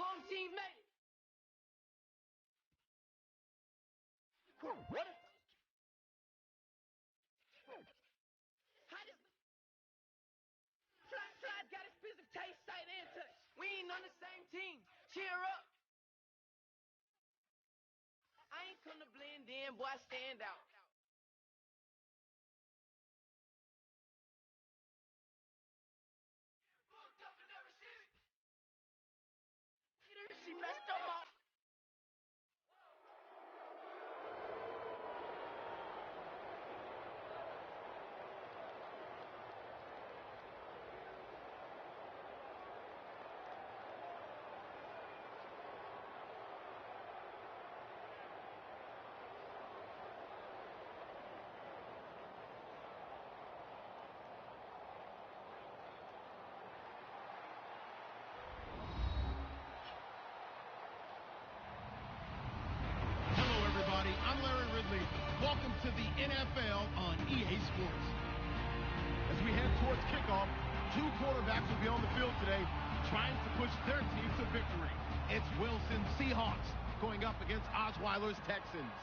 Home team made it. What? Fly's got expensive taste, sight, and touch. We ain't on the same team. Cheer up. I ain't come to blend in, boy, I stand out. She messed up my... Welcome to the NFL on EA Sports. As we head towards kickoff, two quarterbacks will be on the field today trying to push their team to victory. It's Wilson Seahawks going up against Osweiler's Texans.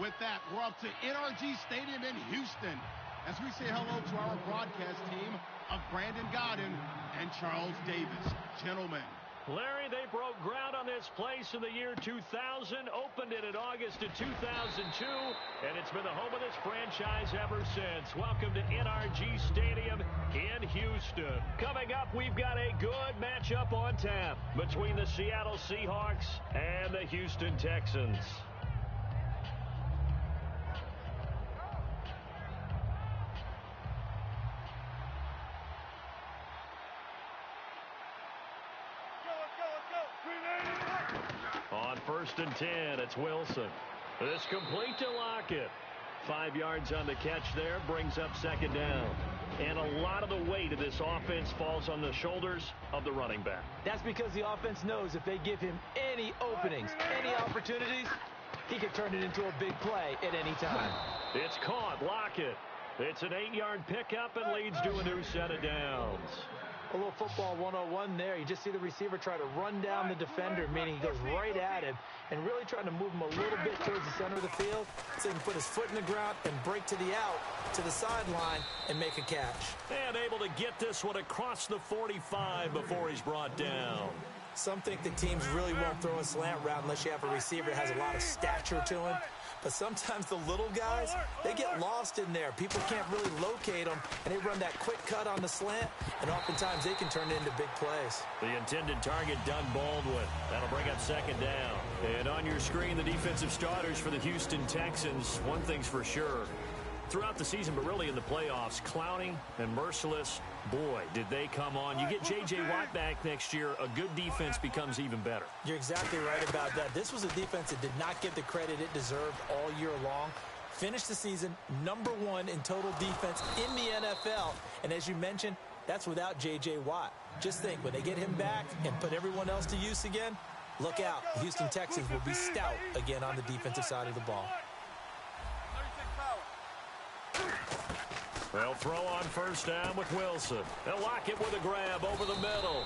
With that, we're up to NRG Stadium in Houston as we say hello to our broadcast team of Brandon Godden and Charles Davis. Gentlemen. Larry, they broke ground on this place in the year 2000, opened it in August of 2002, and it's been the home of this franchise ever since. Welcome to NRG Stadium in Houston. Coming up, we've got a good matchup on tap between the Seattle Seahawks and the Houston Texans. On 1st and 10, it's Wilson. This complete to Lockett. 5 yards on the catch there, brings up 2nd down. And a lot of the weight of this offense falls on the shoulders of the running back. That's because the offense knows if they give him any openings, any opportunities, he can turn it into a big play at any time. It's caught, Lockett. It's an 8-yard pickup and leads to a new set of downs. A little football 101 there. You just see the receiver try to run down the defender, meaning he goes right at him and really trying to move him a little bit towards the center of the field so he can put his foot in the ground and break to the out, to the sideline, and make a catch. And able to get this one across the 45 before he's brought down. Some think the teams really won't throw a slant route unless you have a receiver that has a lot of stature to him. But sometimes the little guys, they get lost in there. People can't really locate them, and they run that quick cut on the slant, and oftentimes they can turn it into big plays. The intended target, Doug Baldwin. That'll bring up 2nd down. And on your screen, the defensive starters for the Houston Texans. One thing's for sure. Throughout the season, but really in the playoffs, Clowney and Merciless, boy, did they come on. You get J.J. Watt back next year, a good defense becomes even better. You're exactly right about that. This was a defense that did not get the credit it deserved all year long. Finished the season #1 in total defense in the NFL. And as you mentioned, that's without J.J. Watt. Just think, when they get him back and put everyone else to use again, look out. The Houston Texans will be stout again on the defensive side of the ball. They'll throw on 1st down with Wilson. They'll lock it with a grab over the middle.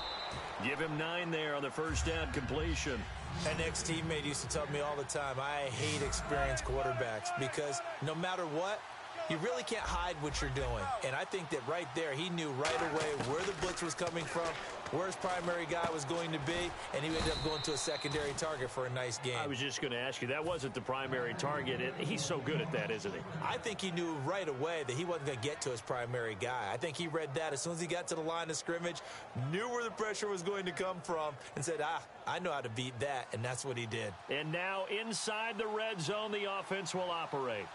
Give him 9 there on the 1st down completion. An ex-teammate used to tell me all the time, I hate experienced quarterbacks because no matter what, you really can't hide what you're doing. And I think that right there, he knew right away where the blitz was coming from, where his primary guy was going to be, and he ended up going to a secondary target for a nice game. I was just going to ask you, that wasn't the primary target. He's so good at that, isn't he? I think he knew right away that he wasn't going to get to his primary guy. I think he read that as soon as he got to the line of scrimmage, knew where the pressure was going to come from, and said, I know how to beat that, and that's what he did. And now inside the red zone, the offense will operate.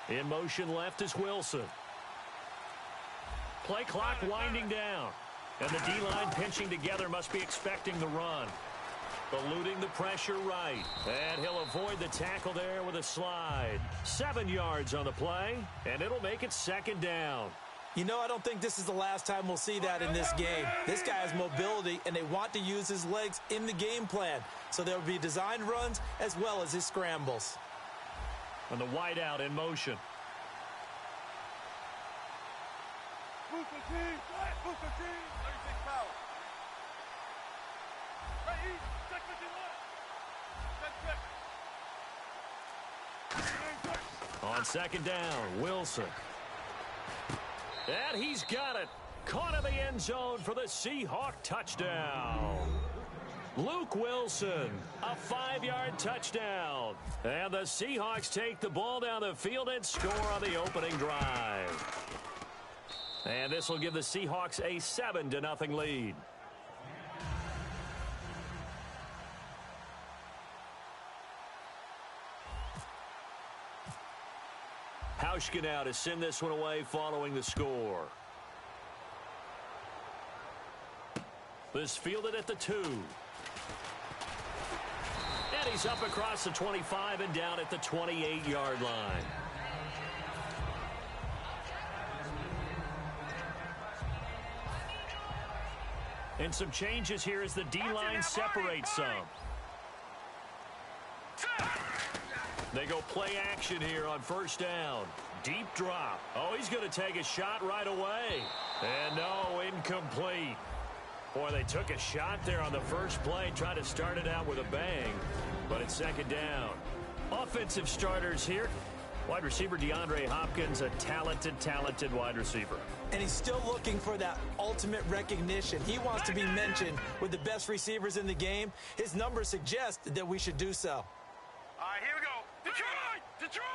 In motion left is Wilson. Play clock winding down. And the D-line pinching together, must be expecting the run. Eluding the pressure right. And he'll avoid the tackle there with a slide. 7 yards on the play, and it'll make it 2nd down. You know, I don't think this is the last time we'll see that in this game. This guy has mobility, and they want to use his legs in the game plan. So there will be designed runs as well as his scrambles. And the wideout in motion. On second down, Wilson. And he's got it. Caught in the end zone for the Seahawk touchdown. Luke Wilson, a 5-yard touchdown. And the Seahawks take the ball down the field and score on the opening drive. And this will give the Seahawks a 7-0 lead. Hauschka now to send this one away following the score. This fielded at the 2. And he's up across the 25 and down at the 28-yard line. And some changes here as the D-line separates some. They go play action here on first down. Deep drop. Oh, he's going to take a shot right away. And no, incomplete. Boy, they took a shot there on the first play, tried to start it out with a bang, but it's second down. Offensive starters here. Wide receiver DeAndre Hopkins, a talented wide receiver. And he's still looking for that ultimate recognition. He wants to be mentioned with the best receivers in the game. His numbers suggest that we should do so. All right, here we go. Detroit!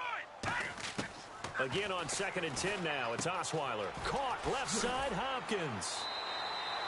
Again on 2nd and 10 now. It's Osweiler. Caught left side, Hopkins.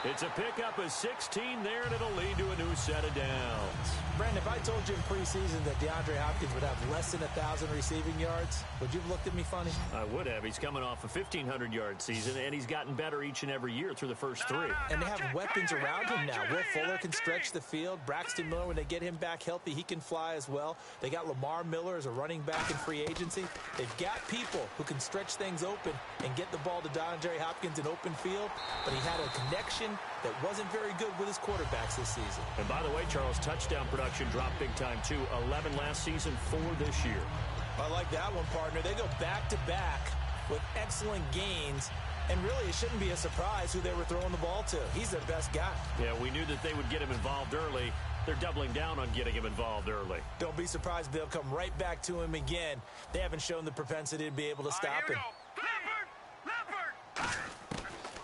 It's a pickup of 16 there, and it'll lead to a new set of downs. Brandon, if I told you in preseason that DeAndre Hopkins would have less than 1,000 receiving yards, would you have looked at me funny? I would have. He's coming off a 1,500-yard season, and he's gotten better each and every year through the first 3. And they have weapons around him now. Will Fuller can stretch the field. Braxton Miller, when they get him back healthy, he can fly as well. They got Lamar Miller as a running back in free agency. They've got people who can stretch things open and get the ball to DeAndre Hopkins in open field, but he had a connection that wasn't very good with his quarterbacks this season. And by the way, Charles, touchdown production dropped big time too. 11 last season, 4 this year. I like that one, partner. They go back-to-back with excellent gains, and really it shouldn't be a surprise who they were throwing the ball to. He's their best guy. Yeah, we knew that they would get him involved early. They're doubling down on getting him involved early. Don't be surprised if they'll come right back to him again. They haven't shown the propensity to be able to stop him.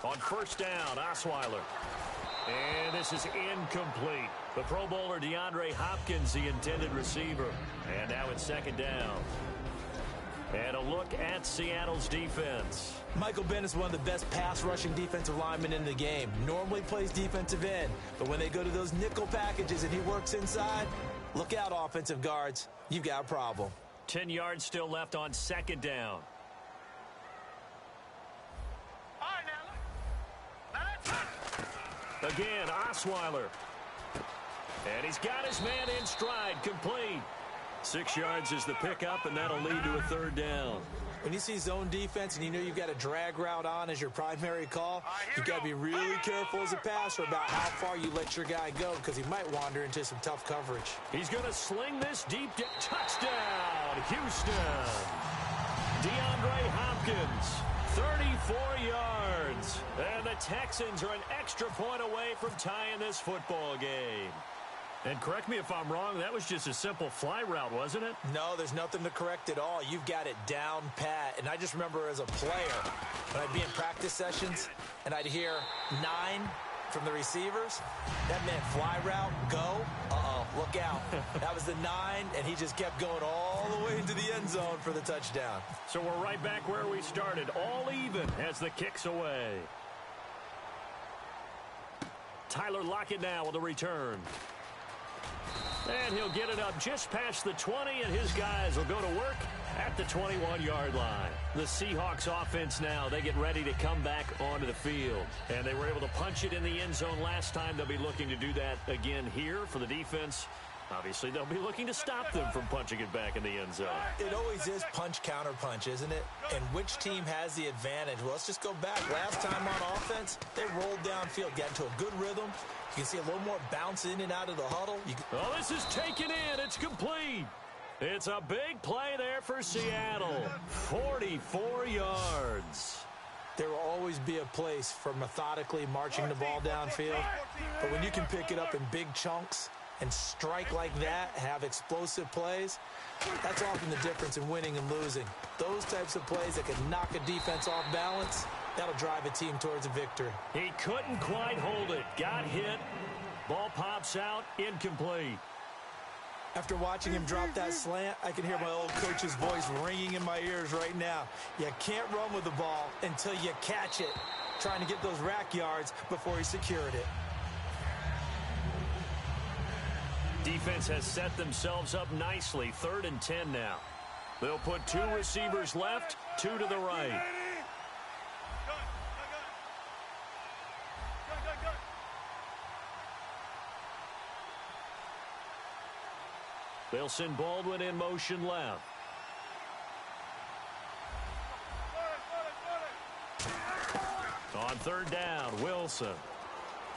On first down, Osweiler. And this is incomplete. The Pro Bowler DeAndre Hopkins, the intended receiver. And now it's second down. And a look at Seattle's defense. Michael Bennett is one of the best pass-rushing defensive linemen in the game. Normally plays defensive end, but when they go to those nickel packages and he works inside, look out, offensive guards. You've got a problem. 10 yards still left on second down. Again, Osweiler. And he's got his man in stride, complete. 6 yards is the pickup, and that'll lead to a third down. When you see zone defense and you know you've got a drag route on as your primary call, you've got to be really careful as a passer about how far you let your guy go because he might wander into some tough coverage. He's going to sling this deep. Touchdown, Houston. DeAndre Hopkins. 34 yards. And the Texans are an extra point away from tying this football game. And correct me if I'm wrong, that was just a simple fly route, wasn't it? No, there's nothing to correct at all. You've got it down pat. And I just remember as a player, when I'd be in practice sessions, and I'd hear 9 from the receivers, that meant fly route, go, look out. That was the 9, and he just kept going all the way into the end zone for the touchdown. So we're right back where we started, all even as the kick's away. Tyler Lockett now with a return. And he'll get it up just past the 20, and his guys will go to work at the 21-yard line. The Seahawks offense now, they get ready to come back onto the field. And they were able to punch it in the end zone last time. They'll be looking to do that again here for the defense. Obviously, they'll be looking to stop them from punching it back in the end zone. It always is punch-counter-punch, isn't it? And which team has the advantage? Well, let's just go back. Last time on offense, they rolled downfield, got into a good rhythm. You can see a little more bounce in and out of the huddle. Oh, this is taken in. It's complete. It's a big play there for Seattle. 44 yards. There will always always be a place for methodically marching the ball downfield, but when you can pick it up in big chunks and strike like that, have explosive plays, that's often the difference in winning and losing. Those types of plays that can knock a defense off balance, that'll drive a team towards a victory. He couldn't quite hold it. Got hit. Ball pops out. Incomplete. After watching him drop that slant, I can hear my old coach's voice ringing in my ears right now. You can't run with the ball until you catch it, trying to get those rack yards before he secured it. Defense has set themselves up nicely. 3rd and 10 now. They'll put 2 receivers left, 2 to the right. They'll send Baldwin in motion left. On 3rd down, Wilson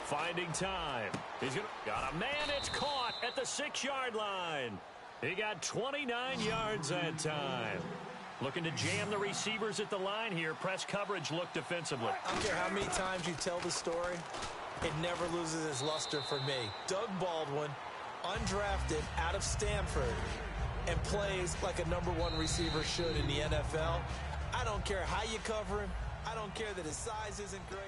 finding time. He's got a man. It's caught at the 6-yard line. He got 29 yards that time. Looking to jam the receivers at the line here. Press coverage look defensively. I don't care how many times you tell the story, it never loses its luster for me. Doug Baldwin, undrafted out of Stanford, and plays like a #1 receiver should in the NFL. I don't care how you cover him. I don't care that his size isn't great.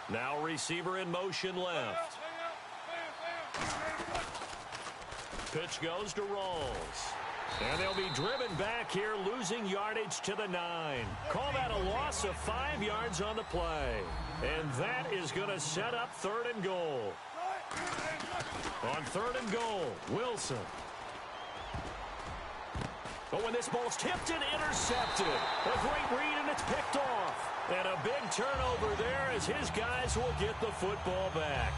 Now receiver in motion left. Pitch goes to Rawls. And they'll be driven back here, losing yardage to the 9. Call that a loss of 5 yards on the play. And that is going to set up 3rd and goal. On 3rd and goal, Wilson. But when this ball's tipped and intercepted, a great read and it's picked off. And a big turnover there as his guys will get the football back.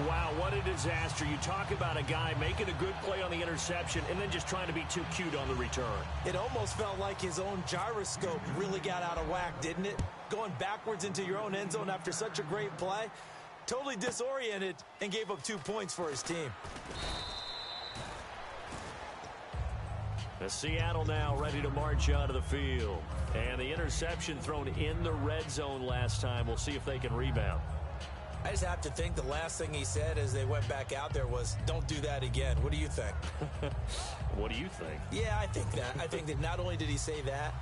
Wow, what a disaster. You talk about a guy making a good play on the interception and then just trying to be too cute on the return. It almost felt like his own gyroscope really got out of whack, didn't it? Going backwards into your own end zone after such a great play. Totally disoriented and gave up 2 points for his team. Seattle now ready to march out of the field. And the interception thrown in the red zone last time. We'll see if they can rebound. I just have to think the last thing he said as they went back out there was, don't do that again. What do you think? What do you think? Yeah, I think that. I think that not only did he say that,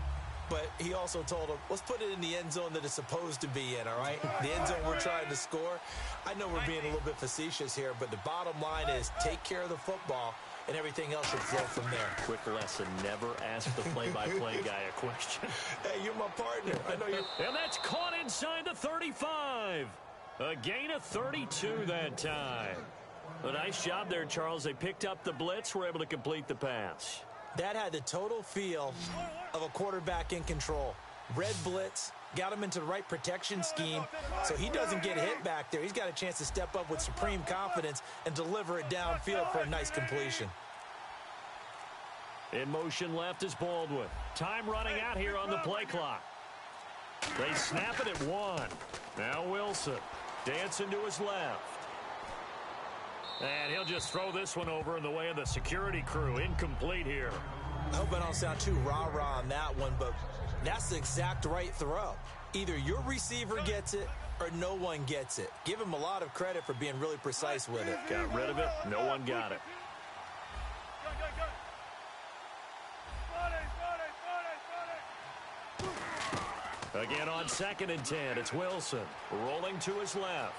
but he also told him, let's put it in the end zone that it's supposed to be in, all right? The end zone we're trying to score. I know we're being a little bit facetious here, but the bottom line is take care of the football, and everything else should flow from there. Quick lesson, never ask the play-by-play guy a question. Hey, you're my partner. I know you're... And that's caught inside the 35. A gain of 32 that time. A nice job there, Charles. They picked up the blitz, were able to complete the pass. That had the total feel of a quarterback in control. Red blitz, got him into the right protection scheme, so he doesn't get hit back there. He's got a chance to step up with supreme confidence and deliver it downfield for a nice completion. In motion left is Baldwin. Time running out here on the play clock. They snap it at 1. Now Wilson dancing to his left. And he'll just throw this one over in the way of the security crew. Incomplete here. I hope I don't sound too rah-rah on that one, but that's the exact right throw. Either your receiver gets it or no one gets it. Give him a lot of credit for being really precise with it. Got rid of it. No one got it. Again on 2nd and 10, it's Wilson rolling to his left.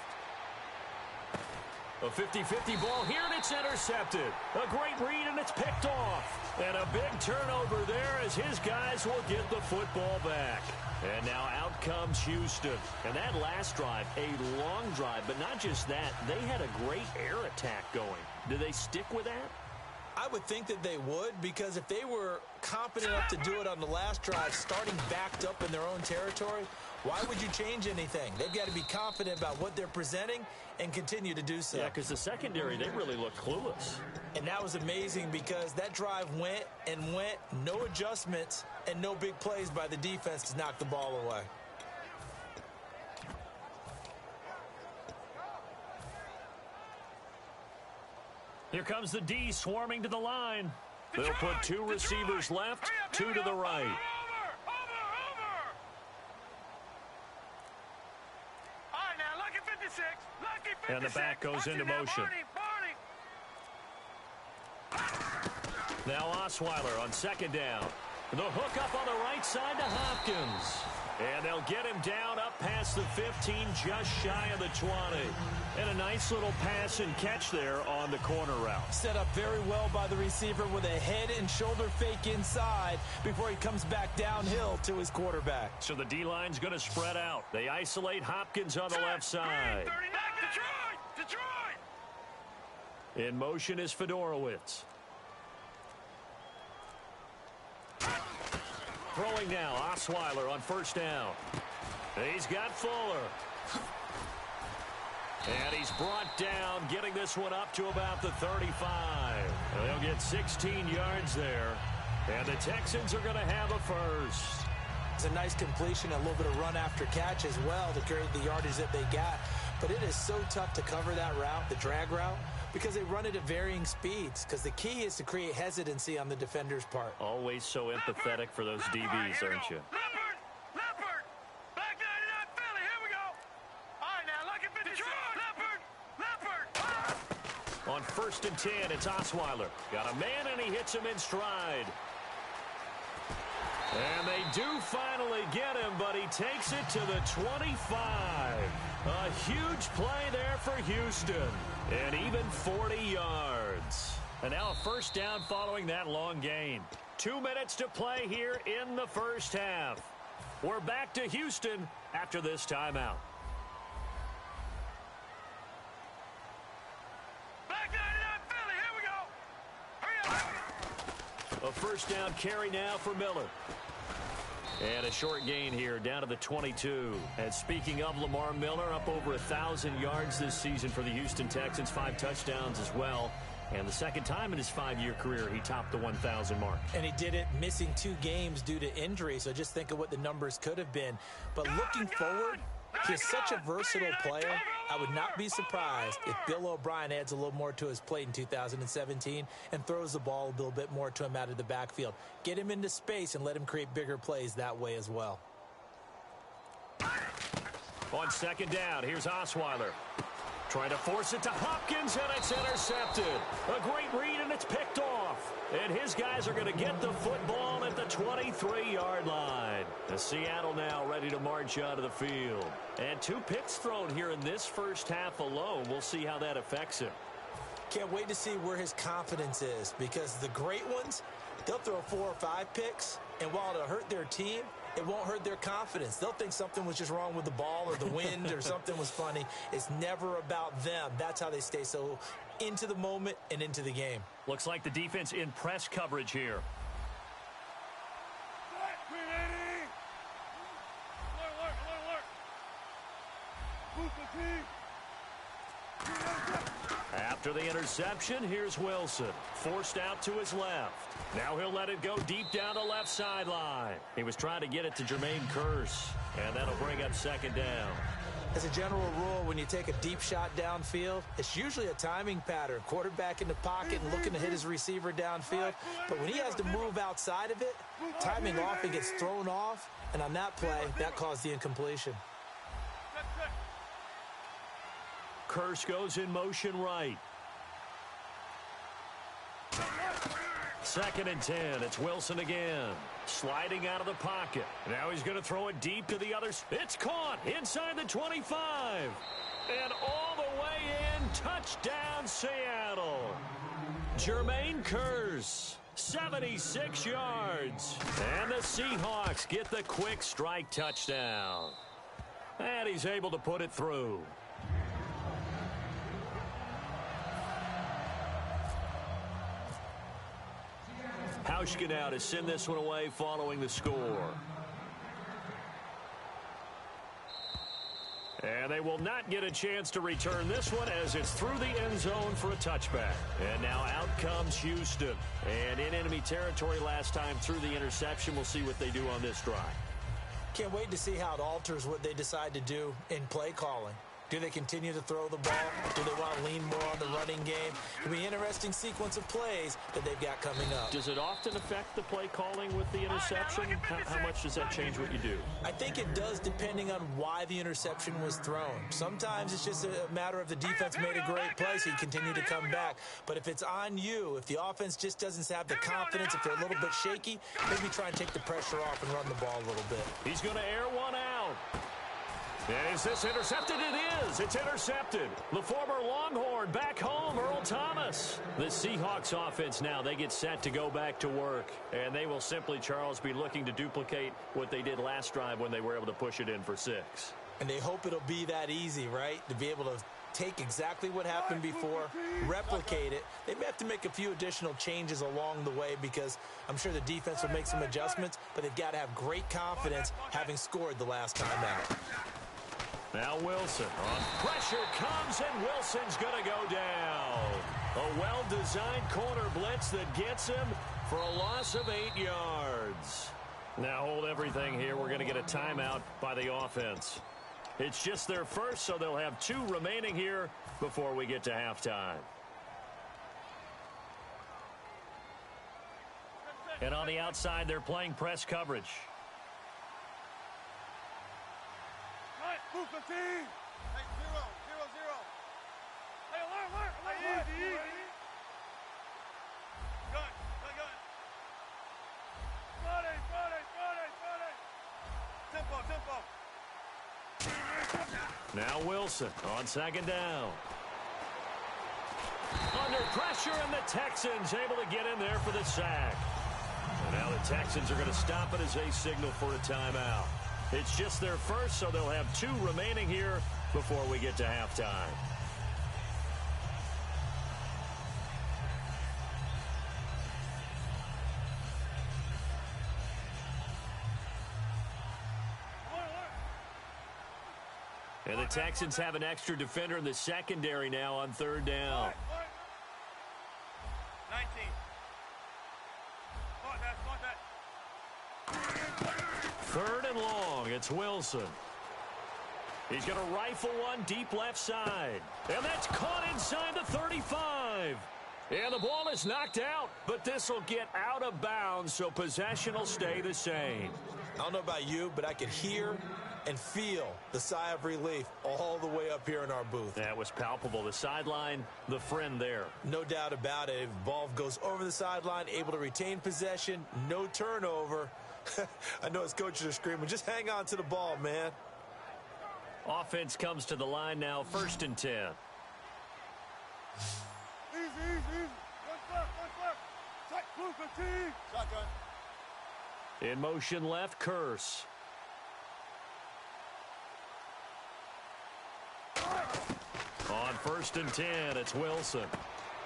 A 50-50 ball here, and it's intercepted. A great read, and it's picked off. And a big turnover there as his guys will get the football back. And now out comes Houston. And that last drive, a long drive, but not just that. They had a great air attack going. Do they stick with that? I would think that they would, because if they were competent enough to do it on the last drive, starting backed up in their own territory, why would you change anything? They've got to be confident about what they're presenting and continue to do so. Yeah, because the secondary, they really looked clueless. And that was amazing because that drive went and went, no adjustments and no big plays by the defense to knock the ball away. Here comes the D swarming to the line. They'll put two receivers left, two to the right. Over! All right, now, lucky 56. Lucky 56. And the back goes into motion. Now Osweiler on second down. The hook up on the right side to Hopkins. And they'll get him down up past the 15, just shy of the 20. And a nice little pass and catch there on the corner route. Set up very well by the receiver with a head and shoulder fake inside before he comes back downhill to his quarterback. So the D-line's going to spread out. They isolate Hopkins on the left side. Detroit! In motion is Fedorowicz. Throwing now, Osweiler on first down. He's got Fuller. And he's brought down, getting this one up to about the 35. They'll get 16 yards there. And the Texans are going to have a first. It's a nice completion, a little bit of run after catch as well to create the yardage that they got. But it is so tough to cover that route, the drag route, because they run it at varying speeds. Because the key is to create hesitancy on the defender's part. Always so empathetic for those DBs, aren't you? Leopard! Black 99 Philly, here we go! All right, now, lucky 56. Leopard! On first and 10, it's Osweiler. Got a man, and he hits him in stride. And they do finally get him, but he takes it to the 25. A huge play there for Houston. And even 40 yards. And now a first down following that long gain. 2 minutes to play here in the first half. We're back to Houston after this timeout. Black 99 Philly, here we go! Hurry up! A first down carry now for Miller. And a short gain here down to the 22. And speaking of Lamar Miller, up over 1,000 yards this season for the Houston Texans, 5 touchdowns as well. And the second time in his 5-year career, he topped the 1,000 mark. And he did it missing 2 games due to injury, so just think of what the numbers could have been. But looking forward, he's such a versatile player. I would not be surprised if Bill O'Brien adds a little more to his plate in 2017 and throws the ball a little bit more to him out of the backfield. Get him into space and let him create bigger plays that way as well. On second down, here's Osweiler. Trying to force it to Hopkins, and it's intercepted. A great read, and it's picked off. And his guys are going to get the football at the 23-yard line. The Seattle now ready to march out of the field. And 2 picks thrown here in this first half alone. We'll see how that affects him. Can't wait to see where his confidence is, because the great ones, they'll throw 4 or 5 picks, and while it'll hurt their team, it won't hurt their confidence. They'll think something was just wrong with the ball or the wind or something was funny. It's never about them. That's how they stay so into the moment and into the game. Looks like the defense in press coverage here. After the interception, here's Wilson. Forced out to his left. Now he'll let it go deep down the left sideline. He was trying to get it to Jermaine Kearse, and that'll bring up second down. As a general rule, when you take a deep shot downfield, it's usually a timing pattern. Quarterback in the pocket and looking to hit his receiver downfield. But when he has to move outside of it, timing off, he gets thrown off. And on that play, that caused the incompletion. Kearse goes in motion right. Second and 10. It's Wilson again. Sliding out of the pocket. Now he's going to throw it deep to the others. It's caught inside the 25. And all the way in. Touchdown, Seattle. Jermaine Kearse. 76 yards. And the Seahawks get the quick strike touchdown. And he's able to put it through. Hauschka now to send this one away following the score. And they will not get a chance to return this one as it's through the end zone for a touchback. And now out comes Houston. And in enemy territory last time through the interception. We'll see what they do on this drive. Can't wait to see how it alters what they decide to do in play calling. Do they continue to throw the ball? Do they want to lean more on the running game? It'll be an interesting sequence of plays that they've got coming up. Does it often affect the play calling with the interception? How much does that change what you do? I think it does depending on why the interception was thrown. Sometimes it's just a matter of the defense made a great play, so you continue to come back. But if it's on you, if the offense just doesn't have the confidence, if they're a little bit shaky, maybe try and take the pressure off and run the ball a little bit. He's going to air one out. And is this intercepted? It is. It's intercepted. The former Longhorn back home, Earl Thomas. The Seahawks offense now, they get set to go back to work. And they will simply, Charles, be looking to duplicate what they did last drive when they were able to push it in for 6. And they hope it'll be that easy, right? To be able to take exactly what happened before, replicate it. They may have to make a few additional changes along the way because I'm sure the defense will make some adjustments, but they've got to have great confidence having scored the last time out. Now Wilson on pressure comes, and Wilson's going to go down. A well-designed corner blitz that gets him for a loss of 8 yards. Now hold everything here. We're going to get a timeout by the offense. It's just their first, so they'll have 2 remaining here before we get to halftime. And on the outside, they're playing press coverage. Move 15. Hey, 0, 0, 0. Hey, alert. Hey, gun. Tempo. Now Wilson on second down. Under pressure, and the Texans able to get in there for the sack. And now the Texans are going to stop it as they signal for a timeout. It's just their first, so they'll have 2 remaining here before we get to halftime. And the Texans have an extra defender in the secondary now on third down. 19. Third and long. It's Wilson. He's going to rifle one deep left side. And that's caught inside the 35. And the ball is knocked out, but this will get out of bounds, so possession will stay the same. I don't know about you, but I could hear and feel the sigh of relief all the way up here in our booth. That was palpable. The sideline, the friend there. No doubt about it. If the ball goes over the sideline, able to retain possession, no turnover. I know his coaches are screaming, just hang on to the ball, man. Offense comes to the line now, 1st and 10. Easy. One clear. Sight, blue 15. Shotgun. In motion left, Curse. On 1st and 10, it's Wilson.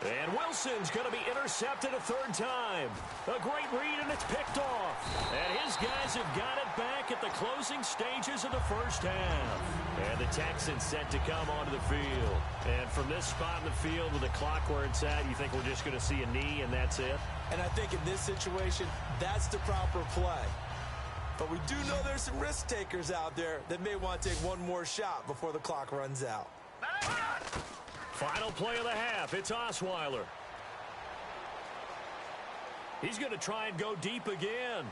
And Wilson's going to be intercepted a 3rd time. A great read, and it's picked off. And his guys have got it back at the closing stages of the first half. And the Texans set to come onto the field. And from this spot in the field with the clock where it's at, you think we're just going to see a knee and that's it? And I think in this situation, that's the proper play. But we do know there's some risk takers out there that may want to take one more shot before the clock runs out. Final play of the half. It's Osweiler. He's going to try and go deep again.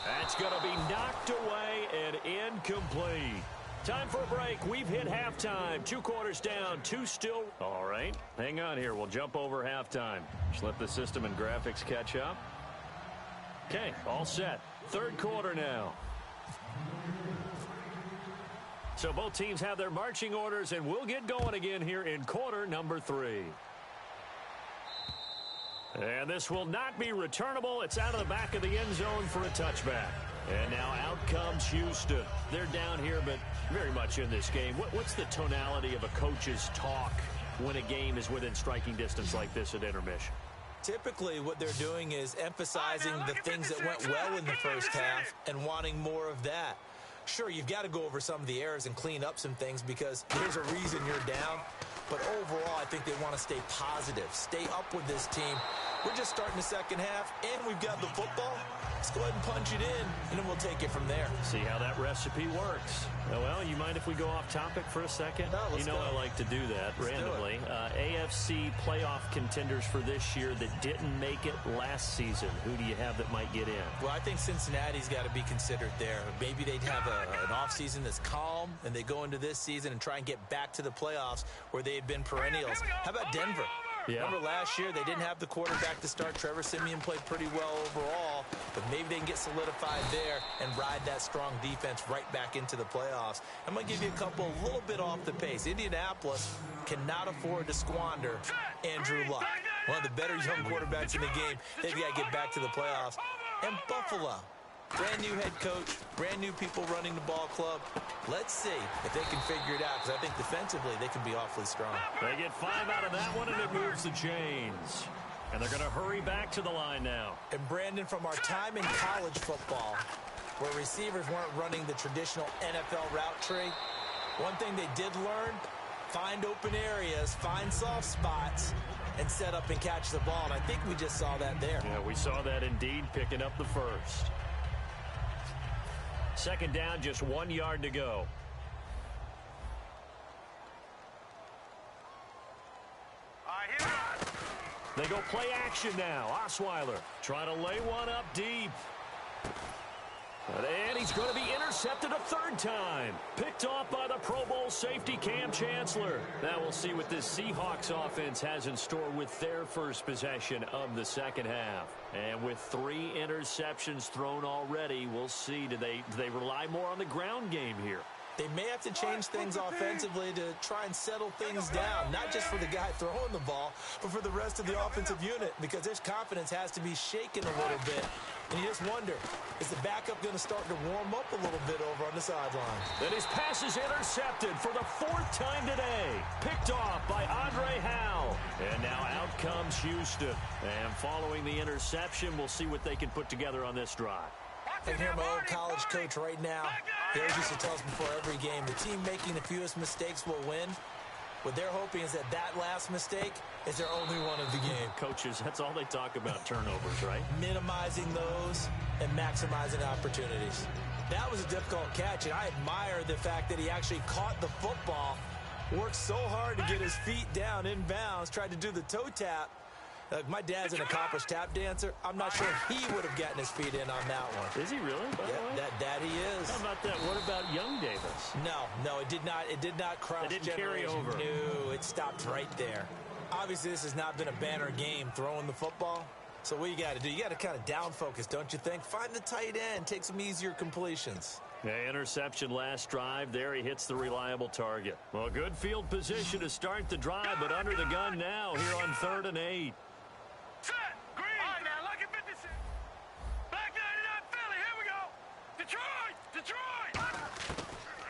That's going to be knocked away and incomplete. Time for a break. We've hit halftime. 2 quarters down, 2 still. All right, hang on here. We'll jump over halftime. Just let the system and graphics catch up. Okay, all set. 3rd quarter now. So both teams have their marching orders, and we'll get going again here in quarter number 3. And this will not be returnable. It's out of the back of the end zone for a touchback. And now out comes Houston. They're down here, but very much in this game. What's the tonality of a coach's talk when a game is within striking distance like this at intermission? Typically, what they're doing is emphasizing the things that went well in the first half and wanting more of that. Sure, you've got to go over some of the errors and clean up some things because there's a reason you're down. But overall, I think they want to stay positive, stay up with this team. We're just starting the second half, and we've got the football. Let's go ahead and punch it in, and then we'll take it from there. See how that recipe works. Well, you mind if we go off topic for a second? No, let's go. I like to do that randomly. AFC playoff contenders for this year that didn't make it last season. Who do you have that might get in? Well, I think Cincinnati's got to be considered there. Maybe they'd have an offseason that's calm, and they go into this season and try and get back to the playoffs where they had been perennials. How about Denver? Yeah. Remember last year, they didn't have the quarterback to start. Trevor Siemian played pretty well overall, but maybe they can get solidified there and ride that strong defense right back into the playoffs. I'm going to give you a couple a little bit off the pace. Indianapolis cannot afford to squander Andrew Luck, one of the better young quarterbacks in the game. They've got to get back to the playoffs. And Buffalo, brand new head coach, brand new people running the ball club. Let's see if they can figure it out, because I think defensively they can be awfully strong. They get 5 out of that one, and it moves the chains. And they're going to hurry back to the line now. And Brandon, from our time in college football, where receivers weren't running the traditional NFL route tree, one thing they did learn, find open areas, find soft spots, and set up and catch the ball. And I think we just saw that there. Yeah, we saw that indeed, picking up the first. Second down, just 1 yard to go. They go play action now. Osweiler trying to lay one up deep. And he's going to be intercepted a third time. Picked off by the Pro Bowl safety Cam Chancellor. Now we'll see what this Seahawks offense has in store with their first possession of the second half. And with 3 interceptions thrown already, we'll see. Do they rely more on the ground game here? They may have to change things offensively to try and settle things down, not just for the guy throwing the ball, but for the rest of the offensive unit, because their confidence has to be shaken a little bit. And you just wonder, is the backup going to start to warm up a little bit over on the sideline? And his pass is intercepted for the 4th time today. Picked off by Andre Howell. And now out comes Houston. And following the interception, we'll see what they can put together on this drive. I can hear my old college coach right now. He always used to tell us before every game, the team making the fewest mistakes will win. What they're hoping is that last mistake is their only one of the game. Coaches, that's all they talk about, turnovers, right? Minimizing those and maximizing opportunities. That was a difficult catch, and I admire the fact that he actually caught the football, worked so hard to get his feet down in bounds, tried to do the toe tap. My dad's an accomplished tap dancer. I'm not sure if he would have gotten his feet in on that one. Is he really? Yeah, that he is. How about that? What about young Davis? No, it did not. It did not cross. It didn't carry over. No, it stopped right there. Obviously, this has not been a banner game throwing the football. So what you got to do? You got to kind of down focus, don't you think? Find the tight end, take some easier completions. Yeah, interception last drive. There he hits the reliable target. Well, good field position to start the drive, but under the gun now here on 3rd and 8. Set! Green! All right, now, look at 56. Back 99 Philly, here we go! Detroit!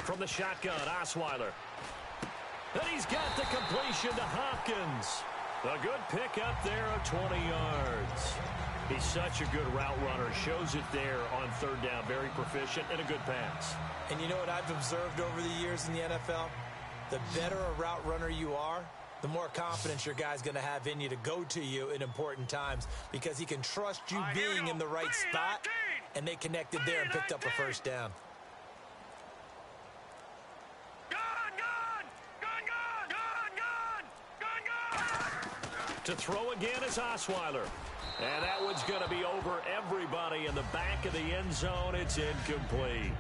From the shotgun, Osweiler. And he's got the completion to Hopkins. A good pickup there of 20 yards. He's such a good route runner. Shows it there on 3rd down. Very proficient and a good pass. And you know what I've observed over the years in the NFL? The better a route runner you are, the more confidence your guy's going to have in you to go to you in important times, because he can trust you being in the right spot, and they connected there and picked up a first down. To throw again is Osweiler. And that one's going to be over everybody in the back of the end zone. It's incomplete.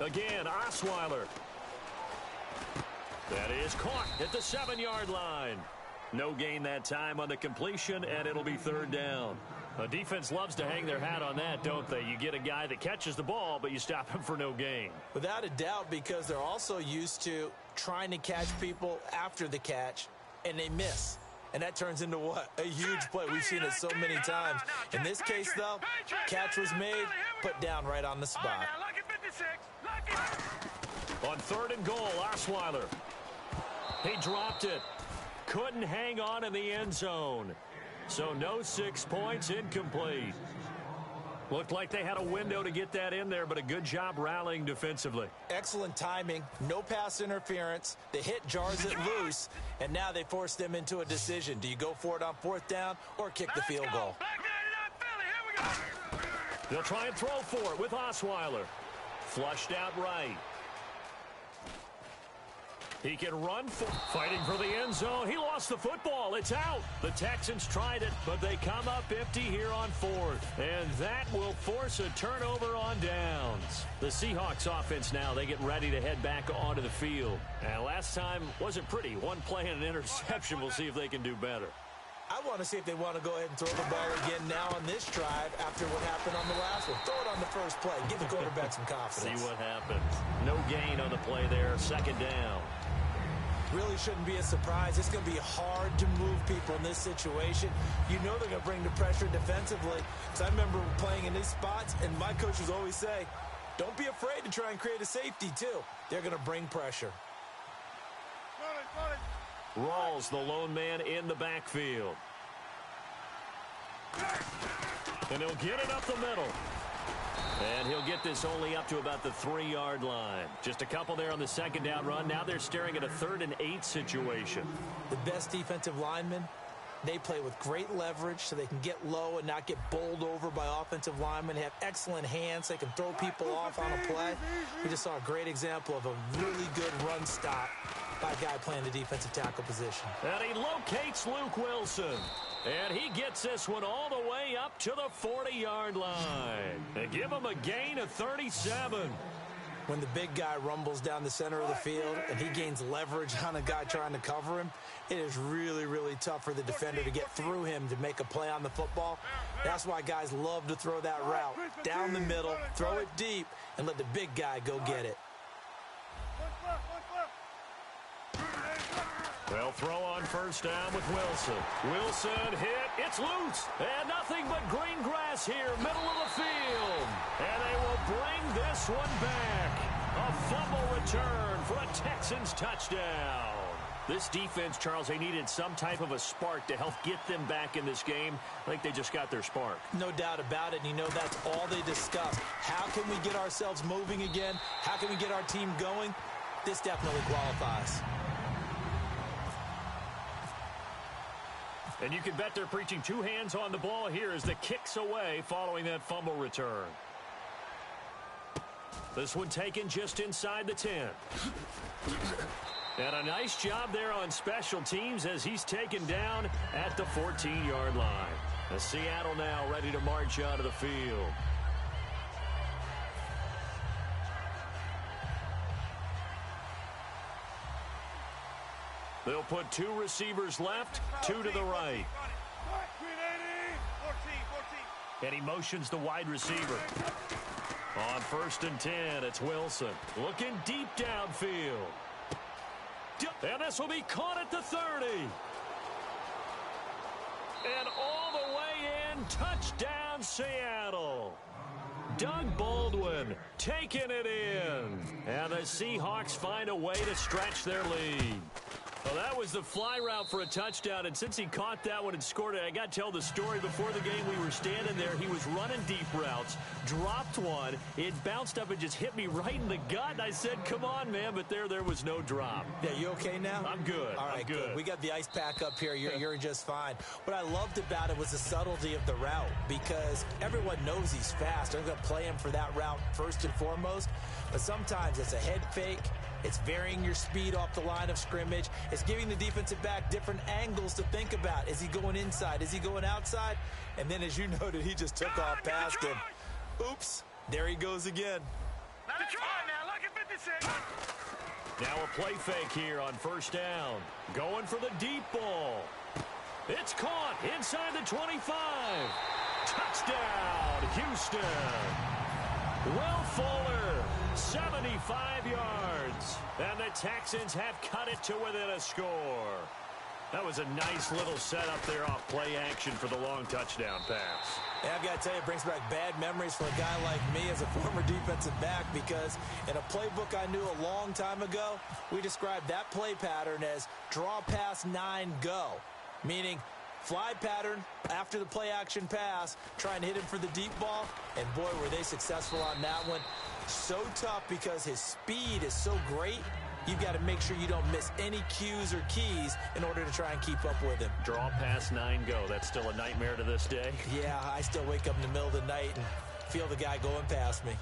Again, Osweiler. That is caught at the 7-yard line. No gain that time on the completion, and it'll be 3rd down. The defense loves to hang their hat on that, don't they? You get a guy that catches the ball, but you stop him for no gain. Without a doubt, because they're also used to trying to catch people after the catch, and they miss. And that turns into what? A huge play. We've seen it so many times. In this case, though, catch was made, put down right on the spot. On 3rd and goal, Osweiler. He dropped it. Couldn't hang on in the end zone. So no 6 points, incomplete. Looked like they had a window to get that in there, but a good job rallying defensively. Excellent timing, no pass interference. The hit jars it loose, and now they force them into a decision. Do you go for it on 4th down or kick the field goal? They'll try and throw for it with Osweiler. Flushed out right. He can run, fighting for the end zone. He lost the football. It's out. The Texans tried it, but they come up empty here on 4th. And that will force a turnover on downs. The Seahawks offense now, they get ready to head back onto the field. And last time wasn't pretty. One play and an interception. We'll see if they can do better. I want to see if they want to go ahead and throw the ball again now on this drive after what happened on the last one. Throw it on the first play. Give the quarterback some confidence. See what happens. No gain on the play there. 2nd down. Really shouldn't be a surprise. It's going to be hard to move people in this situation. You know they're going to bring the pressure defensively. So I remember playing in these spots, and my coaches always say, don't be afraid to try and create a safety, too. They're going to bring pressure. Rawls, the lone man in the backfield. And he'll get it up the middle. And he'll get this only up to about the 3-yard line. Just a couple there on the 2nd down run. Now they're staring at a 3rd and 8 situation. The best defensive linemen, they play with great leverage so they can get low and not get bowled over by offensive linemen. They have excellent hands. They can throw people off on a play. We just saw a great example of a really good run stop by a guy playing the defensive tackle position. And he locates Luke Wilson. And he gets this one all the way up to the 40-yard line. They give him a gain of 37. When the big guy rumbles down the center of the field and he gains leverage on a guy trying to cover him, it is really, really tough for the defender to get through him to make a play on the football. That's why guys love to throw that route. Down the middle, throw it deep, and let the big guy go get it. They'll throw on 1st down with Wilson. Wilson hit. It's loose. And nothing but green grass here, middle of the field. And they will bring this one back. A fumble return for a Texans touchdown. This defense, Charles, they needed some type of a spark to help get them back in this game. I think they just got their spark. No doubt about it. And you know that's all they discussed. How can we get ourselves moving again? How can we get our team going? This definitely qualifies. And you can bet they're preaching 2 hands on the ball here as the kick's away following that fumble return. This one taken just inside the 10. And a nice job there on special teams as he's taken down at the 14-yard line. As Seattle now ready to march out of the field. They'll put 2 receivers left, 2 to the right. And he motions the wide receiver. On 1st and 10, it's Wilson. Looking deep downfield. And this will be caught at the 30. And all the way in, touchdown Seattle. Doug Baldwin taking it in. And the Seahawks find a way to stretch their lead. Well, that was the fly route for a touchdown, and since he caught that one and scored it, I got to tell the story. Before the game, we were standing there. He was running deep routes, dropped one. It bounced up and just hit me right in the gut, and I said, come on, man, but there was no drop. Yeah, you okay now? I'm good. All right, I'm good. We got the ice pack up here. You're just fine. What I loved about it was the subtlety of the route because everyone knows he's fast. They're going to play him for that route first and foremost, but sometimes it's a head fake. It's varying your speed off the line of scrimmage. It's giving the defensive back different angles to think about. Is he going inside? Is he going outside? And then, as you noted, he just took off past him. Oops. There he goes again. Now a play fake here on 1st down. Going for the deep ball. It's caught inside the 25. Touchdown, Houston. Will Fuller, 75 yards. And the Texans have cut it to within a score. That was a nice little setup there off play action for the long touchdown pass. And I've got to tell you, it brings back bad memories for a guy like me as a former defensive back, because in a playbook I knew a long time ago, we described that play pattern as draw pass 9 go, meaning fly pattern after the play action pass, trying to hit him for the deep ball, and boy, were they successful on that one. So tough because his speed is so great. You've got to make sure you don't miss any cues or keys in order to try and keep up with him. Draw pass 9 go. That's still a nightmare to this day. Yeah, I still wake up in the middle of the night and feel the guy going past me.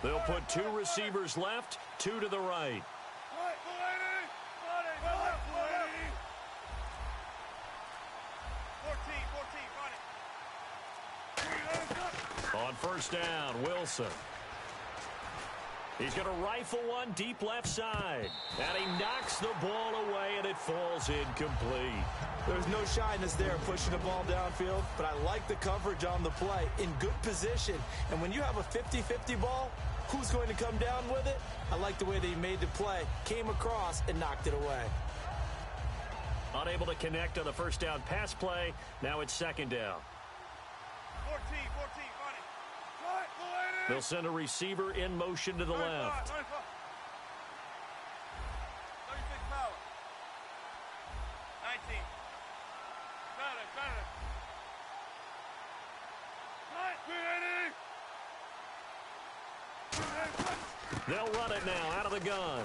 They'll put 2 receivers left, 2 to the right. On first down, Wilson. He's going to rifle one deep left side. And he knocks the ball away, and it falls incomplete. There's no shyness there pushing the ball downfield, but I like the coverage on the play. In good position. And when you have a 50-50 ball, who's going to come down with it? I like the way that he made the play, came across, and knocked it away. Unable to connect on the first down pass play. Now it's second down. 14, funny. They'll send a receiver in motion to the left. 36 power. 19. They'll run it now out of the gun.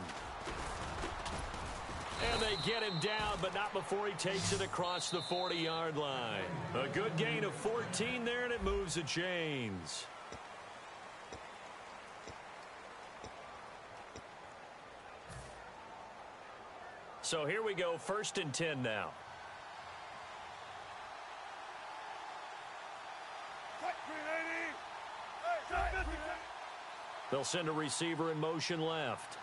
And they get him down, but not before he takes it across the 40-yard line. A good gain of 14 there, and it moves the chains. So here we go, 1st and 10 now. They'll send a receiver in motion left.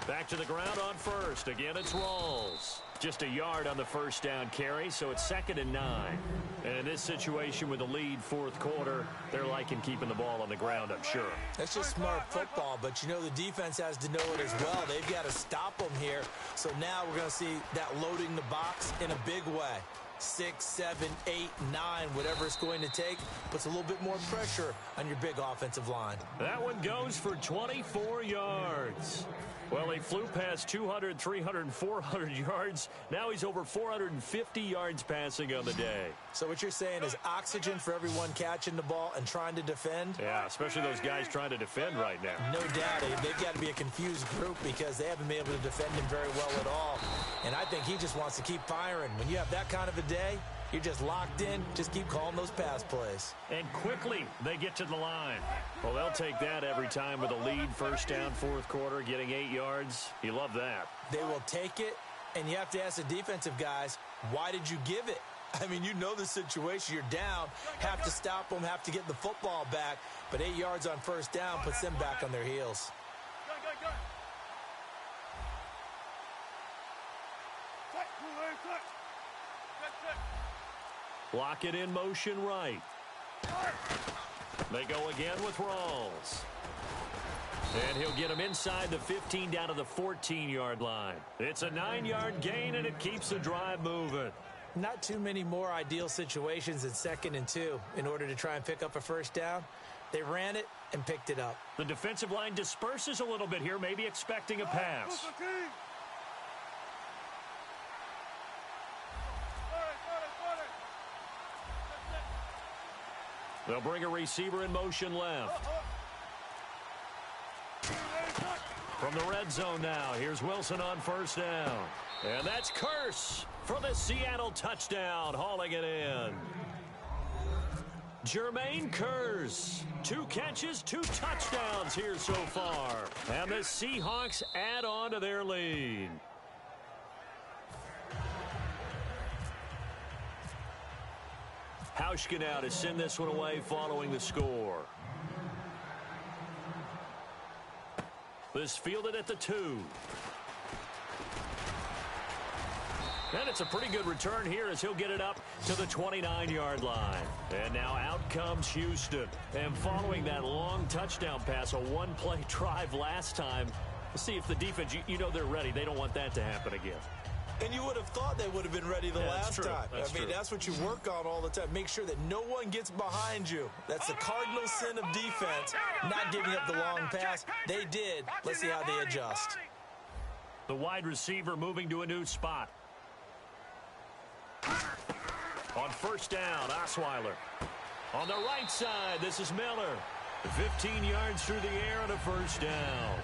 Back to the ground on first. Again, it's Rawls. Just a yard on the first down carry, so it's 2nd and 9. And in this situation with the lead 4th quarter, they're liking keeping the ball on the ground, I'm sure. That's just smart football, but you know the defense has to know it as well. They've got to stop them here. So now we're going to see that loading the box in a big way. 6, 7, 8, 9, whatever it's going to take, puts a little bit more pressure on your big offensive line. That one goes for 24 yards. Well, he flew past 200, 300, 400 yards. Now he's over 450 yards passing on the day. So what you're saying is oxygen for everyone catching the ball and trying to defend? Yeah, especially those guys trying to defend right now. No doubt. They've got to be a confused group because they haven't been able to defend him very well at all. And I think he just wants to keep firing. When you have that kind of a day, you're just locked in. Just keep calling those pass plays. And quickly, they get to the line. Well, they'll take that every time with a lead, first down, 4th quarter, getting 8 yards. You love that. They will take it, and you have to ask the defensive guys, why did you give it? I mean, you know the situation. You're down, have to stop them, have to get the football back. But 8 yards on first down puts them back on their heels. Block it in motion right. They go again with Rawls. And he'll get him inside the 15 down to the 14-yard line. It's a 9-yard gain, and it keeps the drive moving. Not too many more ideal situations in 2nd and 2 in order to try and pick up a first down. They ran it and picked it up. The defensive line disperses a little bit here, maybe expecting a pass. They'll bring a receiver in motion left. From the red zone now, here's Wilson on first down. And that's Curse for the Seattle touchdown, hauling it in. Jermaine Curse, 2 catches, 2 touchdowns here so far. And the Seahawks add on to their lead. Hauschka now to send this one away following the score. This fielded at the 2. And it's a pretty good return here as he'll get it up to the 29-yard line. And now out comes Houston. And following that long touchdown pass, a one-play drive last time, let's see if the defense, you know they're ready. They don't want that to happen again. And you would have thought they would have been ready the last time. I mean, that's what you work on all the time. Make sure that no one gets behind you. That's the cardinal sin of defense, not giving up the long pass. They did. Let's see how they adjust. The wide receiver moving to a new spot. On first down, Osweiler. On the right side, this is Miller. 15 yards through the air and a first down.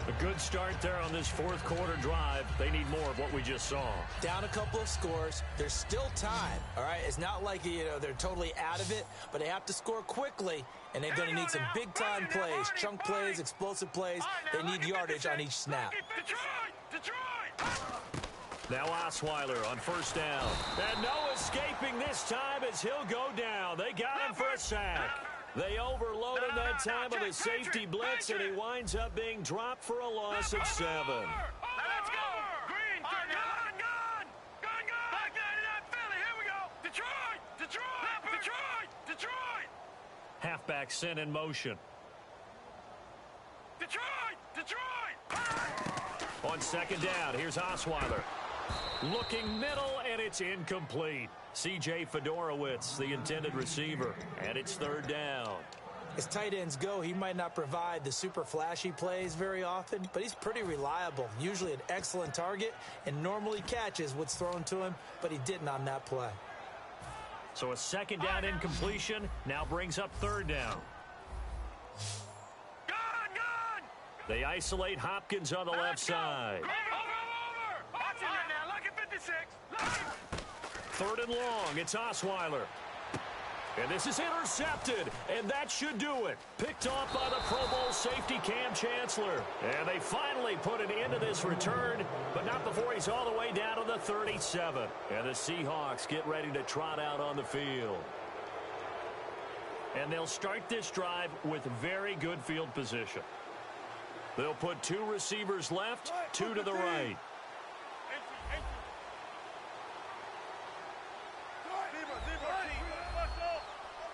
A good start there on this fourth quarter drive. They need more of what we just saw. Down a couple of scores. There's still time, all right? It's not like, they're totally out of it, but they have to score quickly, and they're going to need some big-time plays, chunk plays, explosive plays. They need yardage on each snap. Detroit! Now Osweiler on first down. And no escaping this time as he'll go down. They got him for a sack. They overload him that time with a safety blitz, and he winds up being dropped for a loss of 7. Let's go! Green, gun! Back 99 Philly, here we go! Detroit! Halfback sent in motion. Detroit! On second down, here's Osweiler. Looking middle, and it's incomplete. C.J. Fedorowicz, the intended receiver, and it's third down. As tight ends go, he might not provide the super flashy plays very often, but he's pretty reliable, usually an excellent target, and normally catches what's thrown to him, but he didn't on that play. So a second down incompletion now brings up third down. Gun! They isolate Hopkins on the left side. Over! Watch it right now, lucky 56. Third and long, it's Osweiler. And this is intercepted, and that should do it. Picked off by the Pro Bowl safety Cam Chancellor. And they finally put an end to this return, but not before he's all the way down to the 37. And the Seahawks get ready to trot out on the field. And they'll start this drive with very good field position. They'll put 2 receivers left, 2 to the right.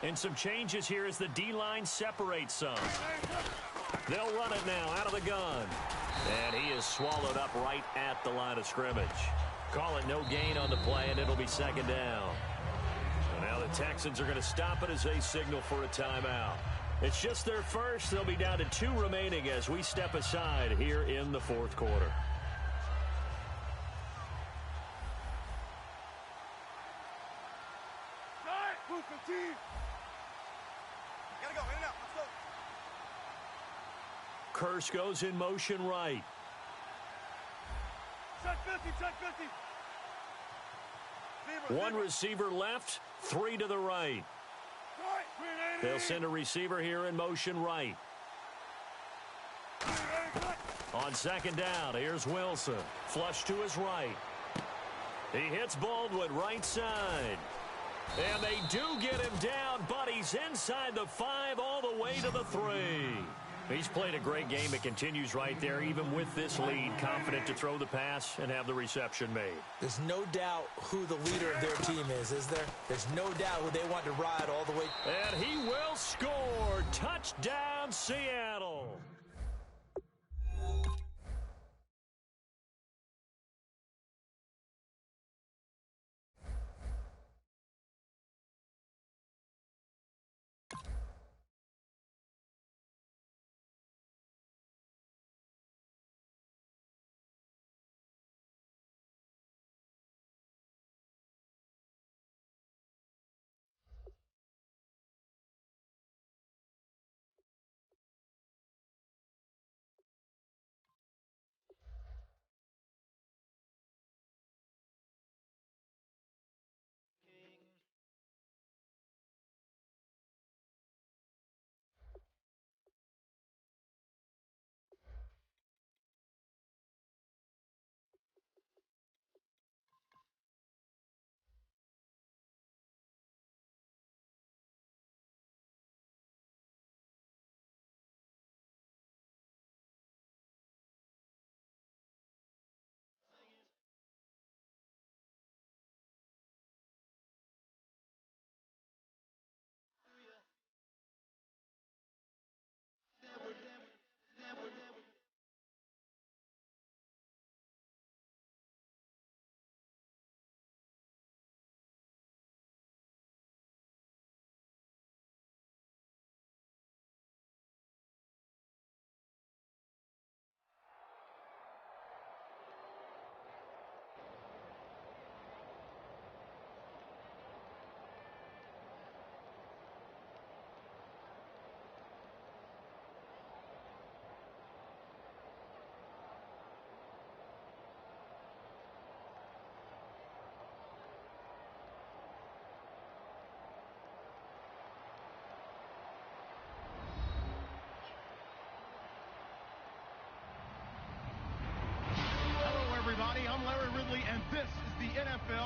And some changes here as the D-line separates some. They'll run it now out of the gun. And he is swallowed up right at the line of scrimmage. Call it no gain on the play, and it'll be second down. So now the Texans are going to stop it as they signal for a timeout. It's just their first. They'll be down to 2 remaining as we step aside here in the fourth quarter. Curse goes in motion right. Check 50. 1 receiver left, 3 to the right. They'll send a receiver here in motion right. On second down, here's Wilson. Flush to his right. He hits Baldwin right side. And they do get him down, but he's inside the 5 all the way to the 3. He's played a great game. It continues right there, even with this lead, confident to throw the pass and have the reception made. There's no doubt who the leader of their team is there? There's no doubt who they want to ride all the way. And he will score. Touchdown, Seattle.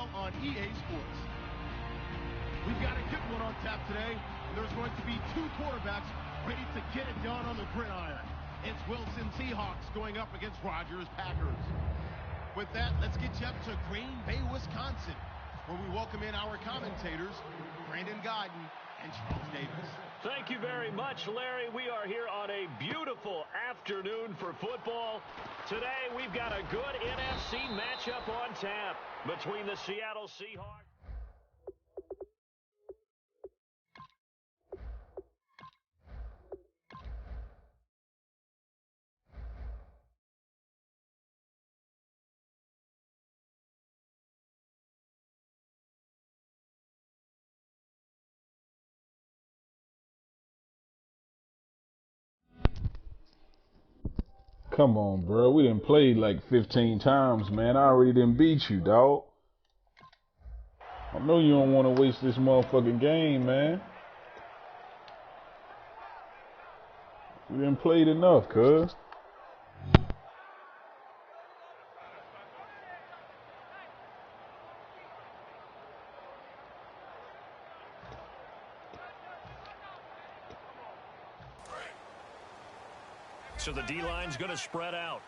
NFL on EA Sports. We've got a good one on tap today, and there's going to be two quarterbacks ready to get it done on the gridiron. It's Wilson Seahawks going up against Rodgers Packers. With that, let's get you up to Green Bay, Wisconsin, where we welcome in our commentators, Brandon Godden and Charles Davis. Thank you very much, Larry. We are here on a beautiful afternoon for football. Today, we've got a good NFC matchup on tap between the Seattle Seahawks. Come on, bro. We done played like 15 times, man. I already done beat you, dog. I know you don't want to waste this motherfucking game, man. We done played enough, cuz. So the D-line's going to spread out.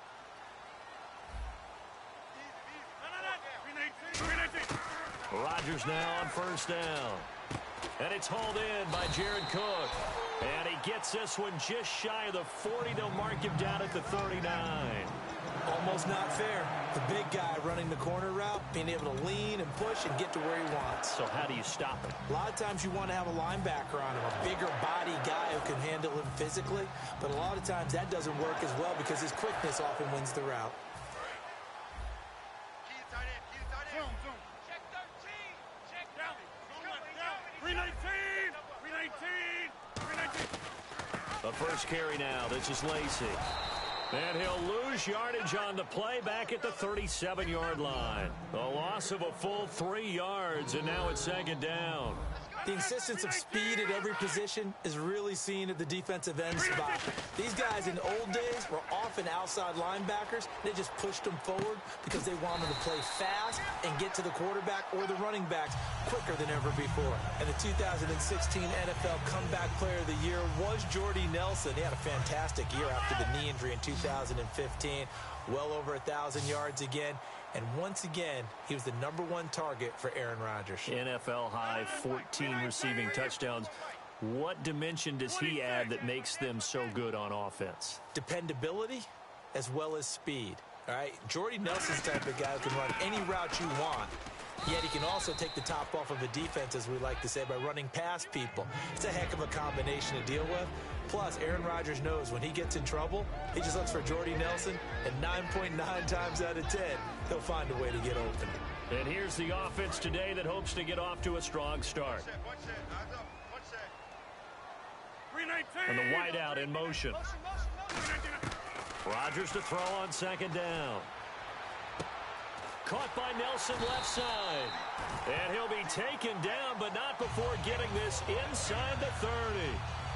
Rodgers now on first down. And it's hauled in by Jared Cook. And he gets this one just shy of the 40. They'll mark him down at the 39. Almost not fair. The big guy running the corner route, being able to lean and push and get to where he wants. So how do you stop him? A lot of times you want to have a linebacker on him, a bigger body guy who can handle him physically. But a lot of times that doesn't work as well because his quickness often wins the route. Check 13. Check down. 319. 319. 319. The first carry now. This is Lacey. And he'll lose yardage on the play back at the 37-yard line. A loss of a full 3 yards, and now it's second down. The insistence of speed at every position is really seen at the defensive end spot. These guys in the old days were often outside linebackers. They just pushed them forward because they wanted to play fast and get to the quarterback or the running backs quicker than ever before. And the 2016 NFL Comeback Player of the Year was Jordy Nelson. He had a fantastic year after the knee injury in 2015. Well over 1,000 yards again. And once again, he was the #1 target for Aaron Rodgers. NFL high 14 receiving touchdowns. What dimension does he add that makes them so good on offense? Dependability as well as speed. All right, Jordy Nelson's the type of guy who can run any route you want. Yet he can also take the top off of a defense, as we like to say, by running past people. It's a heck of a combination to deal with. Plus, Aaron Rodgers knows when he gets in trouble, he just looks for Jordy Nelson, and 9.9 times out of 10, he'll find a way to get open. And here's the offense today that hopes to get off to a strong start. And the wideout in motion. Rodgers to throw on second down. Caught by Nelson left side. And he'll be taken down, but not before getting this inside the 30.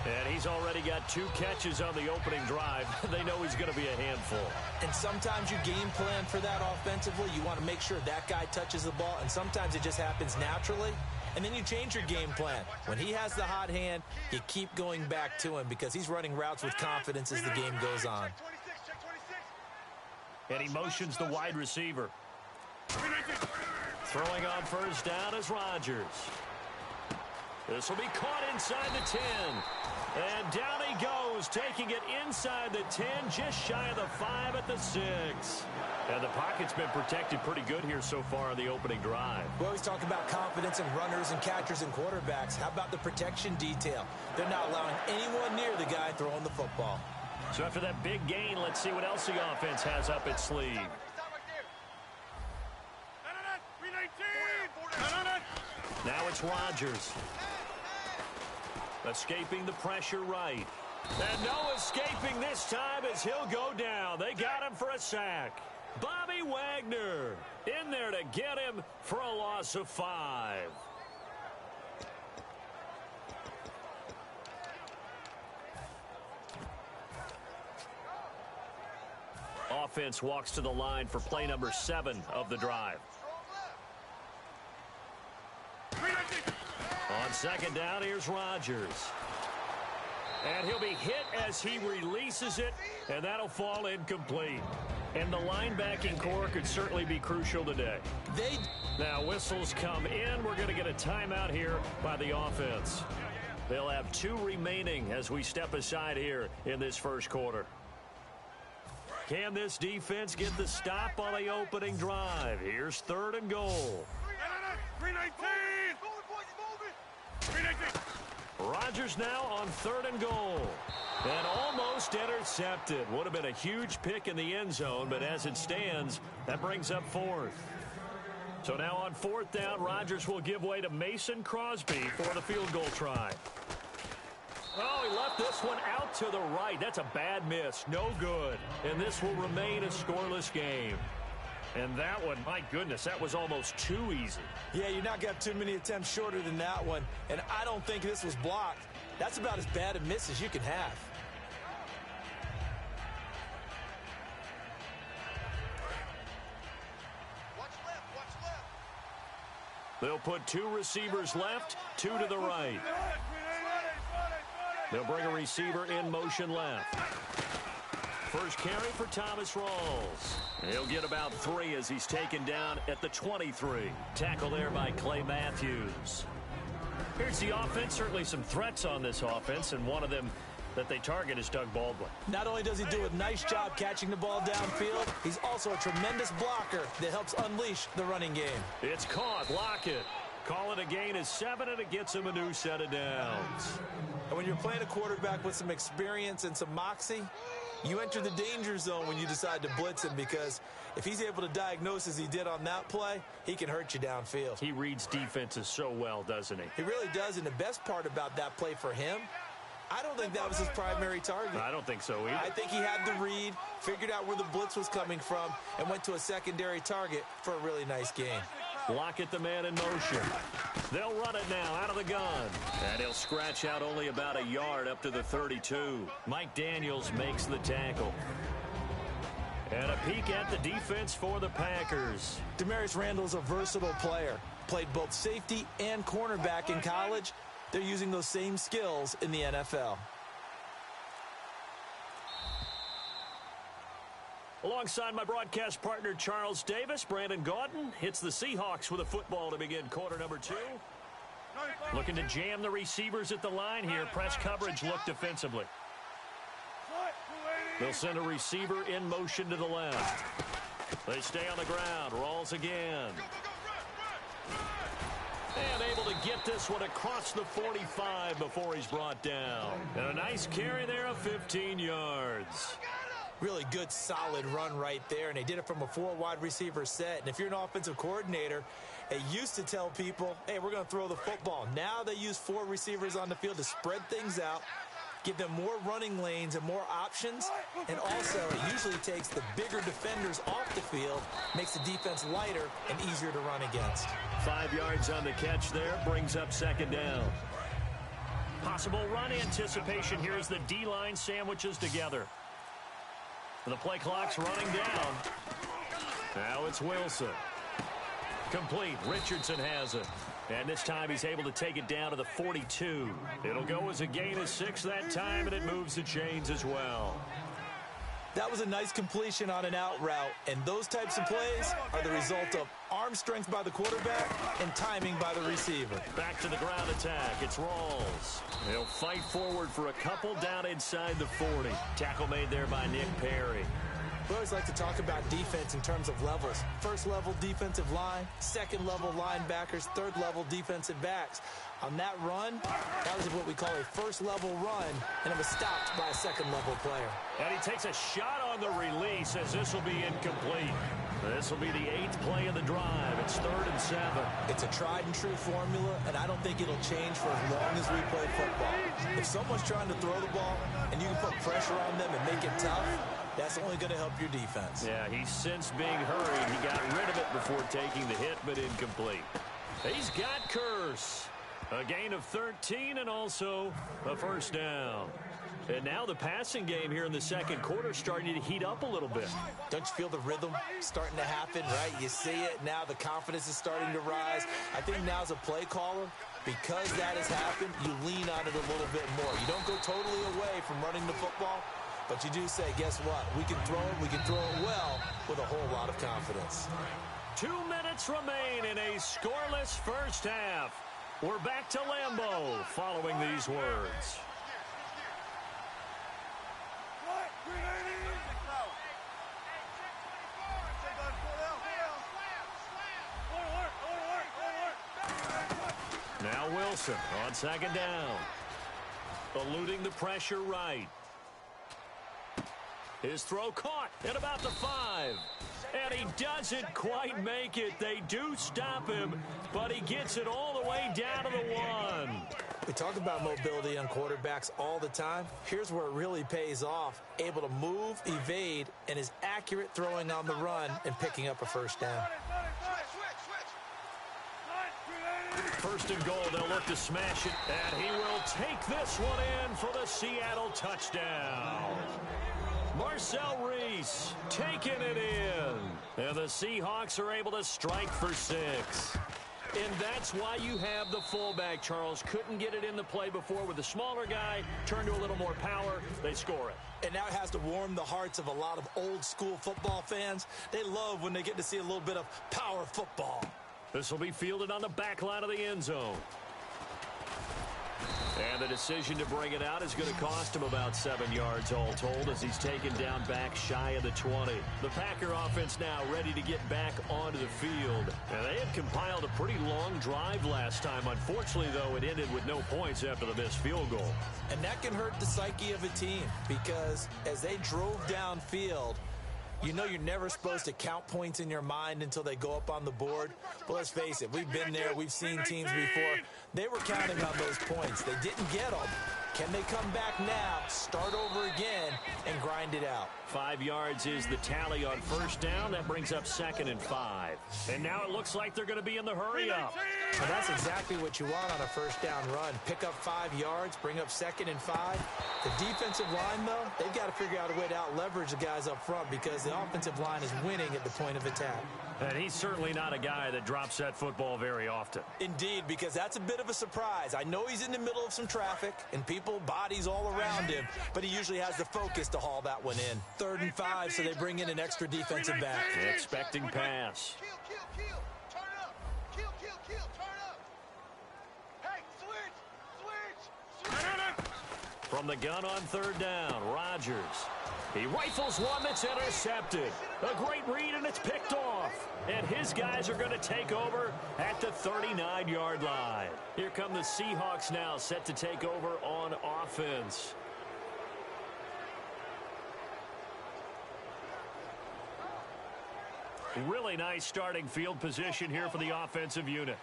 And he's already got 2 catches on the opening drive. They know he's going to be a handful. And sometimes you game plan for that offensively. You want to make sure that guy touches the ball, and sometimes it just happens naturally. And then you change your game plan. When he has the hot hand, you keep going back to him because he's running routes with confidence as the game goes on. And he motions the wide receiver. Throwing on first down is Rodgers. This will be caught inside the 10. And down he goes, taking it inside the 10, just shy of the 5 at the 6. And the pocket's been protected pretty good here so far on the opening drive. We always talk about confidence in runners and catchers and quarterbacks. How about the protection detail? They're not allowing anyone near the guy throwing the football. So after that big gain, let's see what else the offense has up its sleeve. Now it's Rodgers. Escaping the pressure right. And no escaping this time as he'll go down. They got him for a sack. Bobby Wagner in there to get him for a loss of 5. Offense walks to the line for play number 7 of the drive. On second down, here's Rodgers. And he'll be hit as he releases it, and that'll fall incomplete. And the linebacking core could certainly be crucial today. Now whistles come in. We're going to get a timeout here by the offense. They'll have 2 remaining as we step aside here in this first quarter. Can this defense get the stop on the opening drive? Here's 3rd and goal. 319. Rodgers now on 3rd and goal. And almost intercepted. Would have been a huge pick in the end zone, but as it stands, that brings up 4th. So now on 4th down, Rodgers will give way to Mason Crosby for the field goal try. Oh, he left this one out to the right. That's a bad miss. No good. And this will remain a scoreless game. And that one, my goodness, that was almost too easy. Yeah, you're not going to have too many attempts shorter than that one. And I don't think this was blocked. That's about as bad a miss as you can have. They'll put 2 receivers left, 2 to the right. They'll bring a receiver in motion left. First carry for Thomas Rawls. He'll get about 3 as he's taken down at the 23. Tackle there by Clay Matthews. Here's the offense. Certainly some threats on this offense, and one of them that they target is Doug Baldwin. Not only does he do a nice job catching the ball downfield, he's also a tremendous blocker that helps unleash the running game. It's caught. Lockett. Call it a gain of 7, and it gets him a new set of downs. And when you're playing a quarterback with some experience and some moxie, you enter the danger zone when you decide to blitz him, because if he's able to diagnose as he did on that play, he can hurt you downfield. He reads defenses so well, doesn't he? He really does, and the best part about that play for him, I don't think that was his primary target. I don't think so either. I think he had the read, figured out where the blitz was coming from, and went to a secondary target for a really nice gain. Lockett, the man in motion. They'll run it now out of the gun. And he'll scratch out only about a yard up to the 32. Mike Daniels makes the tackle. And a peek at the defense for the Packers. Demarius Randall's a versatile player. Played both safety and cornerback in college. They're using those same skills in the NFL. Alongside my broadcast partner, Charles Davis, Brandon Gaudin hits the Seahawks with a football to begin quarter number 2. Looking to jam the receivers at the line here. Press coverage look defensively. They'll send a receiver in motion to the left. They stay on the ground. Rawls again. And able to get this one across the 45 before he's brought down. And a nice carry there of 15 yards. Really good, solid run right there, and they did it from a 4 wide receiver set. And if you're an offensive coordinator, they used to tell people, hey, we're going to throw the football. Now they use 4 receivers on the field to spread things out, give them more running lanes and more options, and also it usually takes the bigger defenders off the field, makes the defense lighter and easier to run against. 5 yards on the catch there, brings up second down. Possible run anticipation here as the D-line sandwiches together. The play clock's running down. Now it's Wilson. Complete. Richardson has it. And this time he's able to take it down to the 42. It'll go as a gain of 6 that time, and it moves the chains as well. That was a nice completion on an out route, and those types of plays are the result of arm strength by the quarterback and timing by the receiver. Back to the ground attack. It's Rawls. He'll fight forward for a couple down inside the 40. Tackle made there by Nick Perry. We always like to talk about defense in terms of levels. First level defensive line, second level linebackers, third level defensive backs. On that run, that was what we call a first level run, and it was stopped by a second level player. And he takes a shot on the release as this will be incomplete. This will be the 8th play of the drive. It's 3rd and 7. It's a tried and true formula, and I don't think it'll change for as long as we play football. If someone's trying to throw the ball and you can put pressure on them and make it tough, that's only going to help your defense. Yeah, he's sensed being hurried. He got rid of it before taking the hit, but incomplete. He's got Curse. A gain of 13 and also a first down. And now the passing game here in the second quarter starting to heat up a little bit. Don't you feel the rhythm starting to happen, right? You see it now. The confidence is starting to rise. I think now as a play caller, because that has happened, you lean on it a little bit more. You don't go totally away from running the football, but you do say, guess what? We can throw it. We can throw it well with a whole lot of confidence. 2 minutes remain in a scoreless first half. We're back to Lambeau following these words. Now Wilson on second down. Eluding the pressure right. His throw caught at about the 5. And he doesn't quite make it. They do stop him, but he gets it all the way down to the 1. We talk about mobility on quarterbacks all the time. Here's where it really pays off. Able to move, evade, and is accurate throwing on the run and picking up a first down. First and goal, they'll look to smash it, and he will take this one in for the Seattle touchdown. Marcel Reese taking it in, and the Seahawks are able to strike for 6. And that's why you have the fullback, Charles. Couldn't get it in the play before with the smaller guy. Turned to a little more power. They score it. And now it has to warm the hearts of a lot of old-school football fans. They love when they get to see a little bit of power football. This will be fielded on the back line of the end zone. And the decision to bring it out is going to cost him about 7 yards all told as he's taken down back shy of the 20. The Packer offense now ready to get back onto the field. And they had compiled a pretty long drive last time. Unfortunately, though, it ended with no points after the missed field goal. And that can hurt the psyche of a team because as they drove downfield, you know you're never supposed to count points in your mind until they go up on the board. But let's face it, we've been there. We've seen teams before. They were counting on those points. They didn't get them. Can they come back now, start over again, and grind it out? 5 yards is the tally on first down. That brings up 2nd and 5. And now it looks like they're going to be in the hurry up. And that's exactly what you want on a first down run. Pick up 5 yards, bring up 2nd and 5. The defensive line, though, they've got to figure out a way to out-leverage the guys up front because the offensive line is winning at the point of attack. And he's certainly not a guy that drops that football very often. Indeed, because that's a bit of a surprise. I know he's in the middle of some traffic and people, bodies all around him, but he usually has the focus to haul that one in. 3rd and 5, so they bring in an extra defensive back. Expecting pass. From the gun on 3rd down, Rodgers. He rifles one that's intercepted. A great read, and it's picked off. And his guys are going to take over at the 39-yard line. Here come the Seahawks now, set to take over on offense. Really nice starting field position here for the offensive unit.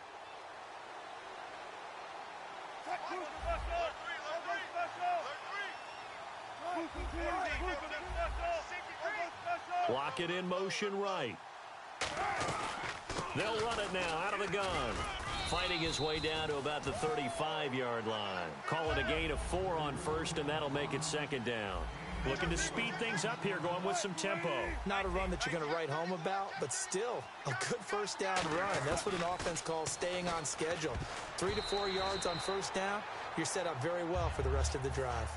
Block it in motion right. They'll run it now out of the gun. Fighting his way down to about the 35-yard line. Call it a gain of 4 on first, and that'll make it 2nd down. Looking to speed things up here, going with some tempo. Not a run that you're going to write home about, but still a good first down run. That's what an offense calls staying on schedule. 3 to 4 yards on first down, you're set up very well for the rest of the drive.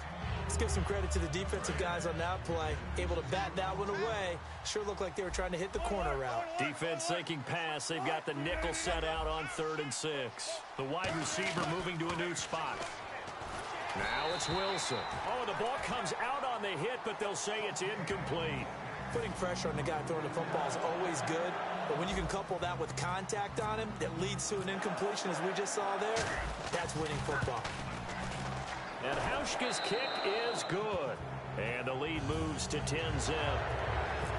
Let's give some credit to the defensive guys on that play. Able to bat that one away. Sure looked like they were trying to hit the corner route. Defense thinking pass. They've got the nickel set out on 3rd and 6. The wide receiver moving to a new spot. Now it's Wilson. Oh, the ball comes out on the hit, but they'll say it's incomplete. Putting pressure on the guy throwing the football is always good, but when you can couple that with contact on him that leads to an incompletion, as we just saw there, that's winning football. And Hauschka's kick is good. And the lead moves to 10-zip.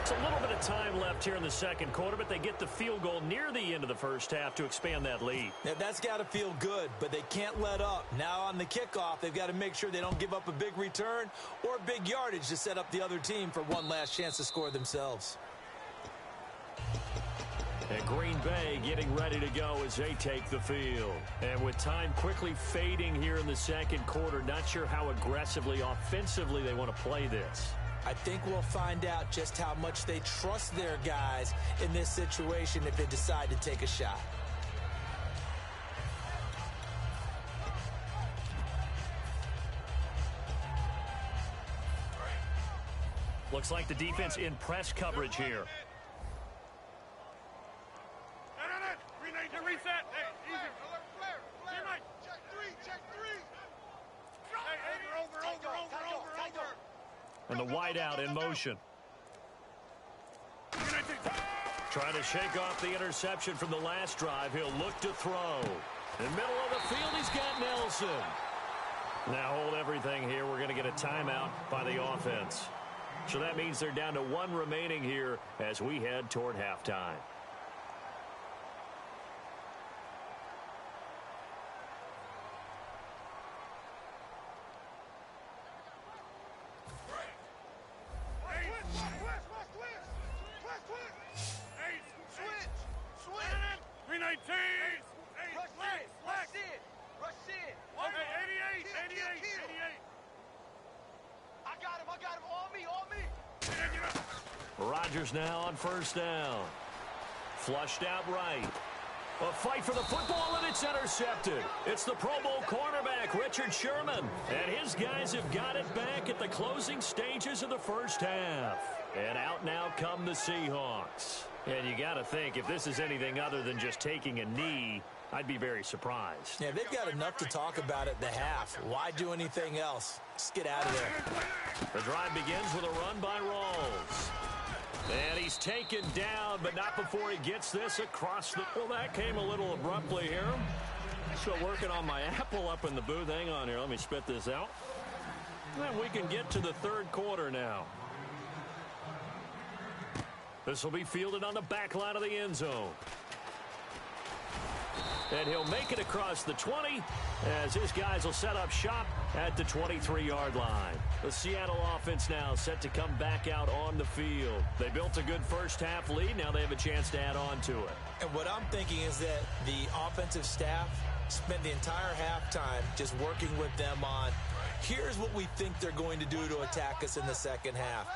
It's a little bit of time left here in the second quarter, but they get the field goal near the end of the first half to expand that lead. Now, that's got to feel good, but they can't let up. Now on the kickoff, they've got to make sure they don't give up a big return or big yardage to set up the other team for one last chance to score themselves. And Green Bay getting ready to go as they take the field. And with time quickly fading here in the second quarter, not sure how aggressively, offensively they want to play this. I think we'll find out just how much they trust their guys in this situation if they decide to take a shot. Looks like the defense in press coverage here. Reset. Hey, easy. Check three. Hey, over. And the wideout in motion. Trying to shake off the interception from the last drive. He'll look to throw. In the middle of the field, he's got Nelson. Now hold everything here. We're going to get a timeout by the offense. So that means they're down to one remaining here as we head toward halftime. Rodgers now on first down. Flushed out right. A fight for the football, and it's intercepted. It's the Pro Bowl cornerback, Richard Sherman. And his guys have got it back at the closing stages of the first half. And out now come the Seahawks. And you got to think, if this is anything other than just taking a knee, I'd be very surprised. Yeah, they've got enough to talk about at the half. Why do anything else? Just get out of there. The drive begins with a run by Rawls. And he's taken down, but not before he gets this across the... Well, that came a little abruptly here. Still working on my apple up in the booth. Hang on here. Let me spit this out. And we can get to the third quarter now. This will be fielded on the back line of the end zone. And he'll make it across the 20 as his guys will set up shop at the 23-yard line. The Seattle offense now set to come back out on the field. They built a good first half lead. Now they have a chance to add on to it. And what I'm thinking is that the offensive staff spent the entire halftime just working with them on, here's what we think they're going to do to attack us in the second half.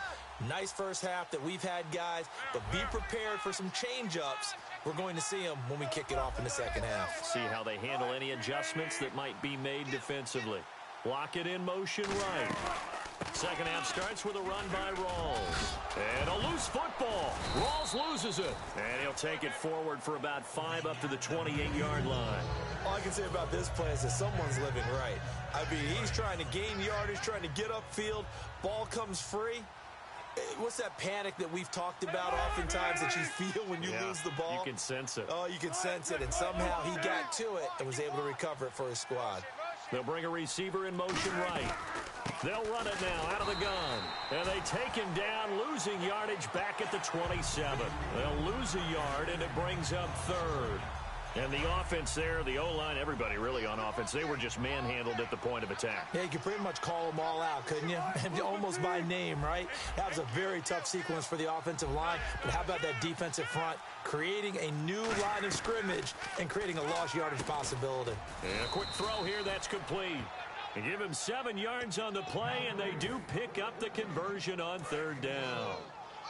Nice first half that we've had, guys, but be prepared for some change-ups. We're going to see them when we kick it off in the second half. See how they handle any adjustments that might be made defensively. Block it in motion right. Second half starts with a run by Rawls. And a loose football. Rawls loses it. And he'll take it forward for about 5 up to the 28-yard line. All I can say about this play is that someone's living right. I mean, he's trying to gain yardage, trying to get upfield. Ball comes free. What's that panic that we've talked about oftentimes that you feel when you lose the ball? You can sense it. Oh, you can sense it. And somehow he got to it and was able to recover it for his squad. They'll bring a receiver in motion right. They'll run it now out of the gun. And they take him down, losing yardage back at the 27. They'll lose a yard, and it brings up third. And the offense there, the O-line, everybody really on offense, they were just manhandled at the point of attack. Yeah, you could pretty much call them all out, couldn't you? And almost by name, right? That was a very tough sequence for the offensive line. But how about that defensive front creating a new line of scrimmage and creating a lost yardage possibility? And a quick throw here, that's complete. And give him 7 yards on the play, and they do pick up the conversion on third down.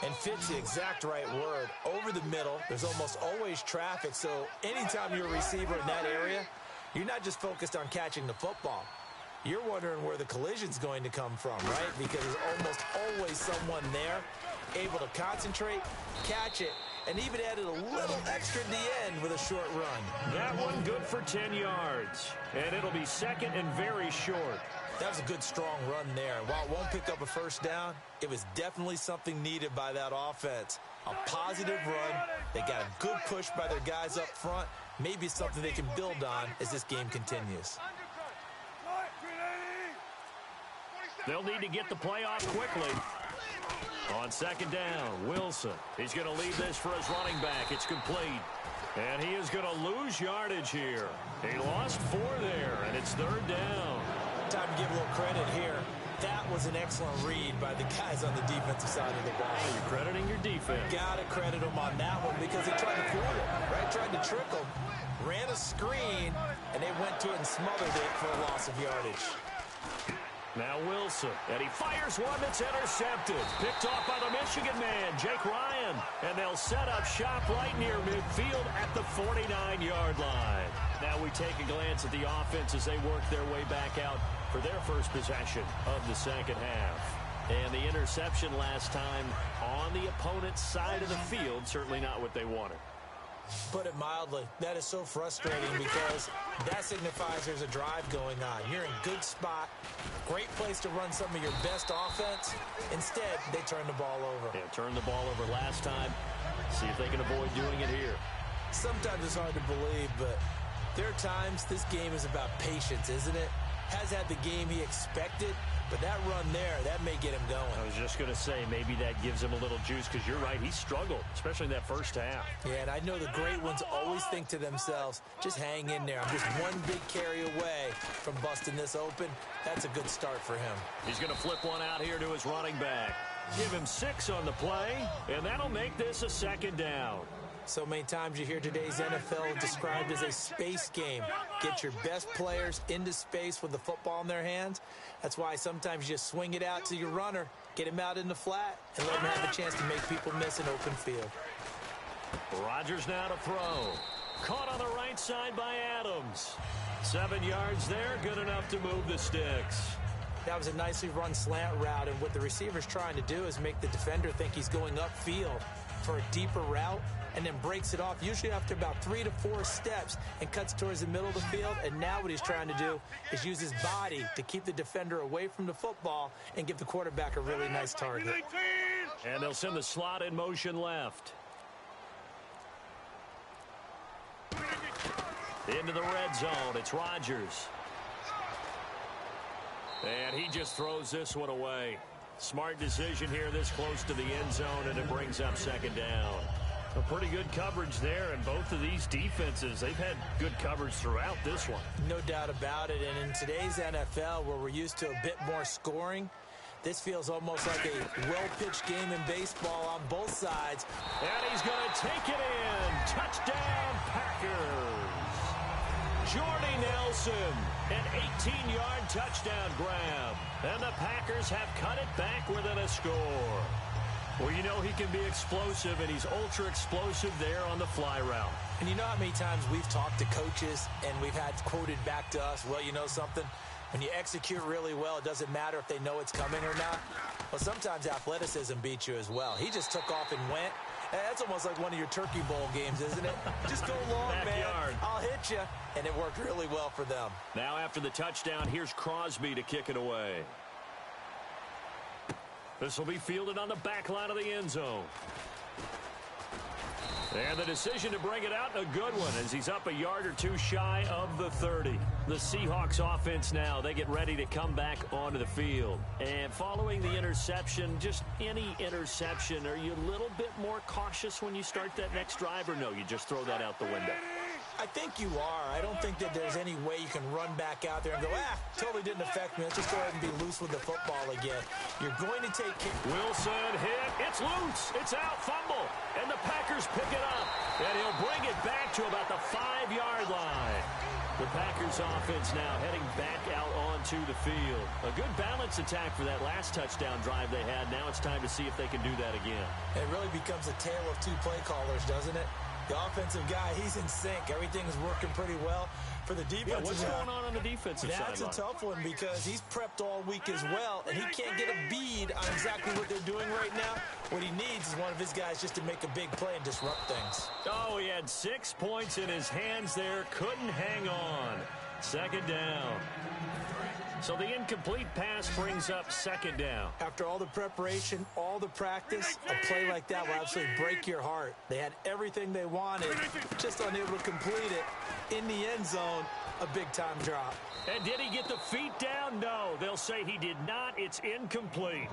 And fits the exact right word. Over the middle, there's almost always traffic, so anytime you're a receiver in that area, you're not just focused on catching the football. You're wondering where the collision's going to come from, right? Because there's almost always someone there able to concentrate, catch it, and even added a little extra at the end with a short run. That one good for 10 yards. And it'll be second and very short. That was a good, strong run there. While it won't pick up a first down, it was definitely something needed by that offense. A positive run. They got a good push by their guys up front. Maybe it's something they can build on as this game continues. They'll need to get the play off quickly. On second down, Wilson. He's going to leave this for his running back. It's complete. And he is going to lose yardage here. He lost 4 there, and it's third down. Time to give a little credit here. That was an excellent read by the guys on the defensive side of the ball. You're crediting your defense. Got to credit them on that one because they tried to throw a screen, and they went to it and smothered it for a loss of yardage. Now Wilson, and he fires one that's intercepted. Picked off by the Michigan man, Jake Ryan. And they'll set up shop right near midfield at the 49-yard line. Now we take a glance at the offense as they work their way back out for their first possession of the second half. And the interception last time on the opponent's side of the field, certainly not what they wanted. Put it mildly, that is so frustrating because that signifies there's a drive going on. You're in good spot, great place to run some of your best offense. Instead, they turn the ball over. Yeah, turned the ball over last time. See if they can avoid doing it here. Sometimes it's hard to believe, but there are times this game is about patience, isn't it? Has had the game he expected, but that run there, that may get him going. I was just going to say, maybe that gives him a little juice because you're right, he struggled, especially in that first half. Yeah, and I know the great ones always think to themselves, just hang in there. I'm just one big carry away from busting this open. That's a good start for him. He's going to flip one out here to his running back. Give him 6 on the play, and that'll make this a second down. So many times you hear today's NFL described as a space game. Get your best players into space with the football in their hands. That's why sometimes you just swing it out to your runner, get him out in the flat, and let him have a chance to make people miss an open field. Rodgers now to throw. Caught on the right side by Adams. 7 yards there, good enough to move the sticks. That was a nicely run slant route, and what the receiver's trying to do is make the defender think he's going upfield for a deeper route, and then breaks it off, usually after about 3 to 4 steps, and cuts towards the middle of the field. And now what he's trying to do is use his body to keep the defender away from the football and give the quarterback a really nice target. And they'll send the slot in motion left. Into the red zone, it's Rodgers. And he just throws this one away. Smart decision here this close to the end zone, and it brings up second down. A pretty good coverage there, and both of these defenses, they've had good coverage throughout this one. No doubt about it, and in today's NFL, where we're used to a bit more scoring, this feels almost like a well-pitched game in baseball on both sides. And he's going to take it in. Touchdown, Packers. Jordy Nelson, an 18-yard touchdown grab. And the Packers have cut it back within a score. Well, you know he can be explosive, and he's ultra-explosive there on the fly route. And you know how many times we've talked to coaches and we've had quoted back to us, well, you know something? When you execute really well, it doesn't matter if they know it's coming or not. Well, sometimes athleticism beats you as well. He just took off and went. That's almost like one of your Turkey Bowl games, isn't it? Just go long, Backyard. man. I'll hit you. And it worked really well for them. Now after the touchdown, here's Crosby to kick it away. This will be fielded on the back line of the end zone. And the decision to bring it out, a good one, as he's up a yard or two shy of the 30. The Seahawks offense now, they get ready to come back onto the field. And following the interception, just any interception, are you a little bit more cautious when you start that next drive, or no, you just throw that out the window? I think you are. I don't think that there's any way you can run back out there and go, totally didn't affect me. Let's just go ahead and be loose with the football again. You're going to take care. Wilson hit. It's loose. It's out. Fumble. And the Packers pick it up. And he'll bring it back to about the 5-yard line. The Packers offense now heading back out onto the field. A good balance attack for that last touchdown drive they had. Now it's time to see if they can do that again. It really becomes a tale of two play callers, doesn't it? The offensive guy, he's in sync. Everything is working pretty well. For the defensive guy, what's going on the defensive side? That's a tough one because he's prepped all week as well, and he can't get a bead on exactly what they're doing right now. What he needs is one of his guys just to make a big play and disrupt things. Oh, he had 6 points in his hands there. Couldn't hang on. Second down. So the incomplete pass brings up second down. After all the preparation, all the practice, a play like that will absolutely break your heart. They had everything they wanted, just unable to complete it. In the end zone, a big-time drop. And did he get the feet down? No, they'll say he did not. It's incomplete.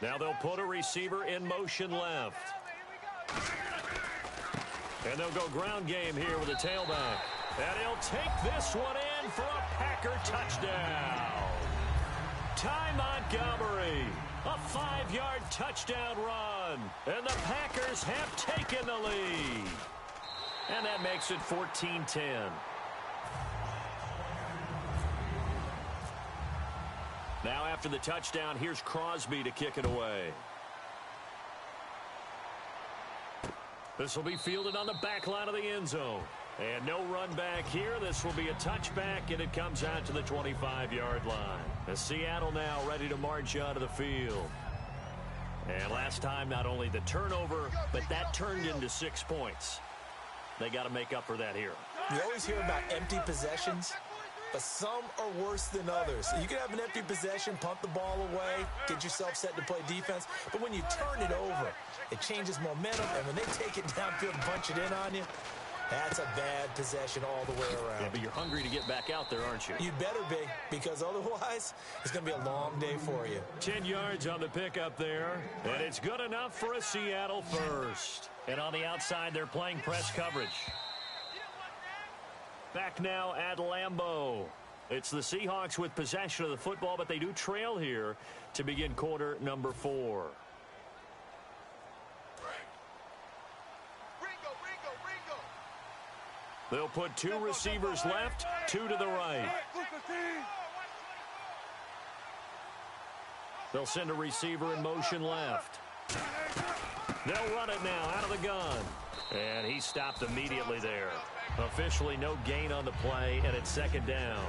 Now they'll put a receiver in motion left. And they'll go ground game here with a tailback. And he'll take this one in for a Packer touchdown. Ty Montgomery, a 5-yard touchdown run. And the Packers have taken the lead. And that makes it 14-10. Now after the touchdown, here's Crosby to kick it away. This will be fielded on the back line of the end zone. And no run back here. This will be a touchback, and it comes out to the 25-yard line. As Seattle now ready to march out of the field. And last time, not only the turnover, but that turned into 6 points. They got to make up for that here. You always hear about empty possessions, but some are worse than others. You can have an empty possession, punt the ball away, get yourself set to play defense, but when you turn it over, it changes momentum, and when they take it downfield and punch it in on you, that's a bad possession all the way around. Yeah, but you're hungry to get back out there, aren't you? You better be, because otherwise, it's going to be a long day for you. 10 yards on the pickup there, and it's good enough for a Seattle first. And on the outside, they're playing press coverage. Back now at Lambeau. It's the Seahawks with possession of the football, but they do trail here to begin quarter number 4. They'll put 2 receivers left, 2 to the right. They'll send a receiver in motion left. They'll run it now out of the gun. And he stopped immediately there. Officially no gain on the play, and it's second down.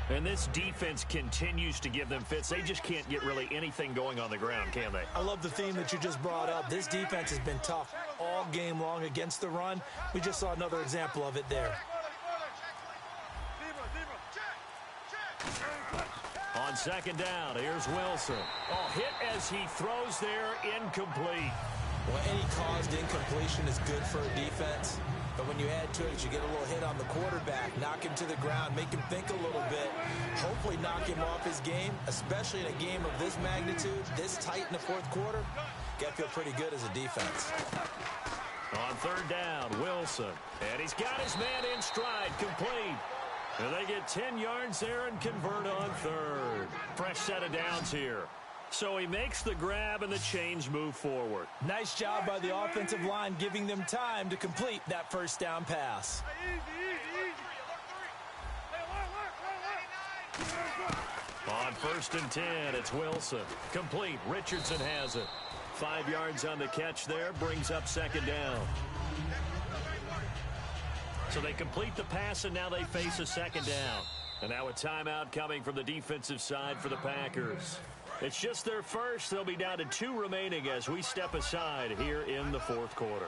And this defense continues to give them fits. They just can't get really anything going on the ground, can they? I love the theme that you just brought up. This defense has been tough all game long against the run. We just saw another example of it there. On second down, here's Wilson. Oh, hit as he throws there, incomplete. Well, any caused incompletion is good for a defense. But when you add to it, you get a little hit on the quarterback, knock him to the ground, make him think a little bit, hopefully knock him off his game, especially in a game of this magnitude, this tight in the fourth quarter. Got to feel pretty good as a defense. On third down, Wilson. And he's got his man in stride, complete. And they get 10 yards there and convert on third. Fresh set of downs here. So he makes the grab and the chains move forward. Nice job by the offensive line giving them time to complete that first down pass. On first and 10, it's Wilson. Complete. Richardson has it. 5 yards on the catch there, brings up second down. So they complete the pass, and now they face a second down. And now a timeout coming from the defensive side for the Packers. It's just their first. They'll be down to 2 remaining as we step aside here in the fourth quarter.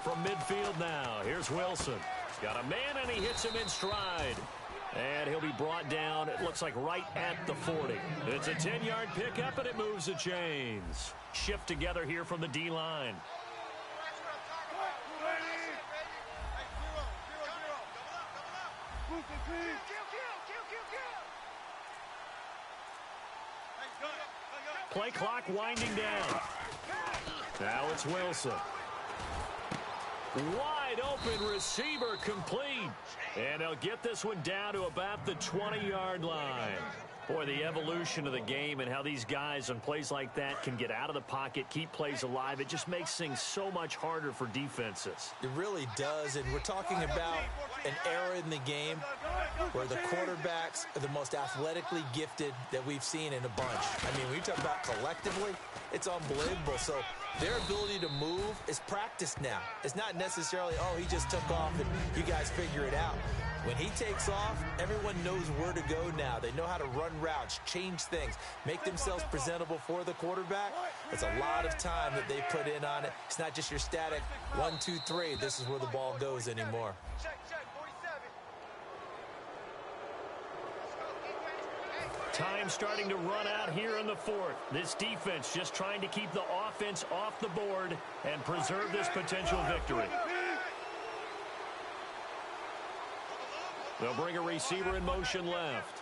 From midfield now, here's Wilson. Got a man, and he hits him in stride. And he'll be brought down, it looks like right at the 40. It's a 10-yard pickup, and it moves the chains. Shift together here from the D-line. Play clock winding down. Now it's Wilson. Wide open receiver, complete. And they'll get this one down to about the 20-yard line. Boy, the evolution of the game and how these guys on plays like that can get out of the pocket, keep plays alive, it just makes things so much harder for defenses. It really does, and we're talking about an era in the game where the quarterbacks are the most athletically gifted that we've seen in a bunch. I mean, when you talk about collectively, it's unbelievable. So their ability to move is practiced now. It's not necessarily, oh, he just took off and you guys figure it out. When he takes off, everyone knows where to go now. They know how to run routes, change things, make themselves presentable for the quarterback. It's a lot of time that they put in on it. It's not just your static 1, 2, 3. This is where the ball goes anymore. Time starting to run out here in the fourth. This defense just trying to keep the offense off the board and preserve this potential victory. They'll bring a receiver in motion left.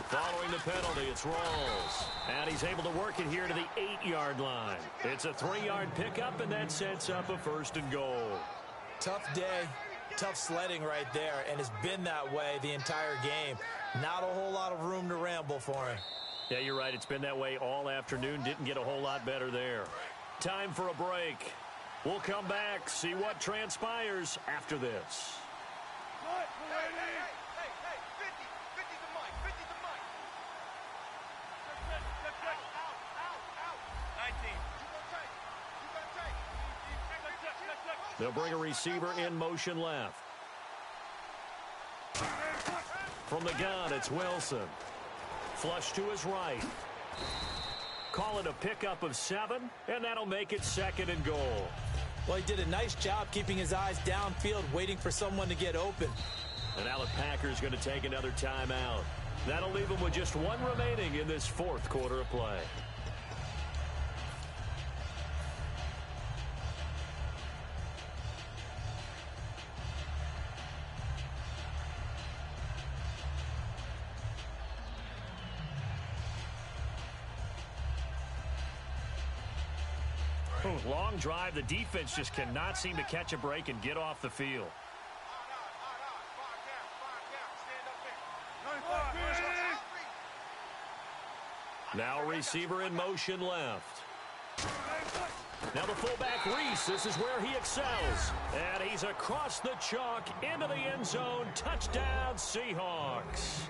Following the penalty, it's Rawls. And he's able to work it here to the 8-yard line. It's a 3-yard pickup, and that sets up a 1st and goal. Tough day, tough sledding right there, and it's been that way the entire game. Not a whole lot of room to ramble for him. Yeah, you're right. It's been that way all afternoon. Didn't get a whole lot better there. Time for a break. We'll come back, see what transpires after this. They'll bring a receiver in motion left. From the gun, it's Wilson. Flush to his right. Call it a pickup of 7, and that'll make it 2nd and goal. Well, he did a nice job keeping his eyes downfield, waiting for someone to get open. And now the Packers going to take another timeout. That'll leave them with just 1 remaining in this 4th quarter of play. Long drive. The defense just cannot seem to catch a break and get off the field. Now receiver in motion left. Now the fullback Reese. This is where he excels. And he's across the chalk into the end zone. Touchdown Seahawks.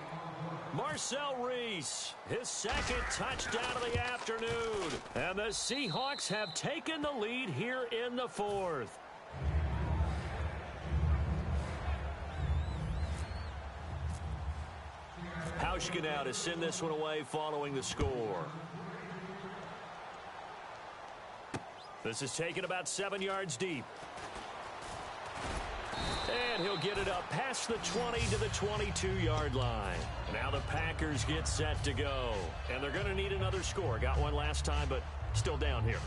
Marcel Reese, his 2nd touchdown of the afternoon. And the Seahawks have taken the lead here in the 4th. Hauschka now to send this one away following the score. This is taken about 7 yards deep. And he'll get it up past the 20 to the 22-yard line. Now the Packers get set to go. And they're going to need another score. Got one last time, but still down here.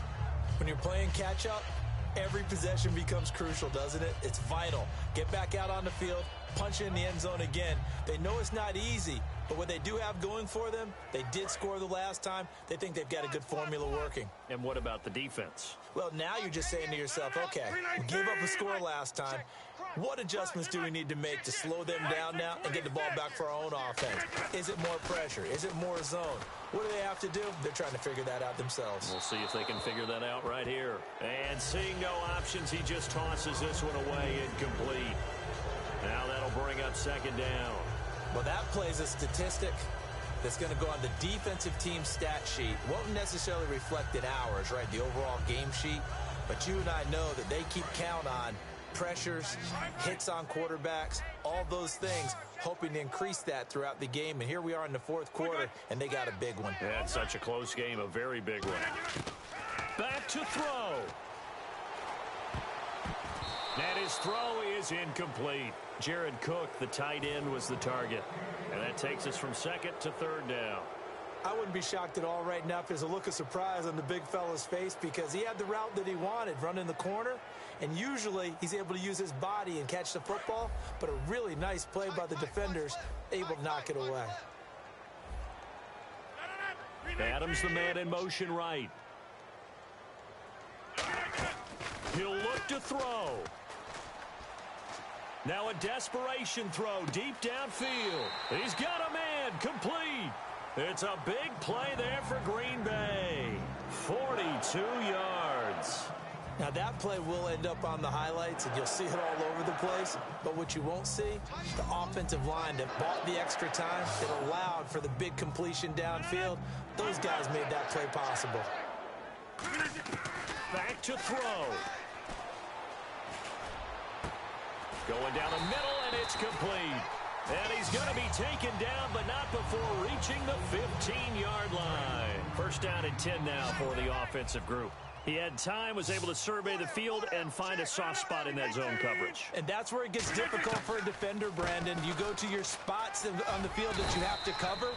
When you're playing catch-up, every possession becomes crucial, doesn't it? It's vital. Get back out on the field, punch in the end zone again. They know it's not easy, but what they do have going for them, they did score the last time. They think they've got a good formula working. And what about the defense? Well, now you're just saying to yourself, okay, we gave up a score last time. What adjustments do we need to make to slow them down now and get the ball back for our own offense? Is it more pressure? Is it more zone? What do they have to do? They're trying to figure that out themselves. We'll see if they can figure that out right here. And seeing no options, he just tosses this one away incomplete. Now that'll bring up 2nd down. Well, that plays a statistic that's going to go on the defensive team stat sheet. Won't necessarily reflect in ours, right, the overall game sheet. But you and I know that they keep count on pressures, hits on quarterbacks, all those things, hoping to increase that throughout the game. And here we are in the 4th quarter, and they got a big one. Yeah, it's such a close game, a very big one. Back to throw. And his throw is incomplete. Jared Cook, the tight end, was the target. And that takes us from 2nd to 3rd down. I wouldn't be shocked at all right now if there's a look of surprise on the big fella's face because he had the route that he wanted, running the corner. And usually he's able to use his body and catch the football, but a really nice play by the defenders, able to knock it away. Adams, the man in motion right. He'll look to throw. Now a desperation throw deep downfield. He's got a man, complete. It's a big play there for Green Bay. 42 yards. Now that play will end up on the highlights, and you'll see it all over the place. But what you won't see, the offensive line that bought the extra time, that allowed for the big completion downfield, those guys made that play possible. Back to throw. Going down the middle, and it's complete. And he's going to be taken down, but not before reaching the 15-yard line. 1st down and 10 now for the offensive group. He had time, was able to survey the field and find a soft spot in that zone coverage. And that's where it gets difficult for a defender, Brandon. You go to your spots on the field that you have to cover.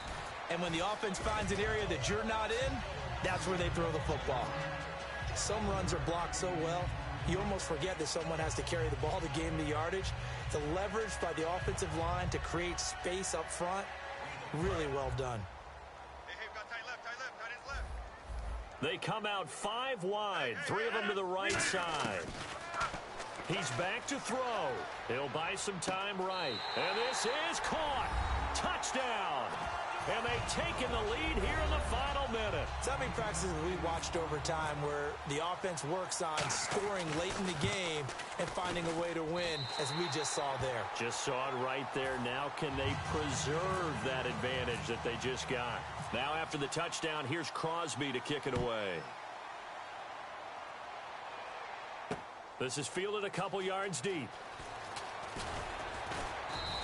And when the offense finds an area that you're not in, that's where they throw the football. Some runs are blocked so well, you almost forget that someone has to carry the ball to gain the yardage. The leverage by the offensive line to create space up front, really well done. They come out 5 wide, 3 of them to the right side. He's back to throw. He'll buy some time right. And this is caught. Touchdown. And they've taken the lead here in the final minute. So many practices we watched over time where the offense works on scoring late in the game and finding a way to win, as we just saw there. Just saw it right there. Now can they preserve that advantage that they just got? Now after the touchdown, here's Crosby to kick it away. This is fielded a couple yards deep.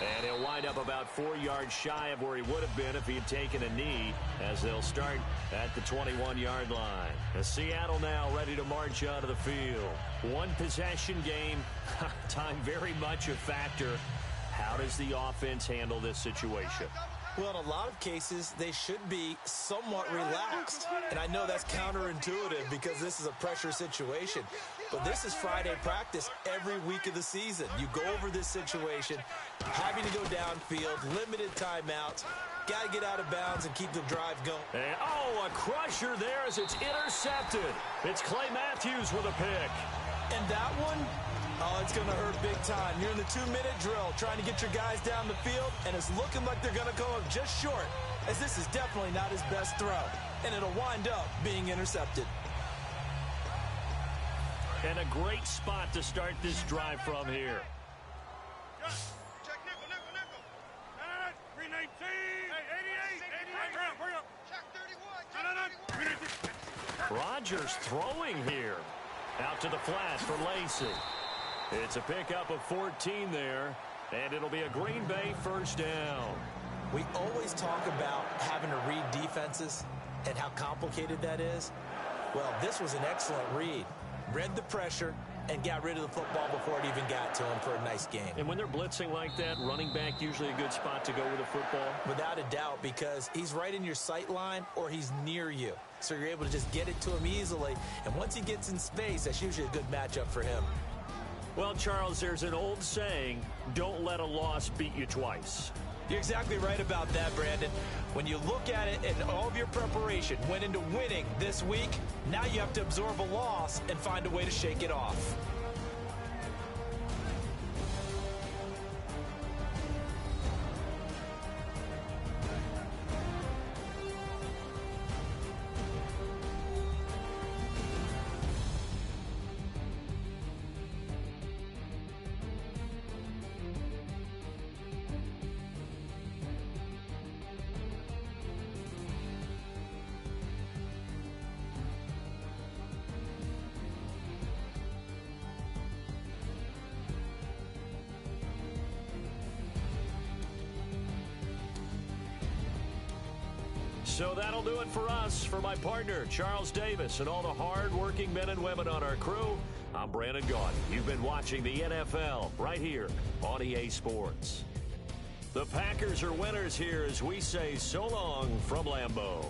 And he'll wind up about 4 yards shy of where he would have been if he had taken a knee, as they'll start at the 21-yard line. As Seattle now ready to march onto the field. One possession game, time very much a factor. How does the offense handle this situation? Well, in a lot of cases, they should be somewhat relaxed. And I know that's counterintuitive because this is a pressure situation. But this is Friday practice every week of the season. You go over this situation, having to go downfield, limited timeouts, got to get out of bounds and keep the drive going. And, a crusher there as it's intercepted. It's Clay Matthews with a pick. And that one, it's going to hurt big time. You're in the 2-minute drill trying to get your guys down the field, and it's looking like they're going to go up just short, as this is definitely not his best throw. And it'll wind up being intercepted. And a great spot to start this drive from here. Check nickel. 319. Hey, 88. Hurry up. Check 31. No. Rodgers throwing here. Out to the flats for Lacey. It's a pickup of 14 there, and it'll be a Green Bay first down. We always talk about having to read defenses and how complicated that is. Well, this was an excellent read. Read the pressure and got rid of the football before it even got to him for a nice game. And when they're blitzing like that, running back usually a good spot to go with the football? Without a doubt, because he's right in your sight line or he's near you. So you're able to just get it to him easily. And once he gets in space, that's usually a good matchup for him. Well, Charles, there's an old saying, don't let a loss beat you twice. You're exactly right about that, Brandon. When you look at it and all of your preparation went into winning this week, now you have to absorb a loss and find a way to shake it off. So that'll do it for us. For my partner, Charles Davis, and all the hard-working men and women on our crew, I'm Brandon Gaudin. You've been watching the NFL right here on EA Sports. The Packers are winners here as we say so long from Lambeau.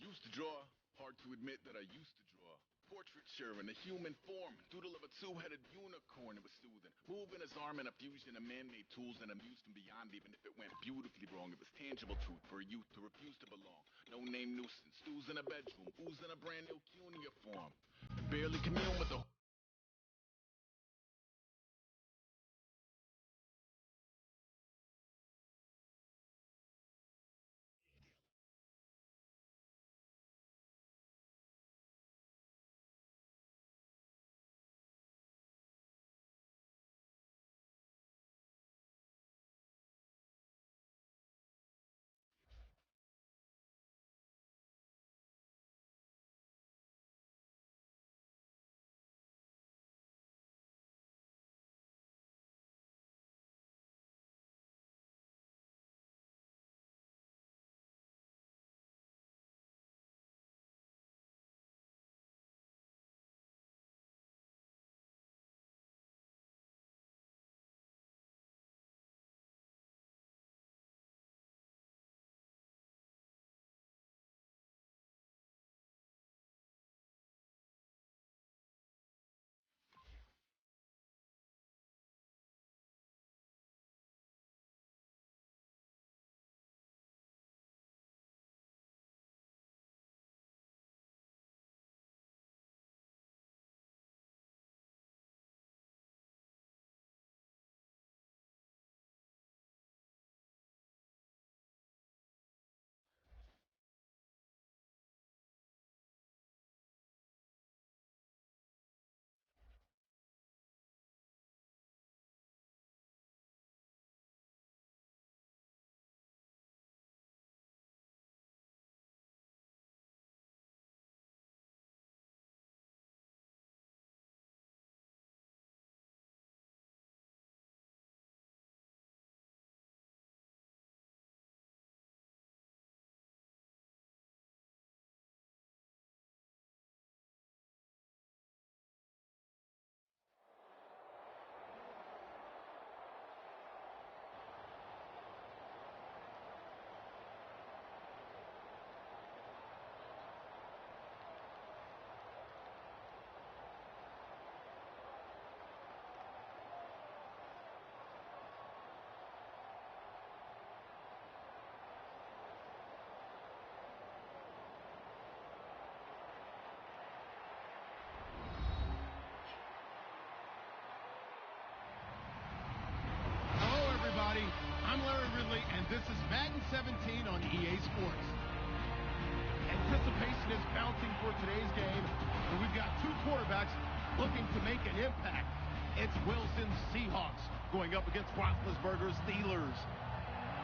Used to draw, hard to admit that I used to draw. Portraiture in a human form, doodle of a two-headed unicorn, it was soothing. Moving his arm in a fusion of man-made tools and amused him beyond even if it went beautifully wrong. It was tangible truth for a youth to refuse to belong. No name nuisance, stews in a bedroom, oozing a brand new cuneiform. Barely commune with the I'm Larry Ridley, and this is Madden 17 on EA Sports. Anticipation is mounting for today's game, and we've got two quarterbacks looking to make an impact. It's Wilson's Seahawks going up against Roethlisberger's Steelers.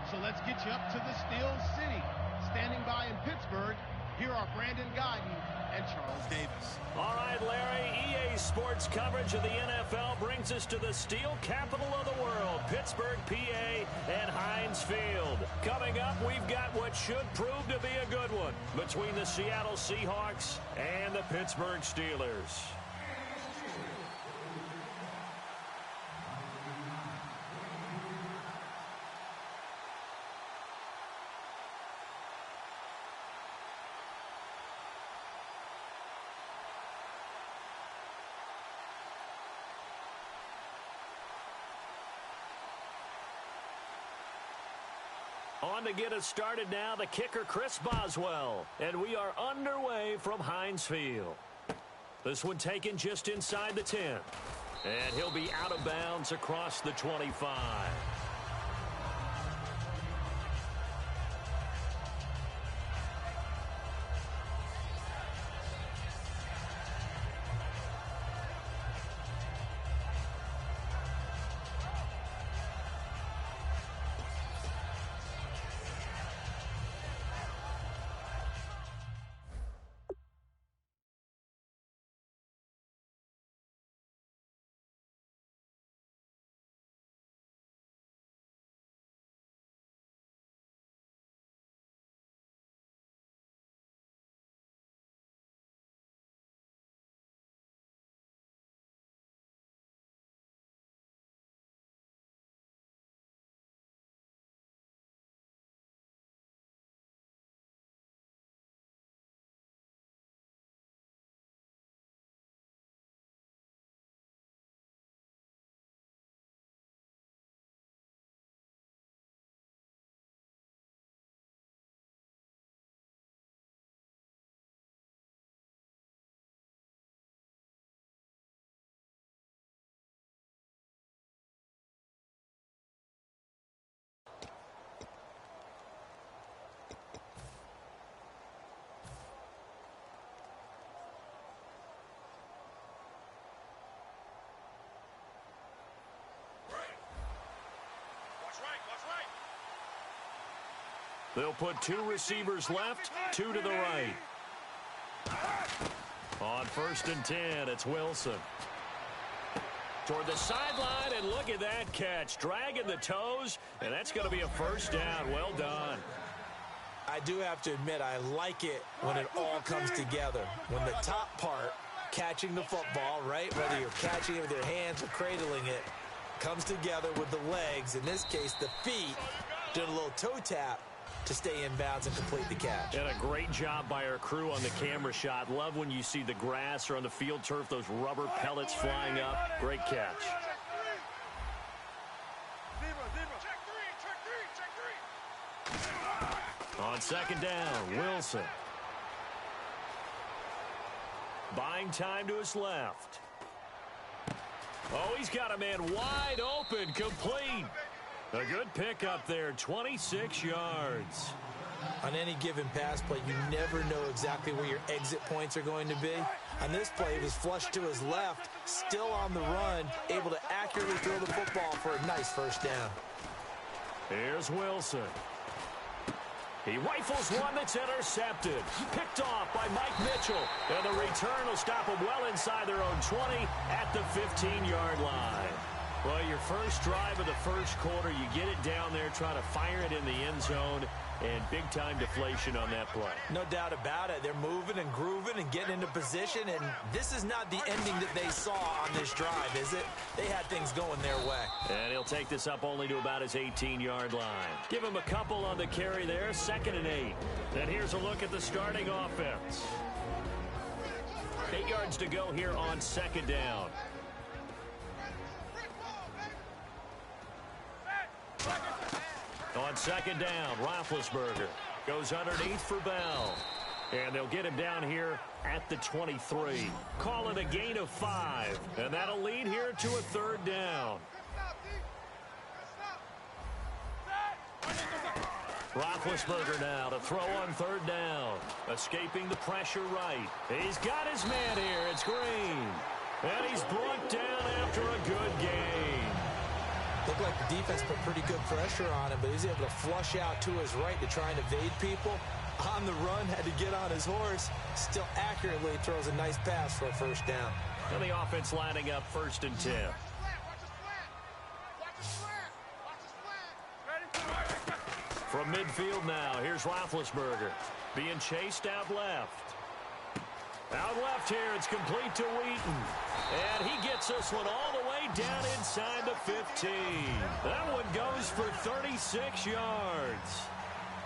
So let's get you up to the Steel City. Standing by in Pittsburgh, here are Brandon Guyton and Charles Davis. All right, Larry, EA Sports coverage of the NFL brings us to the steel capital of the world, Pittsburgh, PA, and Heinz Field. Coming up, we've got what should prove to be a good one between the Seattle Seahawks and the Pittsburgh Steelers. On to get us started now, the kicker, Chris Boswell. And we are underway from Heinz Field. This one taken just inside the 10. And he'll be out of bounds across the 25. They'll put 2 receivers left, 2 to the right. On 1st and 10, it's Wilson. Toward the sideline, and look at that catch. Dragging the toes, and that's going to be a first down. Well done. I do have to admit, I like it when it all comes together. When the top part, catching the football, right, whether you're catching it with your hands or cradling it, comes together with the legs, in this case the feet, did a little toe tap to stay in bounds and complete the catch. And a great job by our crew on the camera shot. Love when you see the grass or on the field turf, those rubber pellets flying up. Great catch. On 2nd down, Wilson. Buying time to his left. Oh, he's got a man wide open, complete. A good pickup there, 26 yards. On any given pass play, you never know exactly where your exit points are going to be. On this play, he was flushed to his left, still on the run, able to accurately throw the football for a nice first down. Here's Wilson. He rifles one that's intercepted. Picked off by Mike Mitchell. And the return will stop them well inside their own 20 at the 15-yard line. Well, your first drive of the first quarter, you get it down there, try to fire it in the end zone, and big-time deflation on that play. No doubt about it. They're moving and grooving and getting into position, and this is not the ending that they saw on this drive, is it? They had things going their way. And he'll take this up only to about his 18-yard line. Give him a couple on the carry there, 2nd and 8. And here's a look at the starting offense. 8 yards to go here on 2nd down. On 2nd down, Roethlisberger goes underneath for Bell. And they'll get him down here at the 23. Call it a gain of 5. And that'll lead here to a 3rd down. Roethlisberger now to throw on 3rd down. Escaping the pressure right. He's got his man here. It's Green. And he's brought down after a good game. Looked like the defense put pretty good pressure on him, but he's able to flush out to his right to try and evade people. On the run, had to get on his horse. Still accurately throws a nice pass for a first down. And the offense lining up 1st and 10. From midfield now, here's Roethlisberger. Being chased out left. Out left here, it's complete to Wheaton. And he gets this one all the way down inside the 15. That one goes for 36 yards.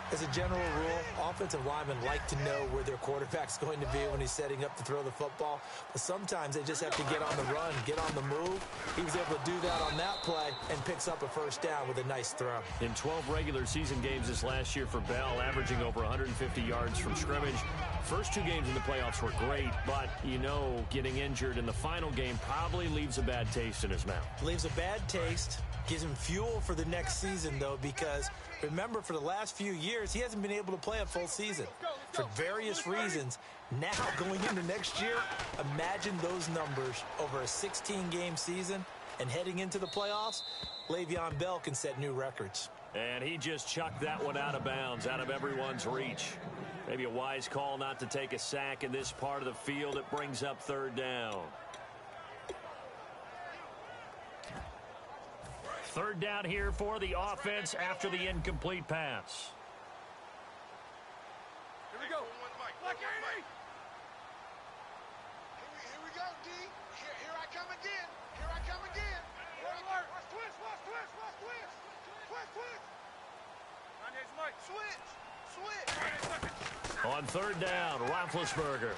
As a general rule, offensive linemen like to know where their quarterback's going to be when he's setting up to throw the football. But sometimes they just have to get on the run, get on the move. He was able to do that on that play and picks up a first down with a nice throw. In 12 regular season games this last year for Bell, averaging over 150 yards from scrimmage. First 2 games in the playoffs were great, but, you know, getting injured in the final game probably leaves a bad taste in his mouth. Leaves a bad taste. Gives him fuel for the next season, though, because remember, for the last few years, he hasn't been able to play a full season for various reasons. Now, going into next year, imagine those numbers over a 16-game season and heading into the playoffs. Le'Veon Bell can set new records. And he just chucked that one out of bounds, out of everyone's reach. Maybe a wise call not to take a sack in this part of the field. It brings up 3rd down. 3rd down here for the offense after the incomplete pass. Here we go. Black 80. Here we go, D. Here I come again. Here I come again. Watch twist. Kanye's Mike. Switch. On 3rd down, Roethlisberger.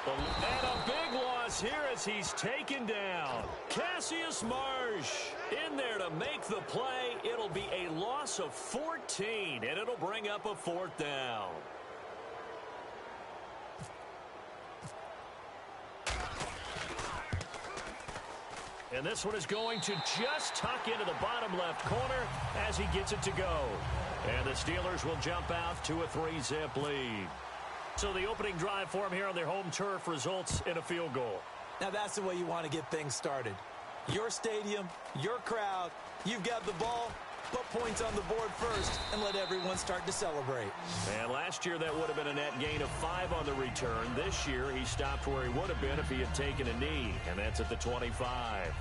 And a big loss here as he's taken down. Cassius Marsh in there to make the play. It'll be a loss of 14, and it'll bring up a 4th down. And this one is going to just tuck into the bottom left corner as he gets it to go. And the Steelers will jump out to a 3-zip lead. So the opening drive for them here on their home turf results in a field goal. Now that's the way you want to get things started. Your stadium, your crowd, you've got the ball, put points on the board first, and let everyone start to celebrate. And last year, that would have been a net gain of 5 on the return. This year, he stopped where he would have been if he had taken a knee, and that's at the 25.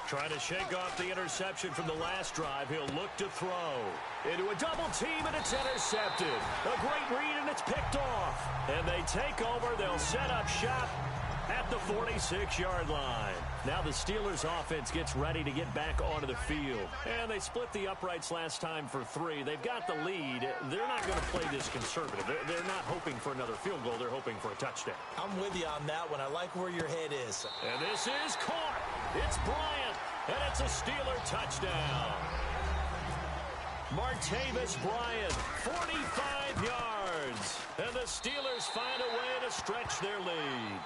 Trying to shake off the interception from the last drive. He'll look to throw. Into a double team, and it's intercepted. A great read, and it's picked off. And they take over. They'll set up shop at the 46-yard line. Now the Steelers offense gets ready to get back onto the field. And they split the uprights last time for 3. They've got the lead. They're not going to play this conservative. They're not hoping for another field goal. They're hoping for a touchdown. I'm with you on that one. I like where your head is. And this is caught. It's Bryant, and it's a Steeler touchdown. Martavis Bryant, 45 yards. And the Steelers find a way to stretch their lead.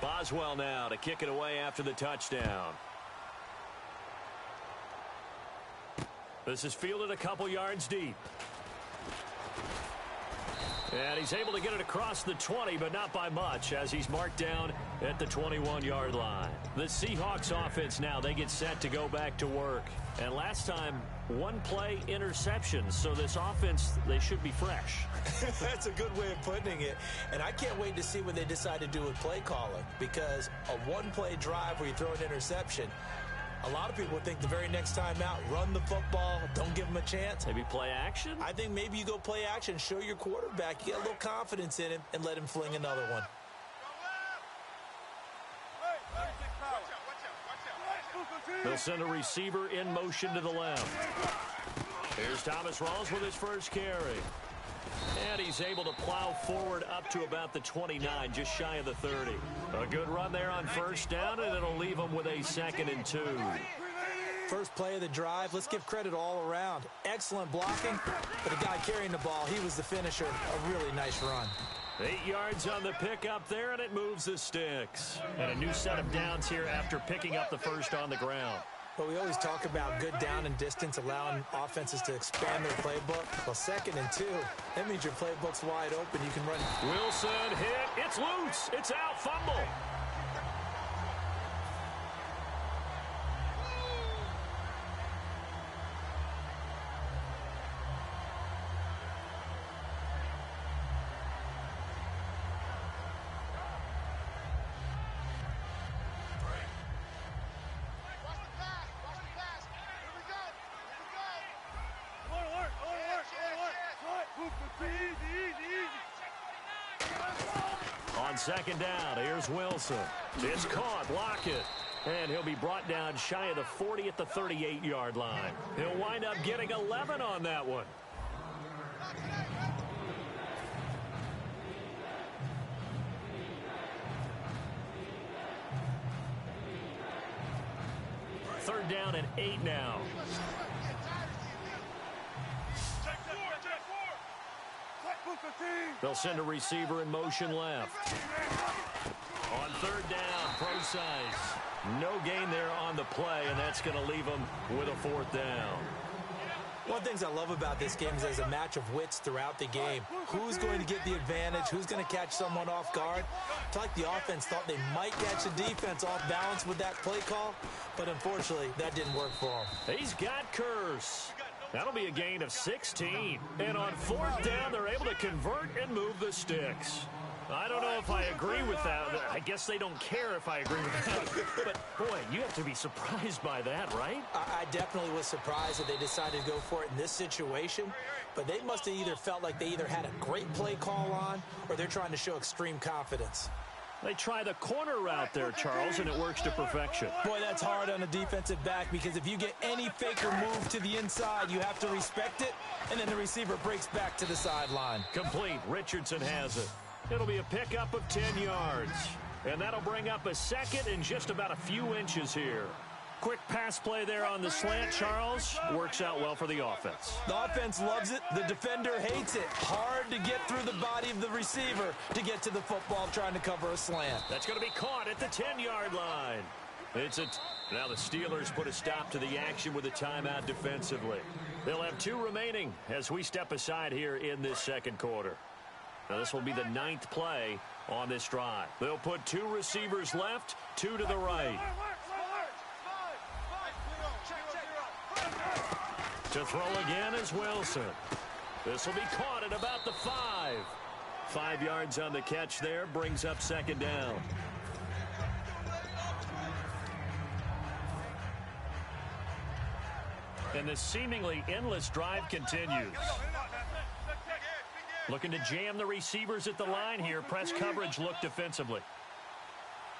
Boswell now to kick it away after the touchdown. This is fielded a couple yards deep. And he's able to get it across the 20, but not by much, as he's marked down at the 21-yard line. The Seahawks offense now, they get set to go back to work. And last time, one play interception, so this offense, they should be fresh. That's a good way of putting it. And I can't wait to see what they decide to do with play calling, because a one-play drive where you throw an interception, a lot of people would think the very next time out, run the football, don't give him a chance. Maybe play action? I think maybe you go play action, show your quarterback, you get a little confidence in him, and let him fling another one. They'll send a receiver in motion to the left. Here's Thomas Rawls with his first carry. And he's able to plow forward up to about the 29, just shy of the 30. A good run there on first down, and it'll leave him with a 2nd and 2. First play of the drive, let's give credit all around. Excellent blocking, but the guy carrying the ball, he was the finisher. A really nice run. 8 yards on the pickup there, and it moves the sticks. And a new set of downs here after picking up the first on the ground. But we always talk about good down and distance, allowing offenses to expand their playbook. Well, 2nd and 2, that means your playbook's wide open. You can run. Wilson hit. It's loose. It's out. Fumble. On 2nd down, here's Wilson. It's caught, block it. And he'll be brought down shy of the 40 at the 38-yard line. He'll wind up getting 11 on that one. Third down and 8 now. They'll send a receiver in motion left. On 3rd down, Procise. No gain there on the play, and that's going to leave them with a 4th down. One of the things I love about this game is there's a match of wits throughout the game. Who's going to get the advantage? Who's going to catch someone off guard? It's like the offense thought they might catch the defense off balance with that play call, but unfortunately, that didn't work for them. He's got Curse. That'll be a gain of 16. And on 4th down, they're able to convert and move the sticks. I don't know if I agree with that. I guess they don't care if I agree with that. But, boy, you have to be surprised by that, right? I definitely was surprised that they decided to go for it in this situation. But they must have either felt like they either had a great play call on or they're trying to show extreme confidence. They try the corner route there, Charles, and it works to perfection. Boy, that's hard on a defensive back because if you get any fake or move to the inside, you have to respect it, and then the receiver breaks back to the sideline. Complete. Richardson has it. It'll be a pickup of 10 yards. And that'll bring up a second and just about a few inches here. Quick pass play there on the slant, Charles. Works out well for the offense. The offense loves it. The defender hates it. Hard to get through the body of the receiver to get to the football trying to cover a slant. That's going to be caught at the 10-yard line. Now the Steelers put a stop to the action with a timeout defensively. They'll have 2 remaining as we step aside here in this second quarter. Now this will be the 9th play on this drive. They'll put 2 receivers left, 2 to the right. To throw again is Wilson. This will be caught at about the 5. 5 yards on the catch there, brings up second down. And the seemingly endless drive continues. Looking to jam the receivers at the line here. Press coverage look defensively.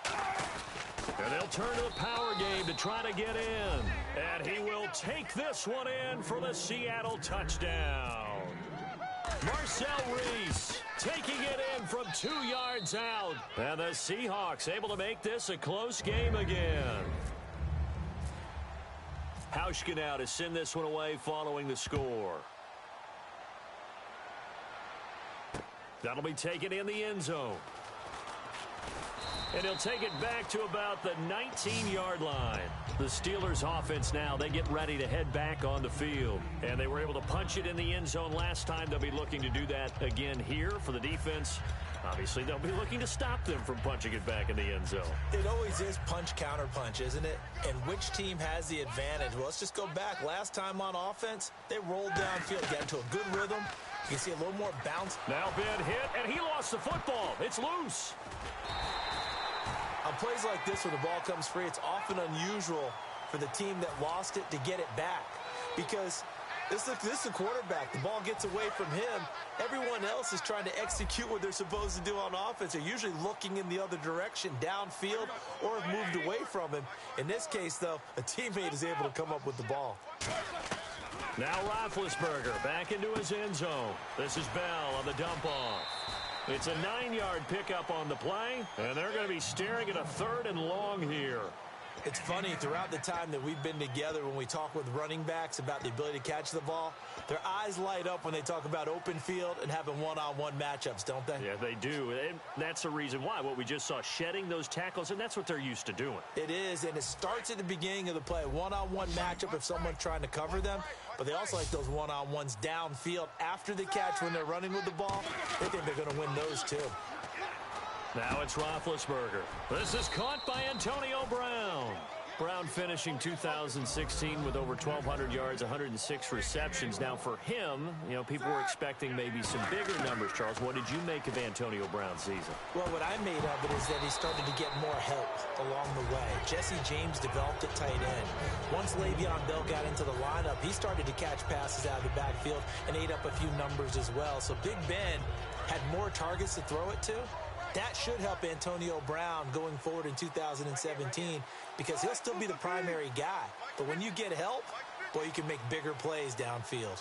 And they'll turn to the power game to try to get in. And he will take this one in for the Seattle touchdown. Marcel Reese taking it in from 2 yards out. And the Seahawks able to make this a close game again. Hauschka now to send this one away following the score. That'll be taken in the end zone. And he'll take it back to about the 19-yard line. The Steelers offense now, they get ready to head back on the field. And they were able to punch it in the end zone last time. They'll be looking to do that again here for the defense. Obviously, they'll be looking to stop them from punching it back in the end zone. It always is punch, counter punch, isn't it? And which team has the advantage? Well, let's just go back. Last time on offense, they rolled downfield, got into a good rhythm. You can see a little more bounce. Now Ben hit, and he lost the football. It's loose. On plays like this where the ball comes free, it's often unusual for the team that lost it to get it back. Because this is the quarterback. The ball gets away from him. Everyone else is trying to execute what they're supposed to do on offense. They're usually looking in the other direction, downfield, or have moved away from him. In this case, though, a teammate is able to come up with the ball. Now Roethlisberger back into his end zone. This is Bell on the dump off. It's a 9-yard pickup on the play, and they're going to be staring at a 3rd and long here. It's funny, throughout the time that we've been together, when we talk with running backs about the ability to catch the ball, their eyes light up when they talk about open field and having one-on-one matchups, don't they? Yeah, they do. And that's the reason why. What we just saw, shedding those tackles, and that's what they're used to doing. It is, and it starts at the beginning of the play. One-on-one matchup if someone's trying to cover them, but they also like those one-on-ones downfield after the catch when they're running with the ball. They think they're going to win those too. Now it's Roethlisberger. This is caught by Antonio Brown. Brown finishing 2016 with over 1,200 yards, 106 receptions. Now for him, you know, people were expecting maybe some bigger numbers, Charles. What did you make of Antonio Brown's season? Well, what I made of it is that he started to get more help along the way. Jesse James developed at tight end. Once Le'Veon Bell got into the lineup, he started to catch passes out of the backfield and ate up a few numbers as well. So Big Ben had more targets to throw it to. That should help Antonio Brown going forward in 2017 because he'll still be the primary guy. But when you get help, boy, you can make bigger plays downfield.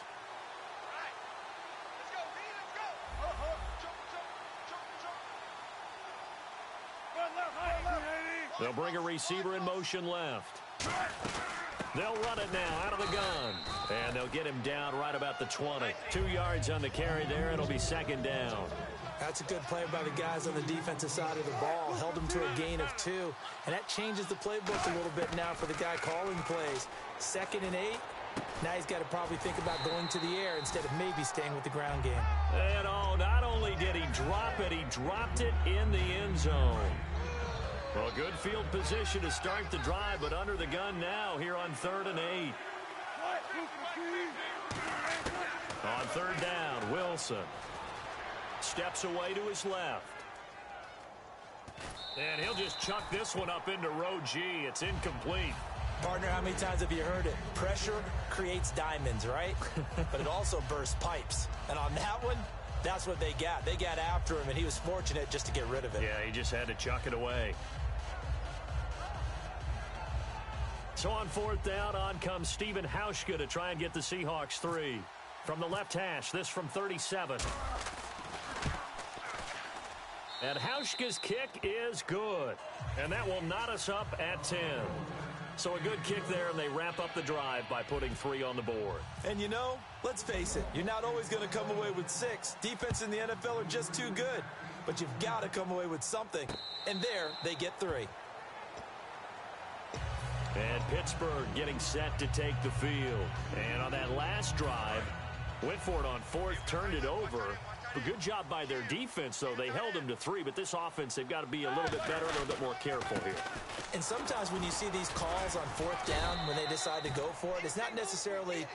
They'll bring a receiver in motion left. They'll run it now out of the gun. And they'll get him down right about the 20. 2 yards on the carry there. It'll be second down. That's a good play by the guys on the defensive side of the ball. Held him to a gain of 2. And that changes the playbook a little bit now for the guy calling plays. 2nd and 8. Now he's got to probably think about going to the air instead of maybe staying with the ground game. And oh, not only did he drop it, he dropped it in the end zone. Well, good field position to start the drive, but under the gun now here on 3rd and 8. On 3rd down, Wilson steps away to his left. And he'll just chuck this one up into row G. It's incomplete. Partner, how many times have you heard it? Pressure creates diamonds, right? But it also bursts pipes. And on that one, that's what they got. They got after him, and he was fortunate just to get rid of it. Yeah, he just had to chuck it away. So on fourth down, on comes Stephen Hauschka to try and get the Seahawks 3. From the left hash, this from 37. And Hauschka's kick is good. And that will knot us up at 10. So a good kick there, and they wrap up the drive by putting 3 on the board. And you know, let's face it, you're not always going to come away with 6. Defense in the NFL are just too good. But you've got to come away with something. And there, they get 3. And Pittsburgh getting set to take the field. And on that last drive, went for it on fourth, turned it over. A good job by their defense, though. They held them to 3, but this offense, they've got to be a little bit better, a little bit more careful here. And sometimes when you see these calls on fourth down, when they decide to go for it, it's not necessarily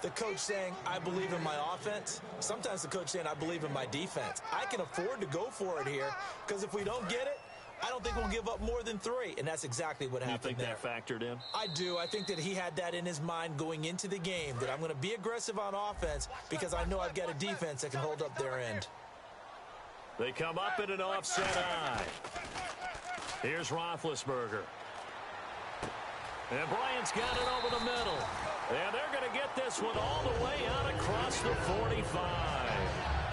the coach saying, I believe in my offense. Sometimes the coach saying, I believe in my defense. I can afford to go for it here, because if we don't get it, I don't think we'll give up more than 3, and that's exactly what happened there. You think that factored in? I do. I think that he had that in his mind going into the game, that I'm going to be aggressive on offense because I know I've got a defense that can hold up their end. They come up in an offset eye. Here's Roethlisberger. And Bryant's got it over the middle. And they're going to get this one all the way out across the 45.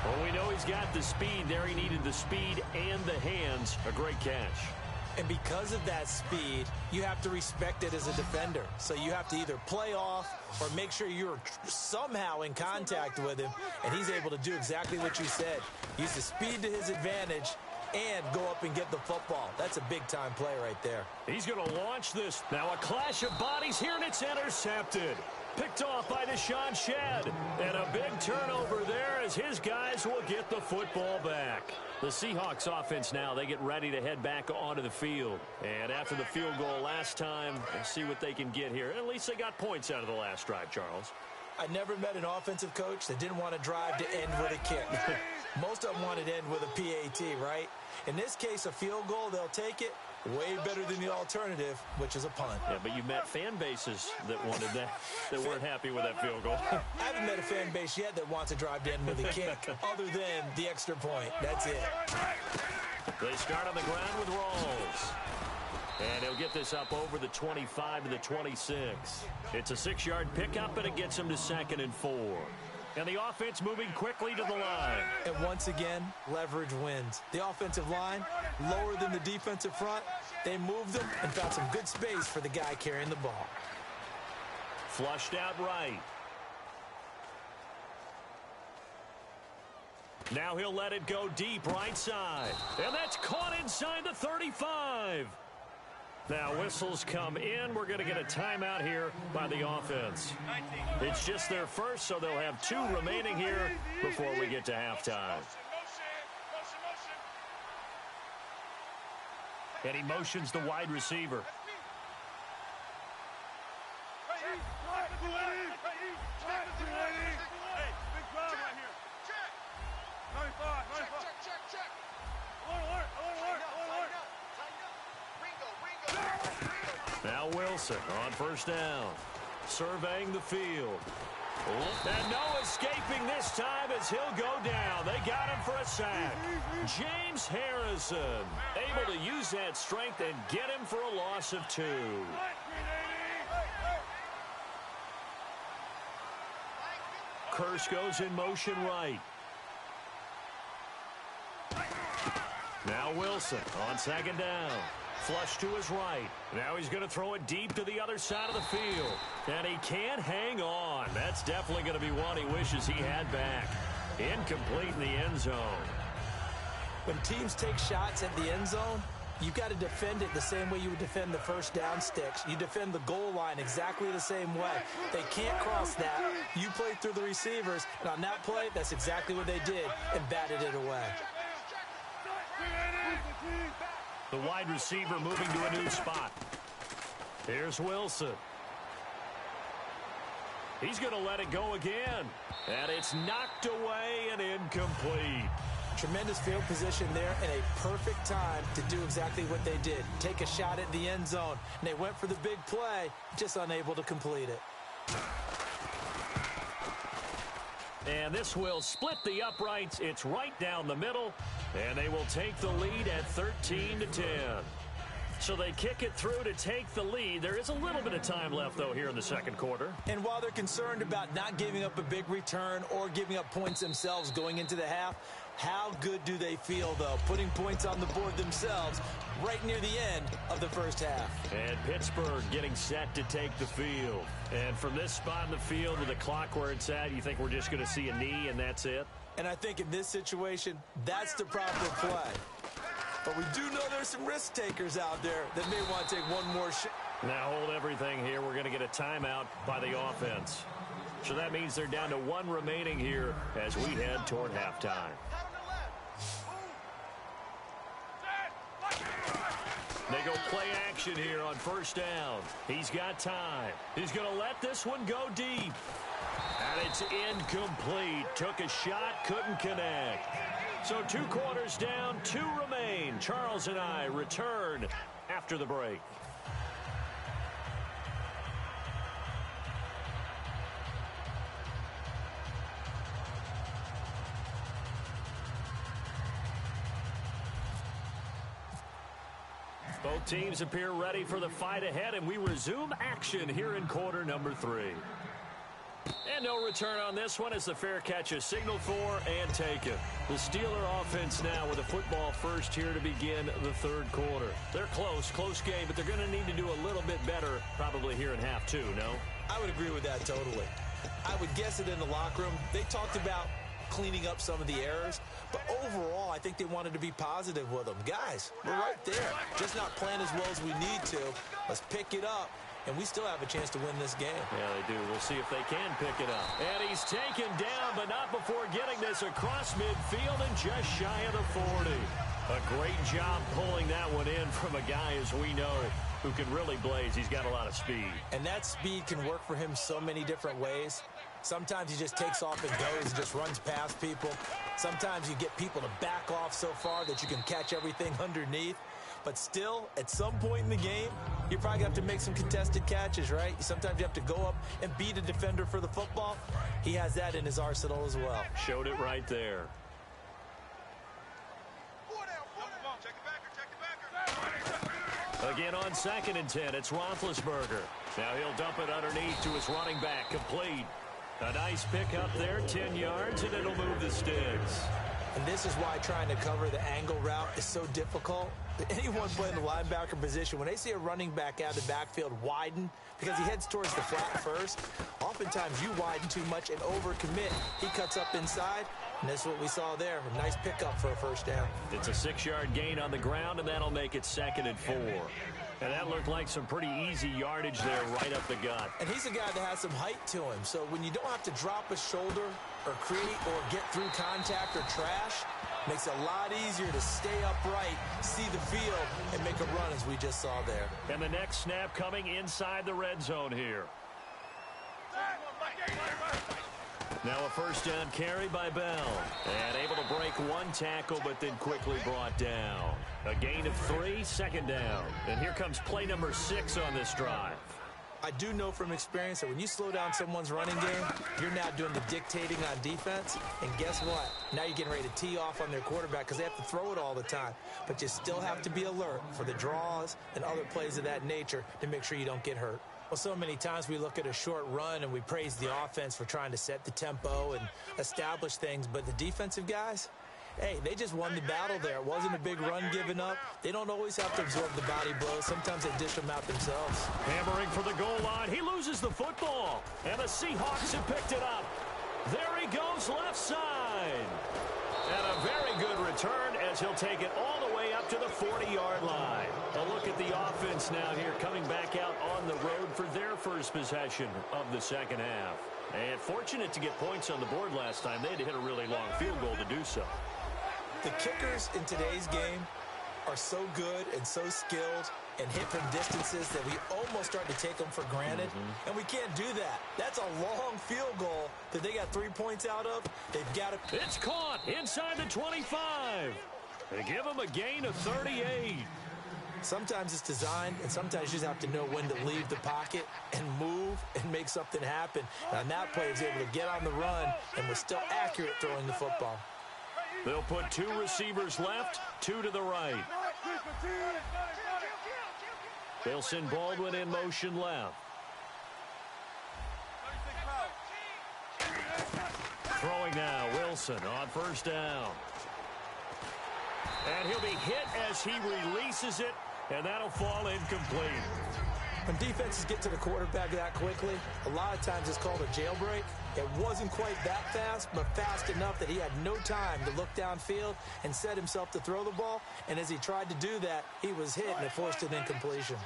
Well, we know he's got the speed there. He needed the speed and the hands. A great catch. And because of that speed, you have to respect it as a defender. So you have to either play off or make sure you're somehow in contact with him. And he's able to do exactly what you said. Use the speed to his advantage and go up and get the football. That's a big-time play right there. He's going to launch this. Now a clash of bodies here, and it's intercepted. Picked off by Deshaun Shedd. And a big turnover there as his guys will get the football back. The Seahawks offense now, they get ready to head back onto the field. And after the field goal last time, let's see what they can get here. At least they got points out of the last drive, Charles. I never met an offensive coach that didn't want to drive to end with a kick. Most of them wanted to end with a PAT, right? In this case, a field goal, they'll take it. Way better than the alternative, which is a punt. Yeah, but you met fan bases that wanted that, that weren't happy with that field goal. I haven't met a fan base yet that wants to drive to end with a kick, other than the extra point. That's it. They start on the ground with Rawls. And he'll get this up over the 25 to the 26. It's a 6-yard pickup, and it gets him to 2nd and 4. And the offense moving quickly to the line. And once again, leverage wins. The offensive line, lower than the defensive front. They moved them and found some good space for the guy carrying the ball. Flushed out right. Now he'll let it go deep right side. And that's caught inside the 35. Now whistles come in. We're going to get a timeout here by the offense. It's just their first, so they'll have 2 remaining here before we get to halftime. And he motions the wide receiver. Now Wilson on first down, surveying the field. And no escaping this time as he'll go down. They got him for a sack. James Harrison able to use that strength and get him for a loss of 2. Kearse goes in motion right. Now Wilson on 2nd down. Flush to his right. Now he's going to throw it deep to the other side of the field. And he can't hang on. That's definitely going to be one he wishes he had back. Incomplete in the end zone. When teams take shots at the end zone, you've got to defend it the same way you would defend the first down sticks. You defend the goal line exactly the same way. They can't cross that. You play through the receivers. And on that play, that's exactly what they did and batted it away. The wide receiver moving to a new spot. Here's Wilson. He's going to let it go again. And it's knocked away and incomplete. Tremendous field position there and a perfect time to do exactly what they did. Take a shot at the end zone. And they went for the big play, just unable to complete it. And this will split the uprights. It's right down the middle. And they will take the lead at 13-10. So they kick it through to take the lead. There is a little bit of time left, though, here in the second quarter. And while they're concerned about not giving up a big return or giving up points themselves going into the half, how good do they feel, though, putting points on the board themselves right near the end of the first half? And Pittsburgh getting set to take the field. And from this spot in the field with the clock where it's at, you think we're just going to see a knee and that's it? And I think in this situation, that's the proper play. But we do know there's some risk takers out there that may want to take one more shot. Now hold everything here. We're going to get a timeout by the offense. So that means they're down to one remaining here as we head toward halftime. They go play action here on first down. He's got time. He's going to let this one go deep. And it's incomplete. Took a shot, couldn't connect. So 2 quarters down, 2 remain. Charles and I return after the break. Both teams appear ready for the fight ahead, and we resume action here in quarter number 3. And no return on this one as the fair catch is signaled for and taken. The Steeler offense now with a football first here to begin the third quarter. They're close game, but they're going to need to do a little bit better probably here in half 2, no? I would agree with that totally. I would guess it in the locker room. They talked about cleaning up some of the errors, but overall, I think they wanted to be positive with them. Guys, we're right there. Just not playing as well as we need to. Let's pick it up. And we still have a chance to win this game. Yeah, they do. We'll see if they can pick it up. And he's taken down, but not before getting this across midfield and just shy of the 40. A great job pulling that one in from a guy, as we know, who can really blaze. He's got a lot of speed. And that speed can work for him so many different ways. Sometimes he just takes off and goes and just runs past people. Sometimes you get people to back off so far that you can catch everything underneath. But still, at some point in the game, you're probably going to have to make some contested catches, right? Sometimes you have to go up and beat a defender for the football. He has that in his arsenal as well. Showed it right there. Again on 2nd and 10, it's Roethlisberger. Now he'll dump it underneath to his running back, complete. A nice pickup there, 10 yards, and it'll move the sticks. And this is why trying to cover the angle route is so difficult. Anyone playing the linebacker position, when they see a running back out of the backfield widen, because he heads towards the flat first, oftentimes you widen too much and overcommit. He cuts up inside, and that's what we saw there. A nice pickup for a first down. It's a 6-yard gain on the ground, and that'll make it 2nd and 4. And that looked like some pretty easy yardage there right up the gut. And he's a guy that has some height to him. So when you don't have to drop a shoulder or create or get through contact or trash, makes it a lot easier to stay upright, see the field, and make a run as we just saw there. And the next snap coming inside the red zone here. Now a first down carry by Bell. And able to break one tackle, but then quickly brought down. A gain of 3, 2nd down. And here comes play number 6 on this drive. I do know from experience that when you slow down someone's running game, you're now doing the dictating on defense. And guess what? Now you're getting ready to tee off on their quarterback because they have to throw it all the time. But you still have to be alert for the draws and other plays of that nature to make sure you don't get hurt. Well, so many times we look at a short run and we praise the offense for trying to set the tempo and establish things. But the defensive guys, hey, they just won the battle there. It wasn't a big run given up. They don't always have to absorb the body blows. Sometimes they dish them out themselves. Hammering for the goal line. He loses the football. And the Seahawks have picked it up. There he goes left side. And a very good return as he'll take it all the way up to the 40-yard line. A look at the offense now here coming back out on the road for their first possession of the second half. And fortunate to get points on the board last time. They had to hit a really long field goal to do so. The kickers in today's game are so good and so skilled and hit from distances that we almost start to take them for granted. And we can't do that. That's a long field goal that they got 3 points out of. They've got to. It's caught inside the 25. They give him a gain of 38. Sometimes it's designed, and sometimes you just have to know when to leave the pocket and move and make something happen. And on that play, he was able to get on the run and was still accurate throwing the football. They'll put 2 receivers left, 2 to the right. They'll send Baldwin in motion left. Throwing now, Wilson on first down. And he'll be hit as he releases it, and that'll fall incomplete. When defenses get to the quarterback that quickly, a lot of times it's called a jailbreak. It wasn't quite that fast, but fast enough that he had no time to look downfield and set himself to throw the ball. And as he tried to do that, he was hit, and it forced an incompletion.